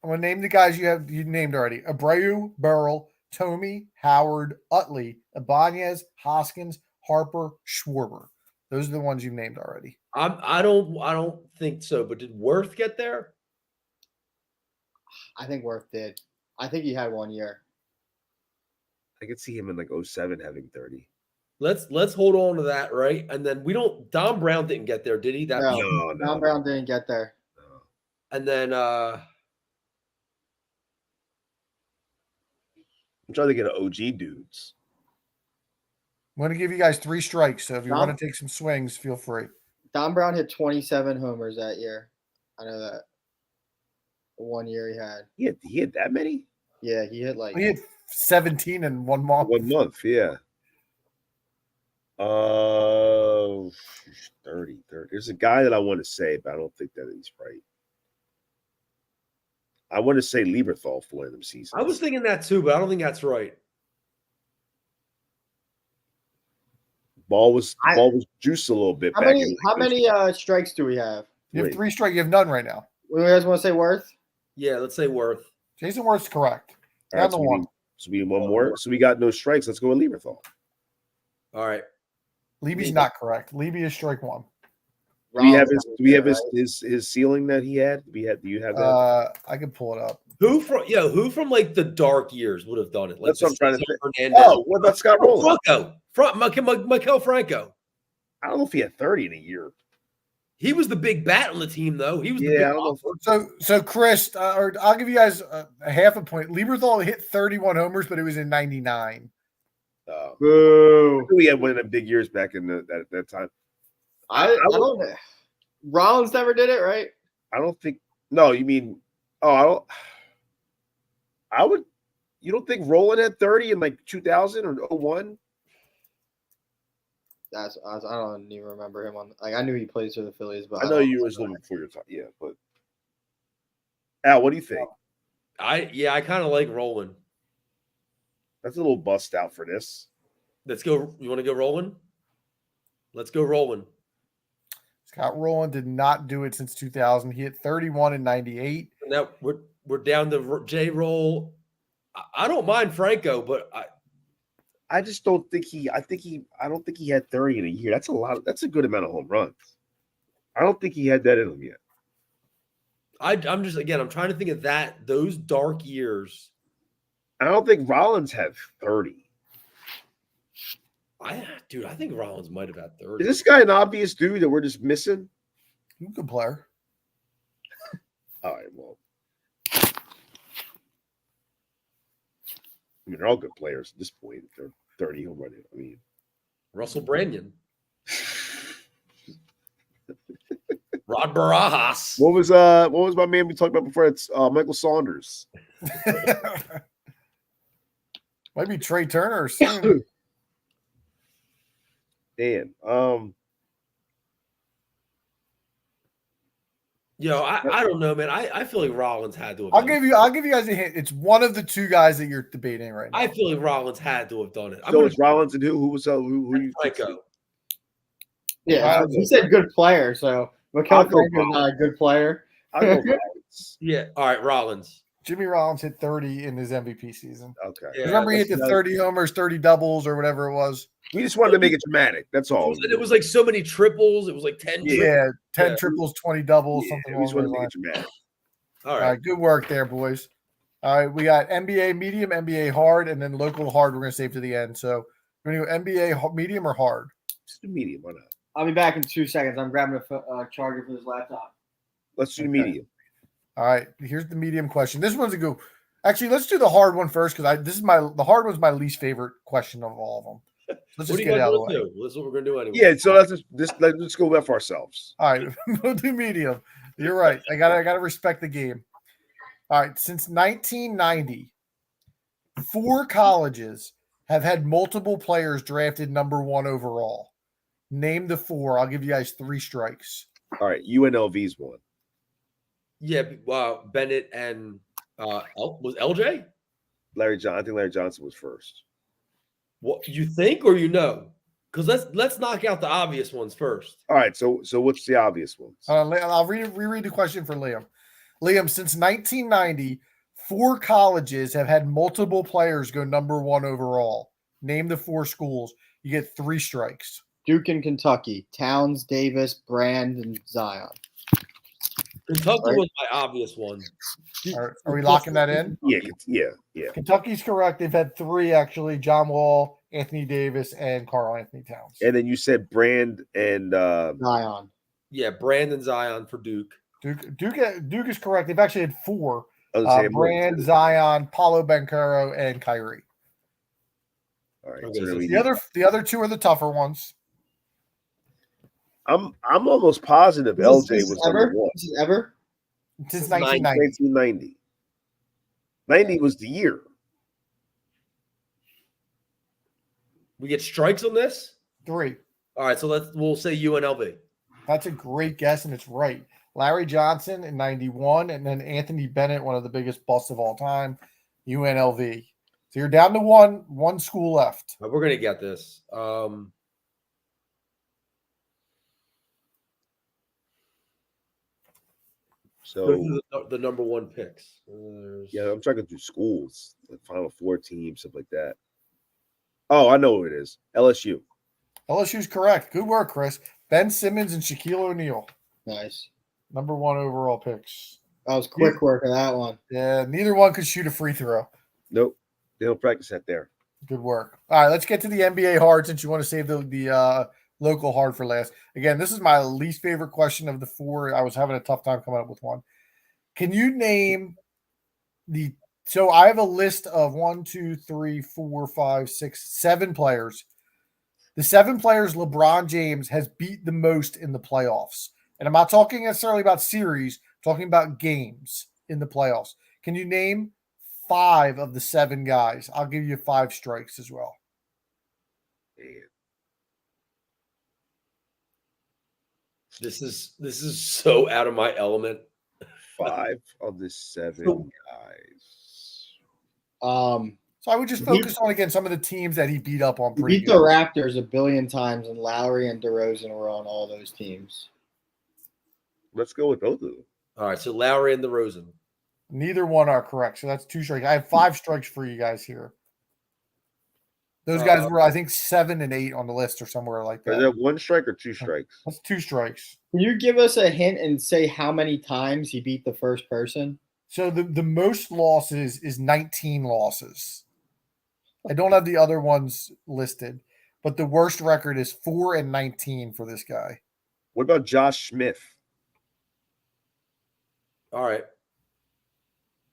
I'm going to name the guys you named already. Abreu, Burrell, Tomey, Howard, Utley, Ibanez, Hoskins, Harper, Schwarber. Those are the ones you've named already. I don't think so. But did Worth get there? I think Worth did. I think he had 1 year. I could see him in like 07 having 30. Let's hold on to that, right? And then Don Brown didn't get there, did he? No. Don Brown didn't get there. No. And then I'm trying to get an OG dudes. I'm going to give you guys 3 strikes. So if you want to take some swings, feel free. Don Brown hit 27 homers that year. I know that. The 1 year he had. He had that many? Yeah, he hit He had 17 in 1 month. 1 month, yeah. 30. There's a guy that I want to say, but I don't think that he's right. I want to say Lieberthal for one of them seasons. I was thinking that too, but I don't think that's right. Ball was juiced a little bit. How many strikes do we have? You have 3 strikes. You have none right now. You guys want to say Worth? Yeah, let's say Worth. Jason Worth's correct. All right, so we need one more. So we got no strikes. Let's go with Lieberthal. All right. Levy's not correct. Levy is strike 1. Do we have his ceiling that he had? Do you have that? I can pull it up. Who from like the dark years would have done it? Like That's what I'm trying to think. Hernandez. Oh, what about Scott Rowland? Mikel Franco. I don't know if he had 30 in a year. He was the big bat on the team, though. He was the Yeah, big I don't know. So Chris, or I'll give you guys a half a point. Lieberthal hit 31 homers, but it was in 99. Boo. We had one of the big years back in that time. I don't know. Rollins never did it, right? I don't think. No, you mean? Oh, I would. You don't think Rowland had 30 in like 2000 or 01? I don't even remember him on. Like I knew he plays for the Phillies, but I know you was living before your time. Yeah, but Al, what do you think? I kind of like Rowland. That's a little bust out for this. Let's go. You want to go Rowland? Let's go Rowland. Scott Rowland did not do it since 2000. He hit 31 in 98. Now we're down to J Roll. I don't mind Franco, but I just don't think he. I don't think he had 30 in a year. That's a lot. That's a good amount of home runs. I don't think he had that in him yet. I'm just I'm trying to think of those dark years. I don't think Rollins had 30. I think Rollins might have had 30. Is this guy an obvious dude that we're just missing? You good player. All right, well. I mean, they're all good players at this point. They're 30 home run. I mean, Russell Brandon. Rod Barajas. what was my man we talked about before? It's Michael Saunders. Might be Trey Turner soon. Dan. I don't know, man. I feel like Rollins had to have I'll done give you guys a hint. It's one of the two guys that you're debating right now. I feel like Rollins had to have done it. So it's Rollins and who was who you Franco. Yeah, he said good player, so Mikel Franco's not a good player. I'll go Rollins. Yeah. All right, Rollins. Jimmy Rollins hit 30 in his MVP season. Okay. Yeah, Remember he hit the 30 homers, 30 doubles, or whatever it was? We just wanted to make it dramatic. That's all. It was like so many triples. It was like 10 triples. Yeah, 10 triples, 20 doubles, something we just along wanted those to make lines. it dramatic. All All right, good work there, boys. All right, we got NBA medium, NBA hard, and then local hard we're going to save to the end. So we're going to go NBA medium or hard? Just do medium. Why not? I'll be back in 2 seconds. I'm grabbing a charger for this laptop. Let's do medium. All right, here's the medium question. This one's a go. Actually, let's do the hard one first because the hard one's my least favorite question of all of them. Let's just get it out of the way. That's what we're gonna do anyway. Yeah, so let's go with ourselves. All right, we'll do medium. You're right. I gotta respect the game. All right, since 1990, 4 colleges have had multiple players drafted number 1 overall. Name the 4. I'll give you guys 3 strikes. All right, UNLV's one. Yeah, Bennett and was LJ? I think Larry Johnson was first. What you think or you know? Because let's knock out the obvious ones first. All right, so what's the obvious ones? I'll reread the question for Liam. Liam, since 1990, 4 colleges have had multiple players go number 1 overall. Name the 4 schools. You get 3 strikes. Duke and Kentucky, Towns, Davis, Brand, and Zion. Kentucky was my obvious one. Are we locking that in? Yeah. Kentucky's correct. They've had 3 actually: John Wall, Anthony Davis, and Karl Anthony Towns. And then you said Brand and Zion. Yeah, Brandon Zion for Duke. Duke is correct. They've actually had 4: Brand, Zion, Paulo Banchero, and Kyrie. All right. Okay, So so The other 2 are the tougher ones. I'm almost positive LJ was number 1. This is ever? Since 1990. 1990. 90 was the year. We get strikes on this? 3. All right, so we'll say UNLV. That's a great guess, and it's right. Larry Johnson in 91, and then Anthony Bennett, one of the biggest busts of all time, UNLV. So you're down to one school left. We're gonna get this. So the number 1 picks. yeah, I'm trying to do schools, like Final Four teams, stuff like that. Oh, I know who it is. LSU. LSU's correct. Good work, Chris. Ben Simmons and Shaquille O'Neal. Nice. Number 1 overall picks. That was quick work of that one. Yeah, neither one could shoot a free throw. Nope. They don't practice that there. Good work. All right, let's get to the NBA hard since you want to save the local hard for last. Again, this is my least favorite question of the 4. I was having a tough time coming up with one. Can you name so I have a list of 1, 2, 3, 4, 5, 6, 7 players. The 7 players LeBron James has beat the most in the playoffs. And I'm not talking necessarily about series, I'm talking about games in the playoffs. Can you name 5 of the 7 guys? I'll give you 5 strikes as well. This is so out of my element. 5 of the 7 guys. So I would just focus on, again, some of the teams that he beat up on. He beat the Raptors a billion times, and Lowry and DeRozan were on all those teams. Let's go with both of them. All right, so Lowry and DeRozan. Neither one are correct. So that's 2 strikes. I have 5 strikes for you guys here. Those guys were, I think, 7 and 8 on the list or somewhere like Is that. that 1 strike or 2 strikes? That's 2 strikes. Can you give us a hint and say how many times he beat the first person? So the most losses is 19 losses. I don't have the other ones listed, but the worst record is 4 and 19 for this guy. What about Josh Smith? All right.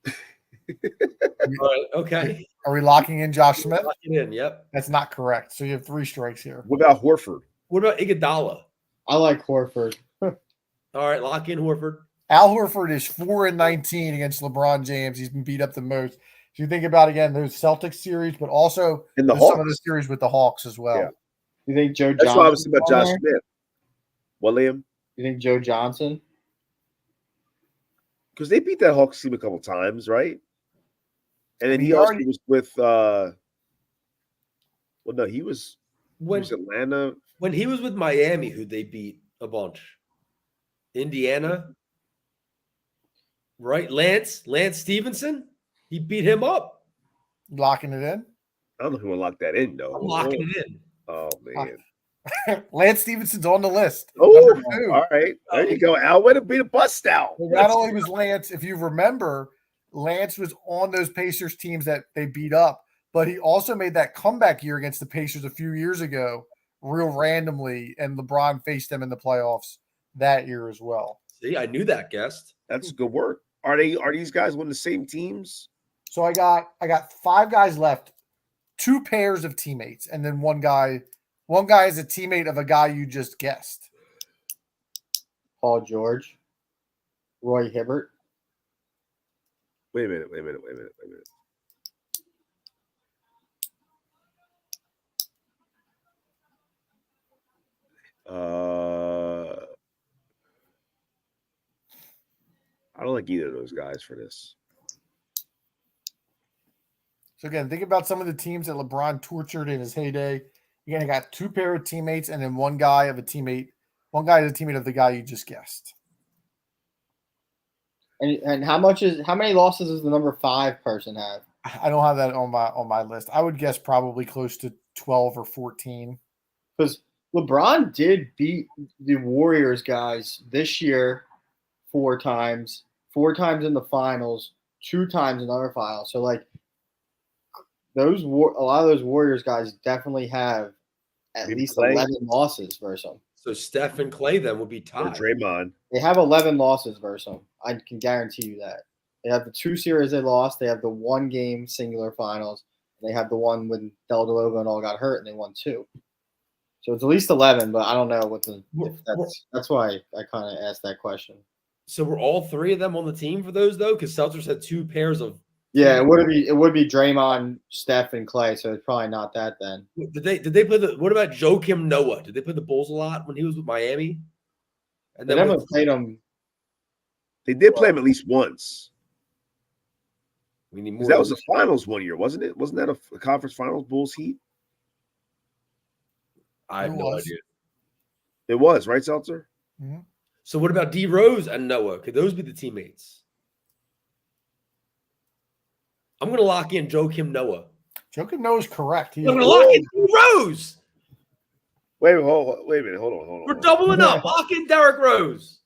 All right. Okay. Are we locking in Josh Smith? Lock it in. Yep. That's not correct. So you have 3 strikes here. What about Horford? What about Iguodala? I like Horford. All right. Lock in Horford. Al Horford is 4 and 19 against LeBron James. He's been beat up the most. So you think about, again, those Celtics series, but also And the some of the Hawks. series with the Hawks as well. Yeah. You think Joe That's Johnson? why I was thinking about Josh Smith. What, Liam? You think Joe Johnson? Because they beat that Hawks team a couple times, right? And then He he also already- was with well, no, he was When Atlanta. when he was with Miami, who they beat a bunch. Indiana. Right? Lance Stevenson. He beat him up. Locking it in. I don't know who will lock that in, though. I'm locking it in. Oh, man. Lance Stevenson's on the list. Oh, Number 2. all right. There you go, Al. Way to beat a bust out. Well, not only was Lance, if you remember, Lance was on those Pacers teams that they beat up, but he also made that comeback year against the Pacers a few years ago, real randomly, and LeBron faced them in the playoffs that year as well. See, I knew that guest. That's good work. Are these guys on the same teams? So I got 5 guys left, 2 pairs of teammates, and then one guy is a teammate of a guy you just guessed. Paul George, Roy Hibbert. Wait a minute. I don't like either of those guys for this. So again, think about some of the teams that LeBron tortured in his heyday. Again, I got 2 pair of teammates and then one guy is a teammate of the guy you just guessed. And how many losses does the number 5 person have? I don't have that on my list. I would guess probably close to 12 or 14. Because LeBron did beat the Warriors guys this year 4 times in the finals, 2 times in other finals. So like a lot of those Warriors guys definitely have at Maybe least Clay. 11 losses versus them. So Steph and Clay then would be Or tied. Draymond. They have 11 losses versus them. I can guarantee you that. They have the 2 series they lost. They have the 1 game singular finals. They have the one when Del Delovo and all got hurt and they won 2. So it's at least 11, but I don't know that's why I kind of asked that question. So were all 3 of them on the team for those though? Because Celtics had 2 pairs of. Yeah, it would be Draymond, Steph, and Clay. So it's probably not that then. Did they play the? What about Joakim Noah? Did they play the Bulls a lot when he was with Miami? And They then never played them. They did play him at least once. we need more. Because that was the finals one year, wasn't it? Wasn't that a conference finals Bulls Heat? I have It no was. idea. It was, right, Seltzer? So what about D Rose and Noah? Could those be the teammates? I'm going to lock in Joakim Noah. Joakim Noah is correct. I'm going to lock in D Rose. Wait a minute. Hold on. We're doubling up. Lock in Derrick Rose.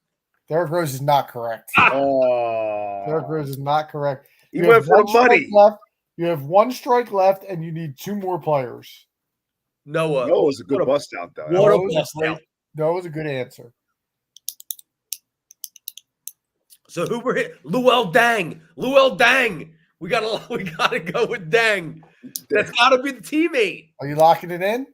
Derrick Rose is not correct. Oh, Derrick Rose is not correct. he You went have for the one strike money. left. You have 1 strike left, and you need 2 more players. Noah. No, it was a good What bust out, though. What a Noah was bust great. out. That was a good answer. So who were hit? Luol Deng. We gotta go with Deng. That's gotta be the teammate. Are you locking it in?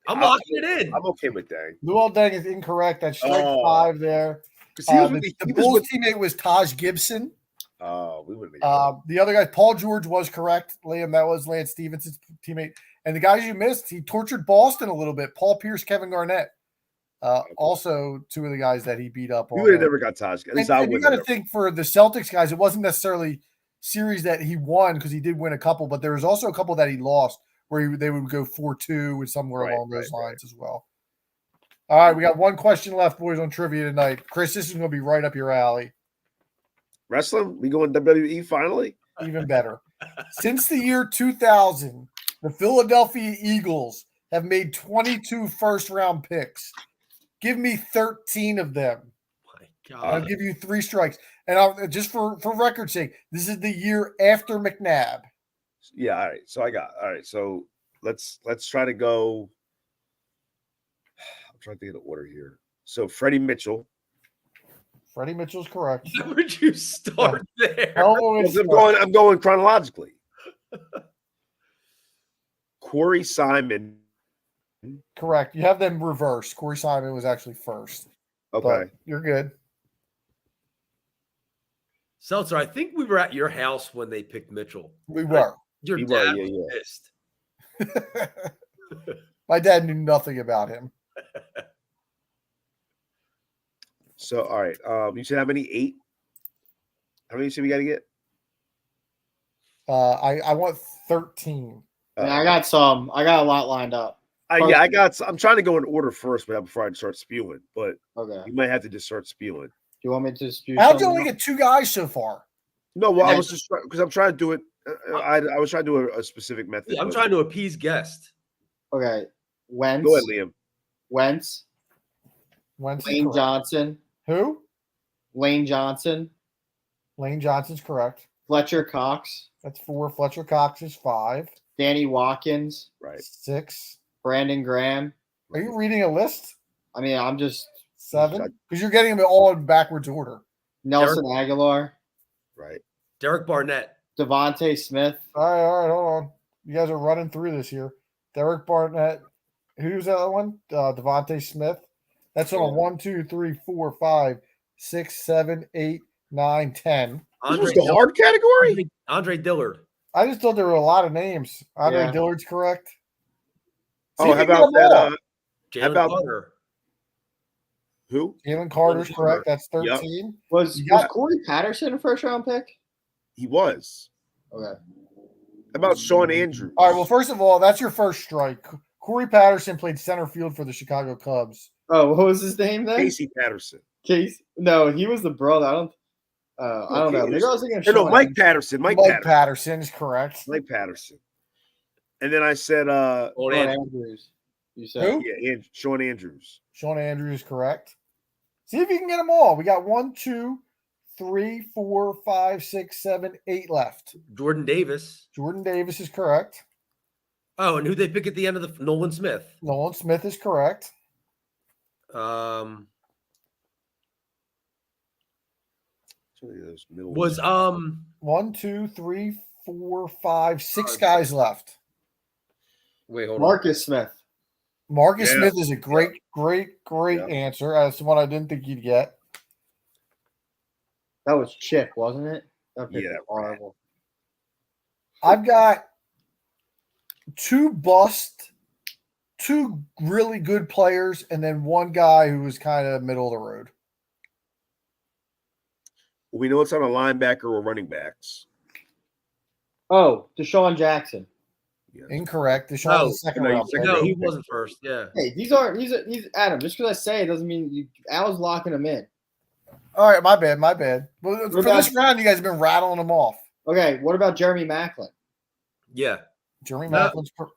I'm locking it in. I'm okay with that. Luol Deng is incorrect. That's strike Oh. 5 there. Because he was with The he was Bulls with. teammate was Taj Gibson. Oh, we would have been. The other guy, Paul George, was correct. Liam, that was Lance Stevenson's teammate. And the guys you missed, he tortured Boston a little bit. Paul Pierce, Kevin Garnett. Also, 2 of the guys that he beat up we on. would have there. never got Taj. At And, least I and you would got to have. think for the Celtics guys, it wasn't necessarily series that he won because he did win a couple, but there was also a couple that he lost where they would go 4-2 and somewhere Right, along those right, lines as well. All right, we got 1 question left, boys, on trivia tonight. Chris, this is going to be right up your alley. Wrestling? We going WWE finally? Even better. Since the year 2000, The Philadelphia Eagles have made 22 first-round picks. Give me 13 of them. My I'll God. give you 3 strikes. And I'll just for record's sake, this is the year after McNabb. Yeah, all right. So So let's try to go. I'm trying to think of the order here. So Freddie Mitchell. Freddie Mitchell's correct. Why would you start there? I'm going chronologically. Corey Simon. Correct. You have them reversed. Corey Simon was actually first. Okay. But you're good. Seltzer, I think we were at your house when they picked Mitchell. We were. Your We were, dad yeah, was yeah. pissed. My dad knew nothing about him. So all right. You said how many? 8? How many should we got to get? I want 13. And I got a lot lined up. Yeah, I'm trying to go in order first, but before I start spewing. But Okay. you might have to just start spewing. Do you want me to spew? How'd you something only up? get 2 guys so far? No, well, I Yeah. was just because I'm trying to do it. I was trying to do a specific method. I'm but- trying to appease guest. Okay. Wentz. Go ahead, Liam. Wentz. Wentz is Lane correct. Johnson. Who? Lane Johnson. Lane Johnson's correct. Fletcher Cox. That's 4. Fletcher Cox is 5. Danny Watkins. Right. 6. Brandon Graham. Are you reading a list? I mean, I'm just 7? Because you're getting them all in backwards order. Nelson Aguilar. Right. Derek Barnett. Devontae Smith. All right, hold on. You guys are running through this here. Derek Barnett. Who's that other one? Devontae Smith. That's on a 1, 2, 3, 4, 5, 6, 7, 8, 9, 10. This Andre was the hard category. Andre Dillard. I just thought there were a lot of names. Andre Yeah. Dillard's correct. See Oh, if how you get about them all. that? Jalen about- Carter. Who? Jalen Carter's Yep. correct. That's 13. Was You got- Corey Patterson a first round pick? He was. Okay. How about Sean Andrews? All right. Well, first of all, that's your first strike. Corey Patterson played center field for the Chicago Cubs. Oh, what was his name then? Casey Patterson. Case? No, he was the brother. I don't know. Maybe I was thinking of No, Sean. Mike Patterson. Mike Mike Patterson. Patterson is correct. Mike Patterson. And then I said, Old Sean Andrew. Andrews. You said Who? yeah, Sean Andrews. Sean Andrews is correct. See if you can get them all. We got 1, 2, 3, 4, 5, 6, 7, 8 left. Jordan Davis. Jordan Davis is correct. Oh, and who they pick at the end of the Nolan Smith. Nolan Smith is correct. Those middle Was 1, 2, 3, 4, 5, 6 guys left. wait, hold on. Marcus Smith. Marcus Yeah. Smith is a great Yeah. answer. That's the one I didn't think you'd get. That was Chip, wasn't it? That pick Yeah, was horrible. I've got 2 bust, 2 really good players, and then 1 guy who was kind of middle of the road. We know it's on a linebacker or running backs. Oh, Deshaun Jackson. Yeah. Incorrect. Deshaun No, was a second no, round he's pick. second No, he pick. wasn't first. Yeah. Hey, he's Adam. Just because I say it doesn't mean Al's locking him in. All right, my bad. Well, for about- this round, you guys have been rattling them off. Okay, what about Jeremy Maclin? Yeah. Jeremy No. Macklin's correct.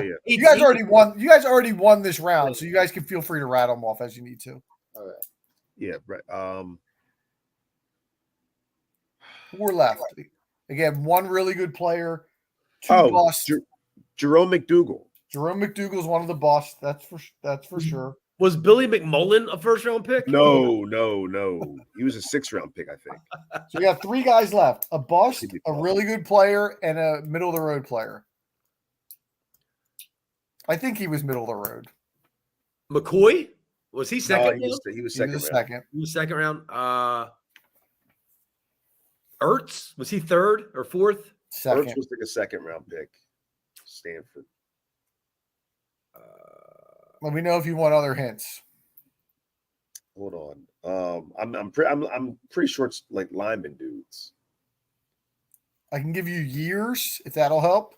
Yeah. You guys already won. You guys already won this round, so you guys can feel free to rattle them off as you need to. Okay. Yeah, right. 4 left. Again, 1 really good player, 2 busts. Jerome McDougal. Jerome McDougal is one of the busts. That's for sure. Was Billy McMullen a first round pick? No. He was a 6th-round pick, I think. So we got 3 guys left: a bust, a really good player, and a middle of the road player. I think he was middle of the road. McCoy? Was he second? He was He was second a round. second. He was second round. Ertz? Was he third or fourth? Second. Ertz was like a 2nd-round pick. Stanford. Let me know if you want other hints. Hold on. I'm pretty sure it's like lineman dudes. I can give you years if that'll help.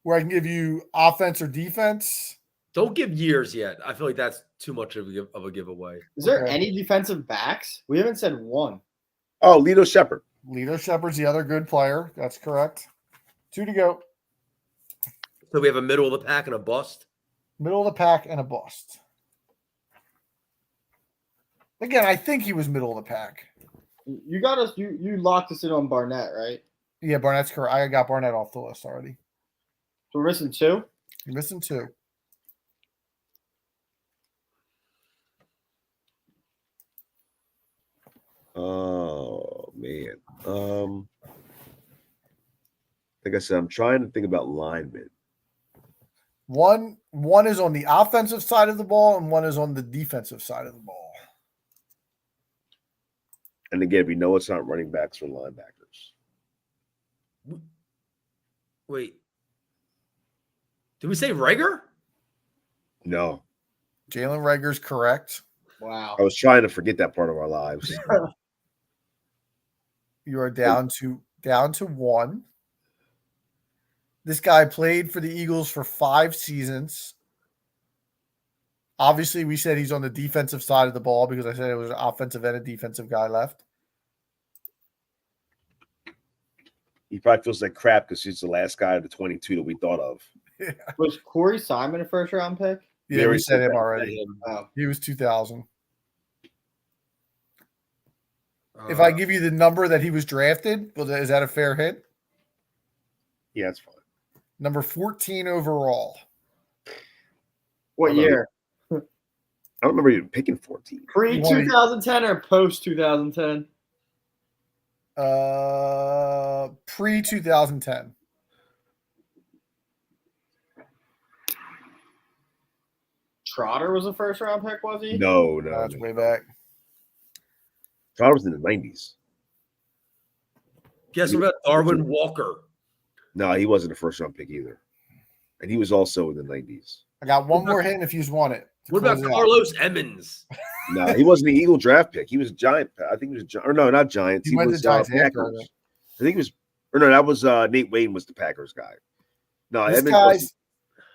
Where I can give you offense or defense. Don't give years yet. I feel like that's too much of a giveaway. Is there Okay. any defensive backs? We haven't said one. Oh, Lito Shepard. Lito Shepard's the other good player. That's correct. 2 to go. So we have a middle of the pack and a bust. Middle of the pack and a bust. Again, I think he was middle of the pack. You got us. You locked us in on Barnett, right? Yeah, Barnett's correct. I got Barnett off the list already. So we're missing 2. You're missing 2. Oh man. Like I said, I'm trying to think about linemen. One is on the offensive side of the ball, and one is on the defensive side of the ball. And again, we know it's not running backs or linebackers. Wait. Did we say Rager? No. Jalen Rager's correct. Wow. I was trying to forget that part of our lives. You are down to 1. This guy played for the Eagles for 5 seasons. Obviously, we said he's on the defensive side of the ball because I said it was an offensive and a defensive guy left. He probably feels like crap because he's the last guy of the 22 that we thought of. Was Corey Simon a first round pick? Yeah, Yeah, we we said said him that. already. Oh. He was 2000. If I give you the number that he was drafted, is that a fair hint? Yeah, that's fine. Number 14 overall. What Hold on. year? I don't remember even picking 14. Pre 2010 or post 2010? Pre 2010. Trotter was a first round pick, was he? No. That's way back. Trotter was in the 90s. Guess what about Darwin Walker? No, he wasn't a first round pick either. And he was also in the 90s. I got one more hint if you just want it. What about Carlos Emmons? No, he wasn't an Eagle draft pick. He was a Giant. I think he was, or no, not Giants. He went was to Giants after, Packers. I think. I think he was, or no, that was Nate Wayne was the Packers guy. No,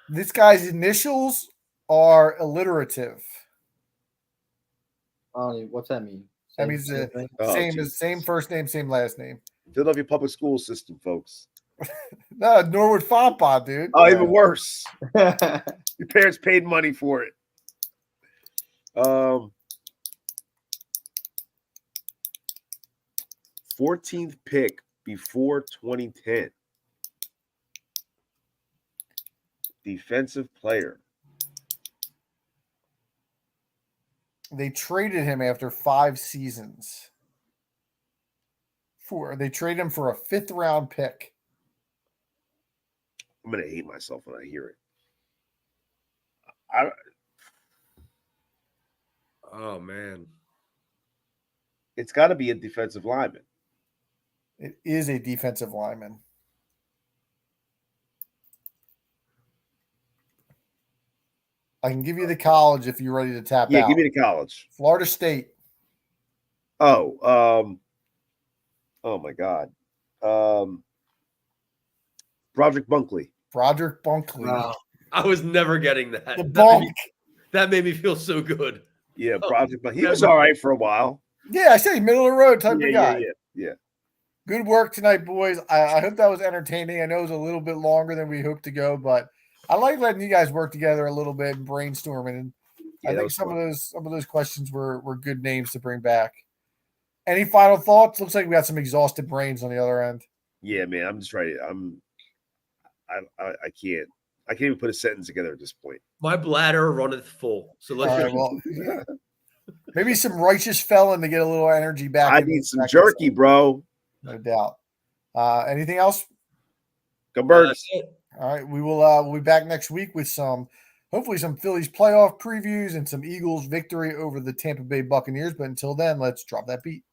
This guy's initials are alliterative. What's that mean? That means the same first name, same last name. Philadelphia public school system, folks. No, Norwood Fontbonne, dude. Oh, even worse. Your parents paid money for it. 14th pick before 2010. Defensive player. They traded him after 5 seasons. They traded him for a 5th round pick. I'm gonna hate myself when I hear it. Oh man, It's got to be a defensive lineman. It is a defensive lineman. I can give you the college if you're ready to tap out. Yeah, give me the college. Florida State. Oh my God. Broderick Bunkley. Broderick Bunkley. Wow. I was never getting that. The bunk. That made me feel so good. Yeah, Broderick Bunkley. He was all right for a while. Yeah, I said middle of the road type of guy. Yeah. Good work tonight, boys. I hope that was entertaining. I know it was a little bit longer than we hoped to go, but I like letting you guys work together a little bit and brainstorming. And I think some of those questions were good names to bring back. Any final thoughts? Looks like we got some exhausted brains on the other end. Yeah, man. I'm just ready. I can't even put a sentence together at this point. My bladder runneth full. So let's maybe some righteous felon to get a little energy back. I need some jerky, bro. No doubt. Anything else? Go Birds. All right, we'll be back next week with hopefully some Phillies playoff previews and some Eagles victory over the Tampa Bay Buccaneers. But until then, let's drop that beat.